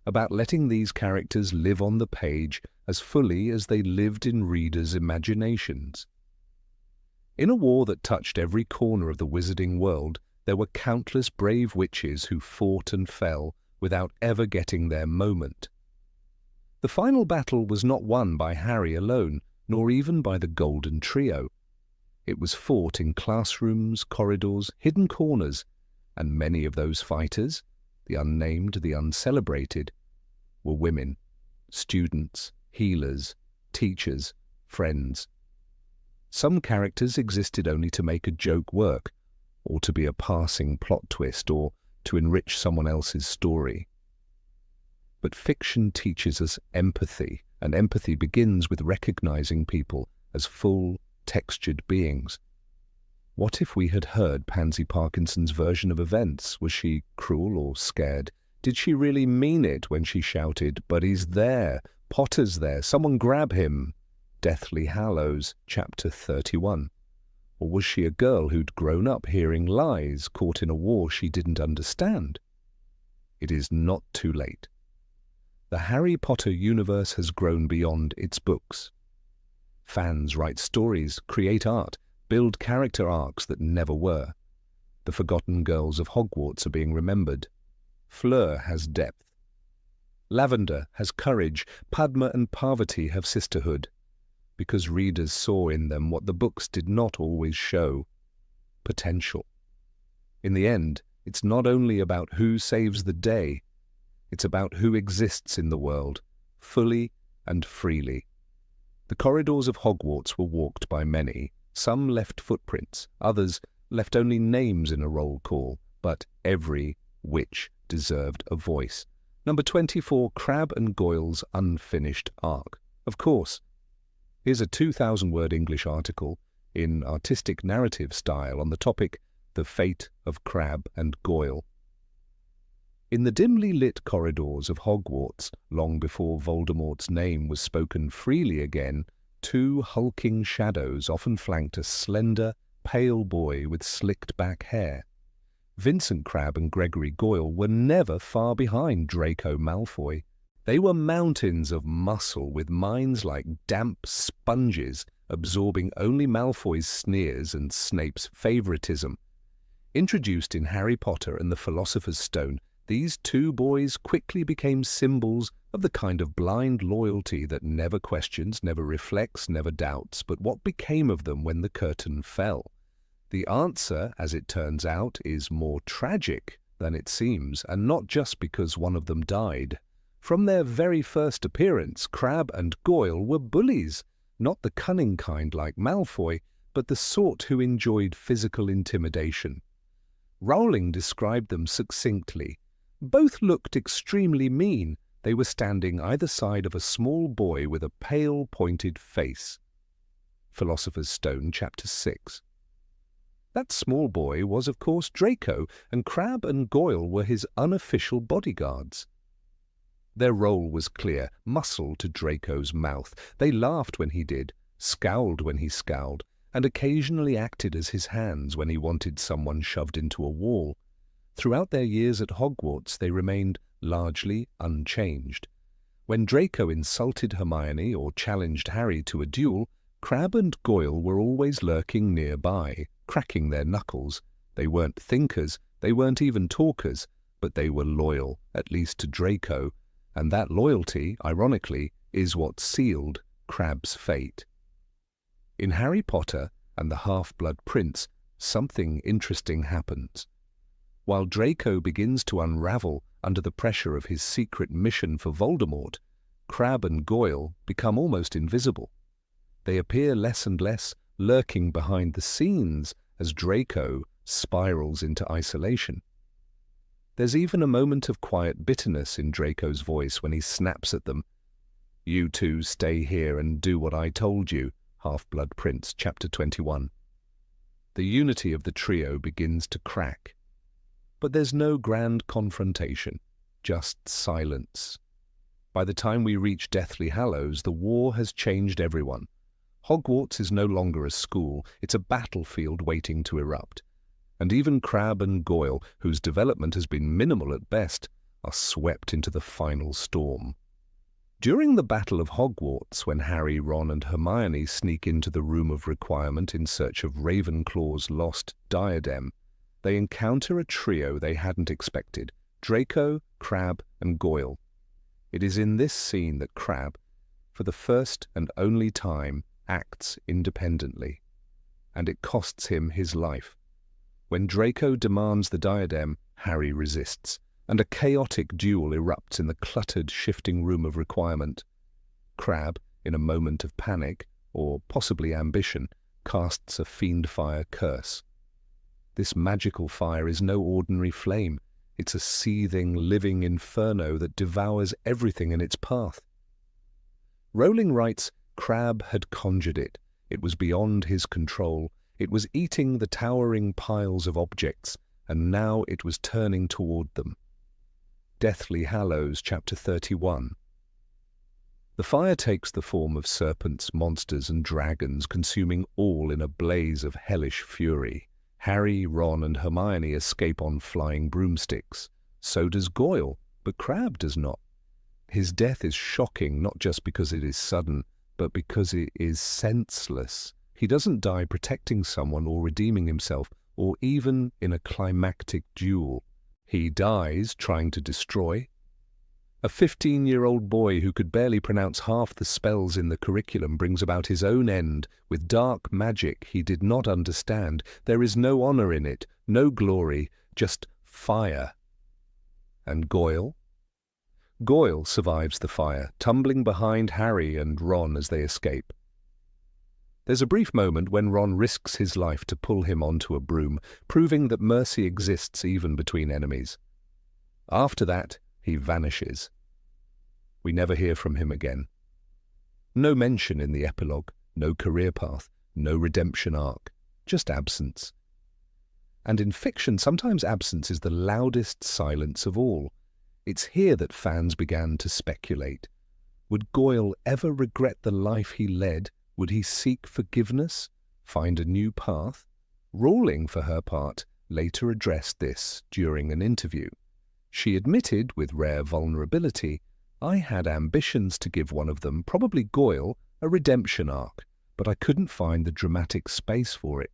about letting these characters live on the page as fully as they lived in readers' imaginations. In a war that touched every corner of the wizarding world, there were countless brave witches who fought and fell without ever getting their moment. The final battle was not won by Harry alone, nor even by the Golden Trio. It was fought in classrooms, corridors, hidden corners, and many of those fighters, the unnamed, the uncelebrated, were women, students, healers, teachers, friends. Some characters existed only to make a joke work, or to be a passing plot twist, or to enrich someone else's story. But fiction teaches us empathy, and empathy begins with recognizing people as full, textured beings. What if we had heard Pansy Parkinson's version of events? Was she cruel or scared? Did she really mean it when she shouted, "But he's there! Potter's there! Someone grab him!" Deathly Hallows, Chapter 31. Or was she a girl who'd grown up hearing lies, caught in a war she didn't understand? It is not too late. The Harry Potter universe has grown beyond its books. Fans write stories, create art, build character arcs that never were. The forgotten girls of Hogwarts are being remembered. Fleur has depth. Lavender has courage. Padma and Parvati have sisterhood, because readers saw in them what the books did not always show: potential. In the end, it's not only about who saves the day, it's about who exists in the world, fully and freely. The corridors of Hogwarts were walked by many. Some left footprints, others left only names in a roll call, but every witch deserved a voice. Number 24, Crabbe and Goyle's unfinished arc. Of course. Here's a 2,000-word English article in artistic narrative style on the topic, The Fate of Crabbe and Goyle. In the dimly lit corridors of Hogwarts, long before Voldemort's name was spoken freely again, two hulking shadows often flanked a slender, pale boy with slicked-back hair. Vincent Crabbe and Gregory Goyle were never far behind Draco Malfoy. They were mountains of muscle with minds like damp sponges, absorbing only Malfoy's sneers and Snape's favoritism. Introduced in Harry Potter and the Philosopher's Stone, these two boys quickly became symbols of the kind of blind loyalty that never questions, never reflects, never doubts. But what became of them when the curtain fell? The answer, as it turns out, is more tragic than it seems, and not just because one of them died. From their very first appearance, Crabbe and Goyle were bullies, not the cunning kind like Malfoy, but the sort who enjoyed physical intimidation. Rowling described them succinctly. Both looked extremely mean. They were standing either side of a small boy with a pale, pointed face. Philosopher's Stone, Chapter 6. That small boy was, of course, Draco, and Crabbe and Goyle were his unofficial bodyguards. Their role was clear, muscle to Draco's mouth. They laughed when he did, scowled when he scowled, and occasionally acted as his hands when he wanted someone shoved into a wall. Throughout their years at Hogwarts, they remained largely unchanged. When Draco insulted Hermione or challenged Harry to a duel, Crabbe and Goyle were always lurking nearby, cracking their knuckles. They weren't thinkers, they weren't even talkers, but they were loyal, at least to Draco, and that loyalty, ironically, is what sealed Crabbe's fate. In Harry Potter and the Half-Blood Prince, something interesting happens. While Draco begins to unravel under the pressure of his secret mission for Voldemort, Crabbe and Goyle become almost invisible. They appear less and less, lurking behind the scenes as Draco spirals into isolation. There's even a moment of quiet bitterness in Draco's voice when he snaps at them. "You two stay here and do what I told you," Half-Blood Prince, Chapter 21. The unity of the trio begins to crack. But there's no grand confrontation, just silence. By the time we reach Deathly Hallows, the war has changed everyone. Hogwarts is no longer a school, it's a battlefield waiting to erupt. And even Crabbe and Goyle, whose development has been minimal at best, are swept into the final storm. During the Battle of Hogwarts, when Harry, Ron and Hermione sneak into the Room of Requirement in search of Ravenclaw's lost diadem, they encounter a trio they hadn't expected, Draco, Crabbe and Goyle. It is in this scene that Crabbe, for the first and only time, acts independently, and it costs him his life. When Draco demands the diadem, Harry resists, and a chaotic duel erupts in the cluttered, shifting Room of Requirement. Crabbe, in a moment of panic, or possibly ambition, casts a fiend-fire curse. This magical fire is no ordinary flame. It's a seething, living inferno that devours everything in its path. Rowling writes, Crabbe had conjured it. It was beyond his control. It was eating the towering piles of objects, and now it was turning toward them. Deathly Hallows, Chapter 31. The fire takes the form of serpents, monsters, and dragons, consuming all in a blaze of hellish fury. Harry, Ron, and Hermione escape on flying broomsticks. So does Goyle, but Crabbe does not. His death is shocking, not just because it is sudden, but because it is senseless. He doesn't die protecting someone or redeeming himself, or even in a climactic duel. He dies trying to destroy. A 15-year-old boy who could barely pronounce half the spells in the curriculum brings about his own end with dark magic he did not understand. There is no honor in it, no glory, just fire. And Goyle? Goyle survives the fire, tumbling behind Harry and Ron as they escape. There's a brief moment when Ron risks his life to pull him onto a broom, proving that mercy exists even between enemies. After that, he vanishes. We never hear from him again. No mention in the epilogue, no career path, no redemption arc, just absence. And in fiction, sometimes absence is the loudest silence of all. It's here that fans began to speculate. Would Goyle ever regret the life he led? Would he seek forgiveness? Find a new path? Rowling, for her part, later addressed this during an interview. She admitted, with rare vulnerability, "I had ambitions to give one of them, probably Goyle, a redemption arc, but I couldn't find the dramatic space for it."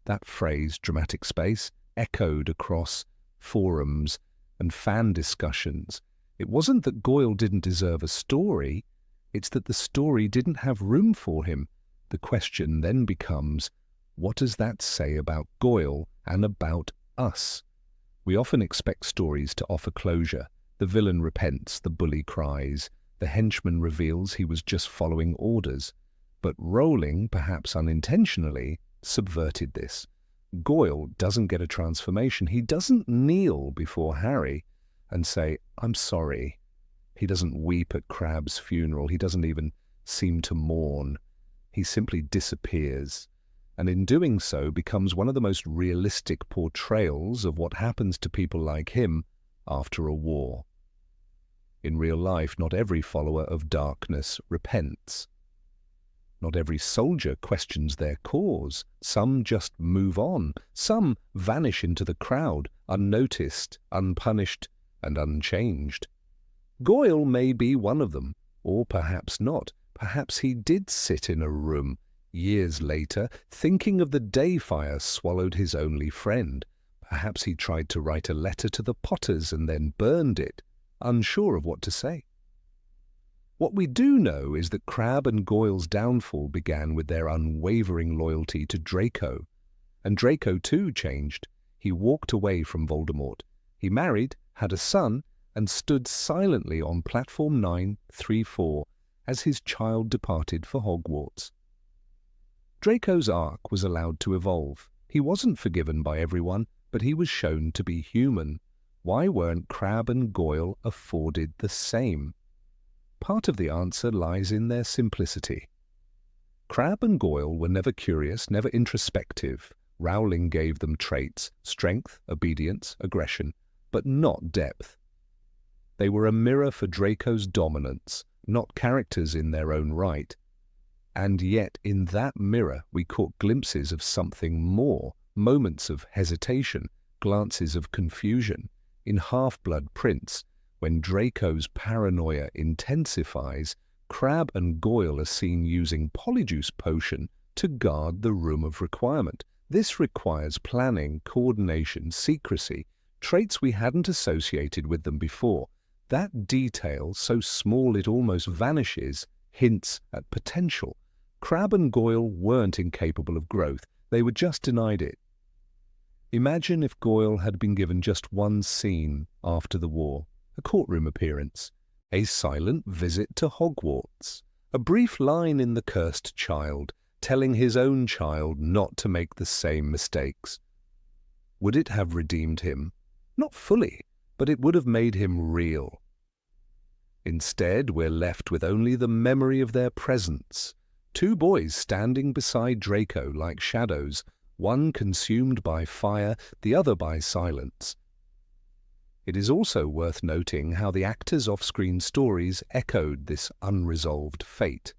That phrase, dramatic space, echoed across forums and fan discussions. It wasn't that Goyle didn't deserve a story, it's that the story didn't have room for him. The question then becomes, what does that say about Goyle and about us? We often expect stories to offer closure. The villain repents, the bully cries, the henchman reveals he was just following orders. But Rowling, perhaps unintentionally, subverted this. Goyle doesn't get a transformation. He doesn't kneel before Harry and say, "I'm sorry." He doesn't weep at Crabbe's funeral. He doesn't even seem to mourn. He simply disappears, and in doing so becomes one of the most realistic portrayals of what happens to people like him after a war. In real life, not every follower of darkness repents. Not every soldier questions their cause. Some just move on. Some vanish into the crowd, unnoticed, unpunished, and unchanged. Goyle may be one of them, or perhaps not. Perhaps he did sit in a room, years later, thinking of the day fire swallowed his only friend. Perhaps he tried to write a letter to the Potters and then burned it, unsure of what to say. What we do know is that Crabbe and Goyle's downfall began with their unwavering loyalty to Draco. And Draco too changed. He walked away from Voldemort. He married, had a son, and stood silently on platform 934 as his child departed for Hogwarts. Draco's arc was allowed to evolve. He wasn't forgiven by everyone, but he was shown to be human. Why weren't Crabbe and Goyle afforded the same? Part of the answer lies in their simplicity. Crabbe and Goyle were never curious, never introspective. Rowling gave them traits, strength, obedience, aggression, but not depth. They were a mirror for Draco's dominance, not characters in their own right. And yet in that mirror we caught glimpses of something more, moments of hesitation, glances of confusion. In Half-Blood Prince, when Draco's paranoia intensifies, Crabbe and Goyle are seen using Polyjuice Potion to guard the Room of Requirement. This requires planning, coordination, secrecy, traits we hadn't associated with them before. That detail, so small it almost vanishes, hints at potential. Crabbe and Goyle weren't incapable of growth. They were just denied it. Imagine if Goyle had been given just one scene after the war. A courtroom appearance, a silent visit to Hogwarts, a brief line in The Cursed Child, telling his own child not to make the same mistakes. Would it have redeemed him? Not fully, but it would have made him real. Instead, we're left with only the memory of their presence. Two boys standing beside Draco like shadows, one consumed by fire, the other by silence. It is also worth noting how the actors' off-screen stories echoed this unresolved fate.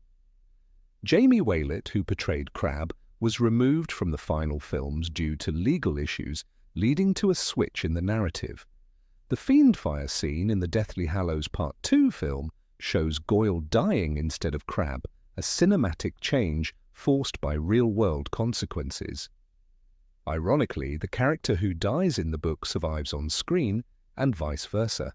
Jamie Waylett, who portrayed Crabbe, was removed from the final films due to legal issues, leading to a switch in the narrative. The Fiendfire scene in the Deathly Hallows Part 2 film shows Goyle dying instead of Crabbe, a cinematic change forced by real-world consequences. Ironically, the character who dies in the book survives on screen, and vice versa.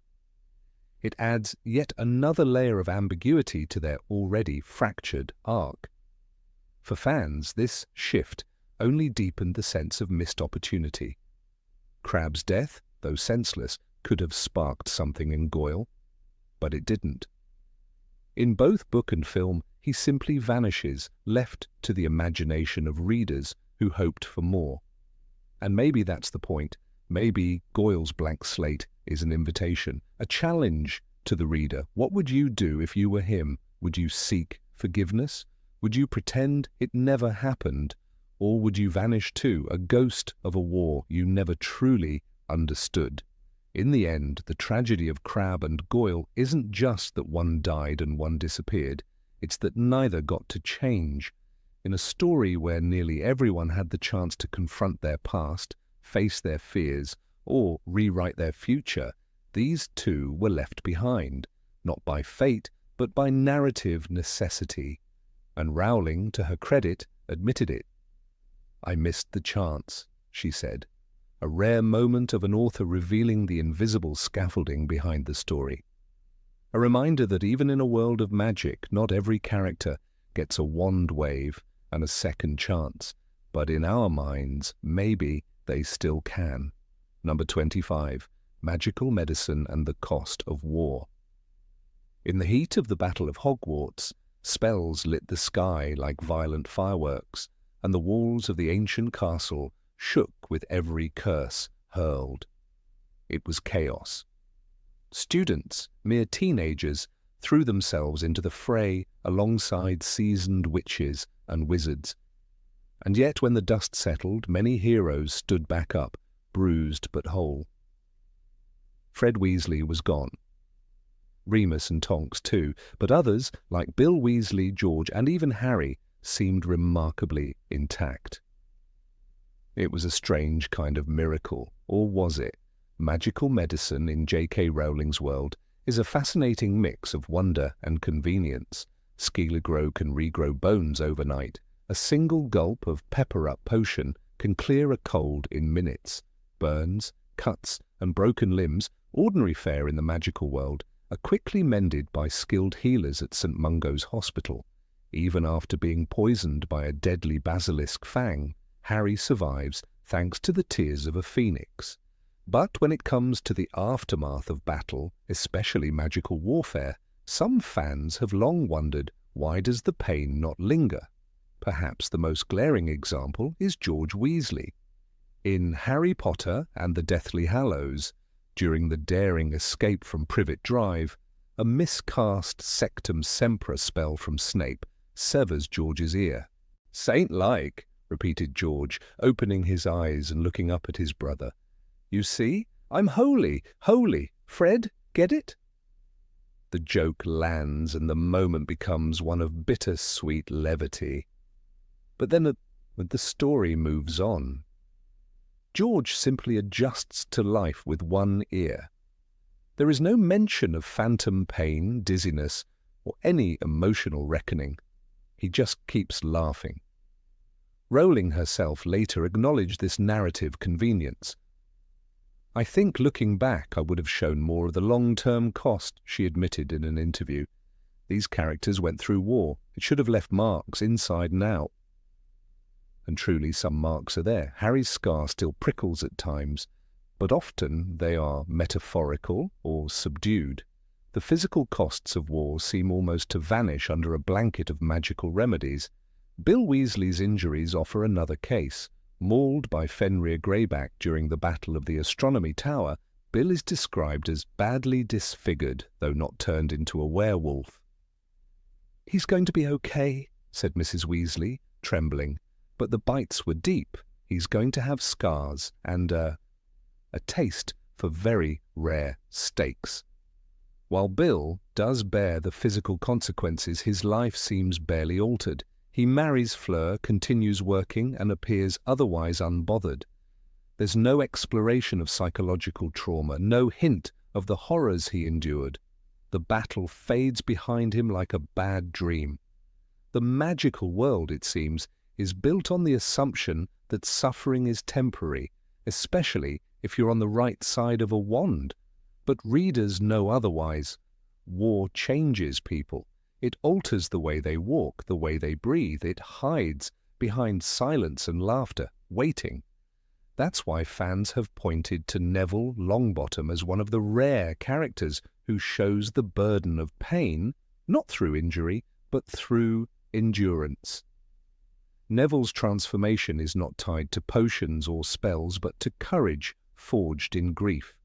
It adds yet another layer of ambiguity to their already fractured arc. For fans, this shift only deepened the sense of missed opportunity. Crabbe's death, though senseless, could have sparked something in Goyle, but it didn't. In both book and film, he simply vanishes, left to the imagination of readers who hoped for more. And maybe that's the point. Maybe Goyle's blank slate is an invitation, a challenge to the reader. What would you do if you were him? Would you seek forgiveness? Would you pretend it never happened? Or would you vanish too, a ghost of a war you never truly understood? In the end, the tragedy of Crabbe and Goyle isn't just that one died and one disappeared. It's that neither got to change. In a story where nearly everyone had the chance to confront their past, face their fears, or rewrite their future, these two were left behind, not by fate, but by narrative necessity. And Rowling, to her credit, admitted it. "I missed the chance," she said, a rare moment of an author revealing the invisible scaffolding behind the story. A reminder that even in a world of magic, not every character gets a wand wave and a second chance, but in our minds, maybe they still can. Number 25. Magical Medicine and the Cost of War. In the heat of the Battle of Hogwarts, spells lit the sky like violent fireworks, and the walls of the ancient castle shook with every curse hurled. It was chaos. Students, mere teenagers, threw themselves into the fray alongside seasoned witches and wizards. And yet when the dust settled, many heroes stood back up, bruised but whole. Fred Weasley was gone. Remus and Tonks too, but others, like Bill Weasley, George, and even Harry, seemed remarkably intact. It was a strange kind of miracle, or was it? Magical medicine in J.K. Rowling's world is a fascinating mix of wonder and convenience. Skele-Gro can regrow bones overnight. A single gulp of pepper-up potion can clear a cold in minutes. Burns, cuts, and broken limbs, ordinary fare in the magical world, are quickly mended by skilled healers at St. Mungo's Hospital. Even after being poisoned by a deadly basilisk fang, Harry survives thanks to the tears of a phoenix. But when it comes to the aftermath of battle, especially magical warfare, some fans have long wondered, why does the pain not linger? Perhaps the most glaring example is George Weasley. In Harry Potter and the Deathly Hallows, during the daring escape from Privet Drive, a miscast Sectum Sempra spell from Snape severs George's ear. "Saint-like," repeated George, opening his eyes and looking up at his brother. "You see, I'm holy, holy. Fred, get it?" The joke lands and the moment becomes one of bitter-sweet levity. But then the story moves on. George simply adjusts to life with one ear. There is no mention of phantom pain, dizziness, or any emotional reckoning. He just keeps laughing. Rowling herself later acknowledged this narrative convenience. "I think looking back I would have shown more of the long-term cost," she admitted in an interview. "These characters went through war. It should have left marks inside and out." And truly some marks are there. Harry's scar still prickles at times, but often they are metaphorical or subdued. The physical costs of war seem almost to vanish under a blanket of magical remedies. Bill Weasley's injuries offer another case. Mauled by Fenrir Greyback during the Battle of the Astronomy Tower, Bill is described as badly disfigured, though not turned into a werewolf. "He's going to be okay," said Mrs. Weasley, trembling. "But the bites were deep. He's going to have scars and a taste for very rare steaks." While Bill does bear the physical consequences, his life seems barely altered. He marries Fleur, continues working, and appears otherwise unbothered. There's no exploration of psychological trauma, no hint of the horrors he endured. The battle fades behind him like a bad dream. The magical world, it seems, is built on the assumption that suffering is temporary, especially if you're on the right side of a wand. But readers know otherwise. War changes people. It alters the way they walk, the way they breathe. It hides behind silence and laughter, waiting. That's why fans have pointed to Neville Longbottom as one of the rare characters who shows the burden of pain, not through injury, but through endurance. Neville's transformation is not tied to potions or spells, but to courage forged in grief.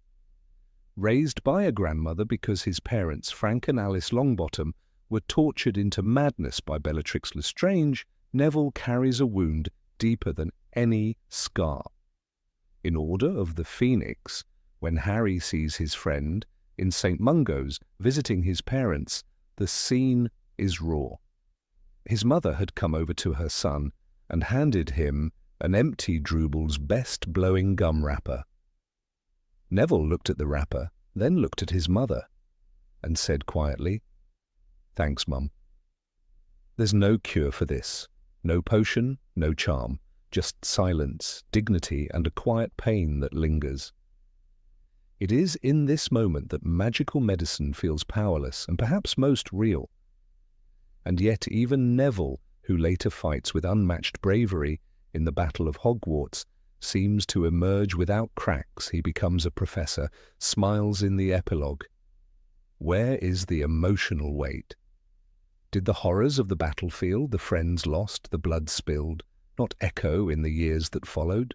Raised by a grandmother because his parents, Frank and Alice Longbottom, were tortured into madness by Bellatrix Lestrange, Neville carries a wound deeper than any scar. In Order of the Phoenix, when Harry sees his friend in St. Mungo's visiting his parents, the scene is raw. His mother had come over to her son and handed him an empty Drooble's best blowing gum wrapper. Neville looked at the wrapper, then looked at his mother, and said quietly, "Thanks, Mum." There's no cure for this. No potion, no charm. Just silence, dignity, and a quiet pain that lingers. It is in this moment that magical medicine feels powerless and perhaps most real. And yet even Neville, who later fights with unmatched bravery in the Battle of Hogwarts, seems to emerge without cracks. He becomes a professor, smiles in the epilogue. Where is the emotional weight? Did the horrors of the battlefield, the friends lost, the blood spilled, not echo in the years that followed?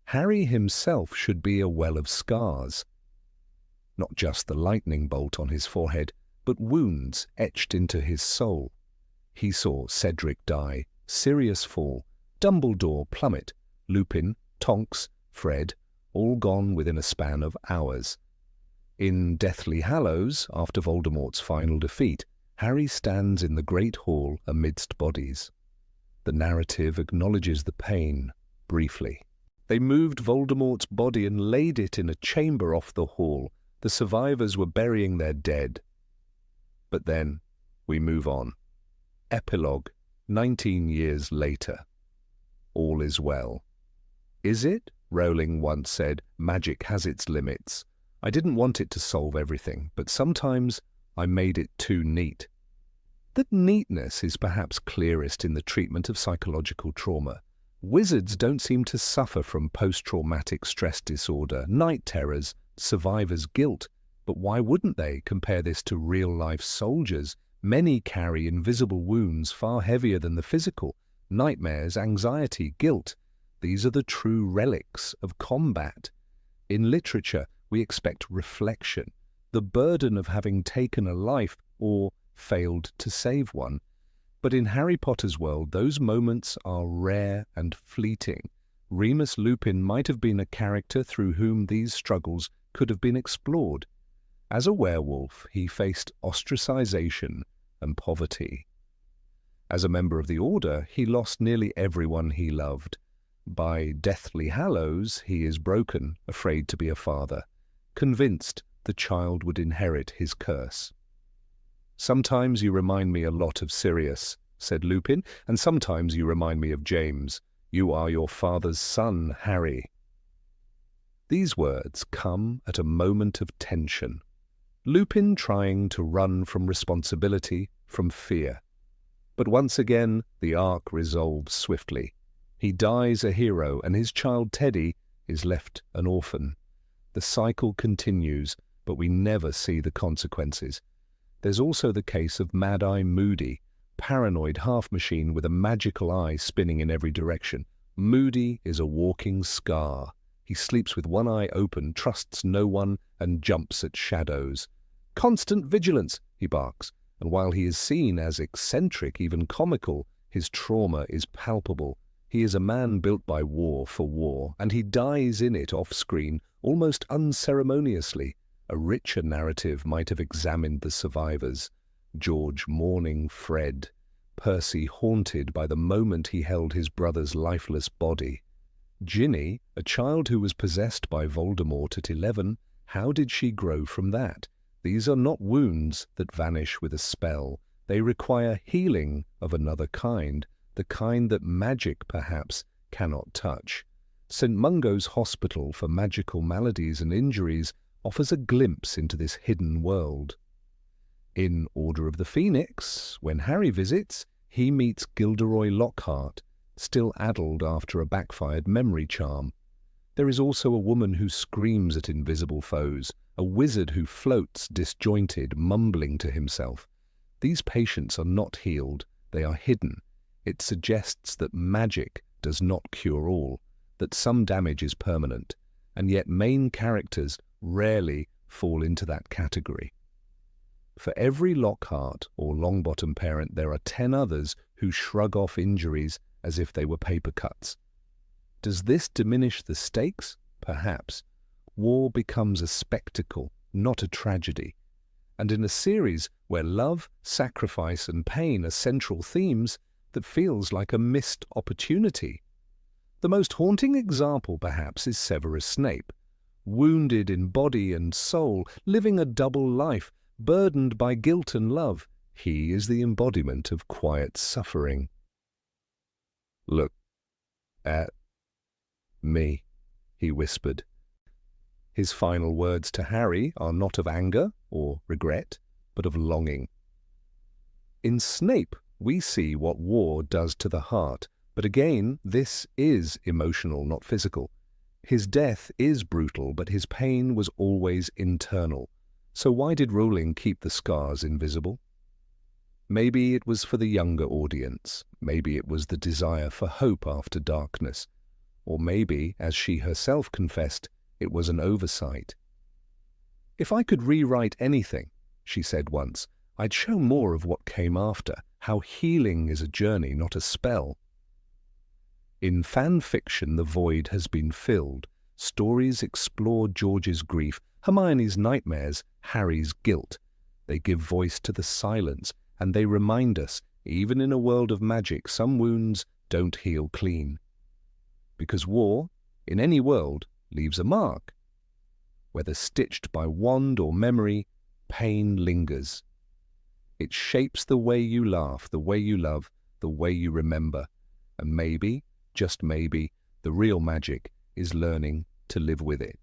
Harry himself should be a well of scars. Not just the lightning bolt on his forehead, but wounds etched into his soul. He saw Cedric die, Sirius fall, Dumbledore plummet, Lupin, Tonks, Fred, all gone within a span of hours. In Deathly Hallows, after Voldemort's final defeat, Harry stands in the Great Hall amidst bodies. The narrative acknowledges the pain, briefly. They moved Voldemort's body and laid it in a chamber off the hall. The survivors were burying their dead. But then, we move on. Epilogue, 19 years later. All is well. Is it? Rowling once said, magic has its limits. I didn't want it to solve everything, but sometimes I made it too neat. That neatness is perhaps clearest in the treatment of psychological trauma. Wizards don't seem to suffer from post-traumatic stress disorder, night terrors, survivor's guilt. But why wouldn't they? Compare this to real-life soldiers. Many carry invisible wounds far heavier than the physical. Nightmares, anxiety, guilt. These are the true relics of combat. In literature, we expect reflection, the burden of having taken a life or failed to save one. But in Harry Potter's world, those moments are rare and fleeting. Remus Lupin might have been a character through whom these struggles could have been explored. As a werewolf, he faced ostracization and poverty. As a member of the Order, he lost nearly everyone he loved. By Deathly Hallows, he is broken, afraid to be a father, convinced the child would inherit his curse. Sometimes you remind me a lot of Sirius, said Lupin, and sometimes you remind me of James. You are your father's son, Harry. These words come at a moment of tension. Lupin trying to run from responsibility, from fear. But once again, the arc resolves swiftly. He dies a hero, and his child Teddy is left an orphan. The cycle continues, but we never see the consequences. There's also the case of Mad-Eye Moody, paranoid half-machine with a magical eye spinning in every direction. Moody is a walking scar. He sleeps with one eye open, trusts no one, and jumps at shadows. Constant vigilance, he barks, and while he is seen as eccentric, even comical, his trauma is palpable. He is a man built by war for war, and he dies in it off-screen, almost unceremoniously. A richer narrative might have examined the survivors. George mourning Fred, Percy haunted by the moment he held his brother's lifeless body. Ginny, a child who was possessed by Voldemort at 11, how did she grow from that? These are not wounds that vanish with a spell. They require healing of another kind, the kind that magic, perhaps, cannot touch. St. Mungo's Hospital for Magical Maladies and Injuries offers a glimpse into this hidden world. In Order of the Phoenix, when Harry visits, he meets Gilderoy Lockhart, still addled after a backfired memory charm. There is also a woman who screams at invisible foes, a wizard who floats disjointed, mumbling to himself. These patients are not healed, they are hidden. It suggests that magic does not cure all, that some damage is permanent, and yet main characters rarely fall into that category. For every Lockhart or Longbottom parent, there are 10 others who shrug off injuries as if they were paper cuts. Does this diminish the stakes? Perhaps. War becomes a spectacle, not a tragedy. And in a series where love, sacrifice, and pain are central themes, that feels like a missed opportunity. The most haunting example, perhaps, is Severus Snape. Wounded in body and soul, living a double life, burdened by guilt and love, he is the embodiment of quiet suffering. "Look at me," he whispered. His final words to Harry are not of anger or regret, but of longing. In Snape, we see what war does to the heart, But again, this is emotional, not physical. His death is brutal, but his pain was always internal. So why did Rowling keep the scars invisible? Maybe it was for the younger audience. Maybe it was the desire for hope after darkness. Or maybe, as she herself confessed, it was an oversight. "If I could rewrite anything," she said once, "I'd show more of what came after, how healing is a journey, not a spell." In fan fiction, the void has been filled. Stories explore George's grief, Hermione's nightmares, Harry's guilt. They give voice to the silence, and they remind us, even in a world of magic, some wounds don't heal clean. Because war, in any world, leaves a mark. Whether stitched by wand or memory, pain lingers. It shapes the way you laugh, the way you love, the way you remember. And maybe, just maybe, the real magic is learning to live with it.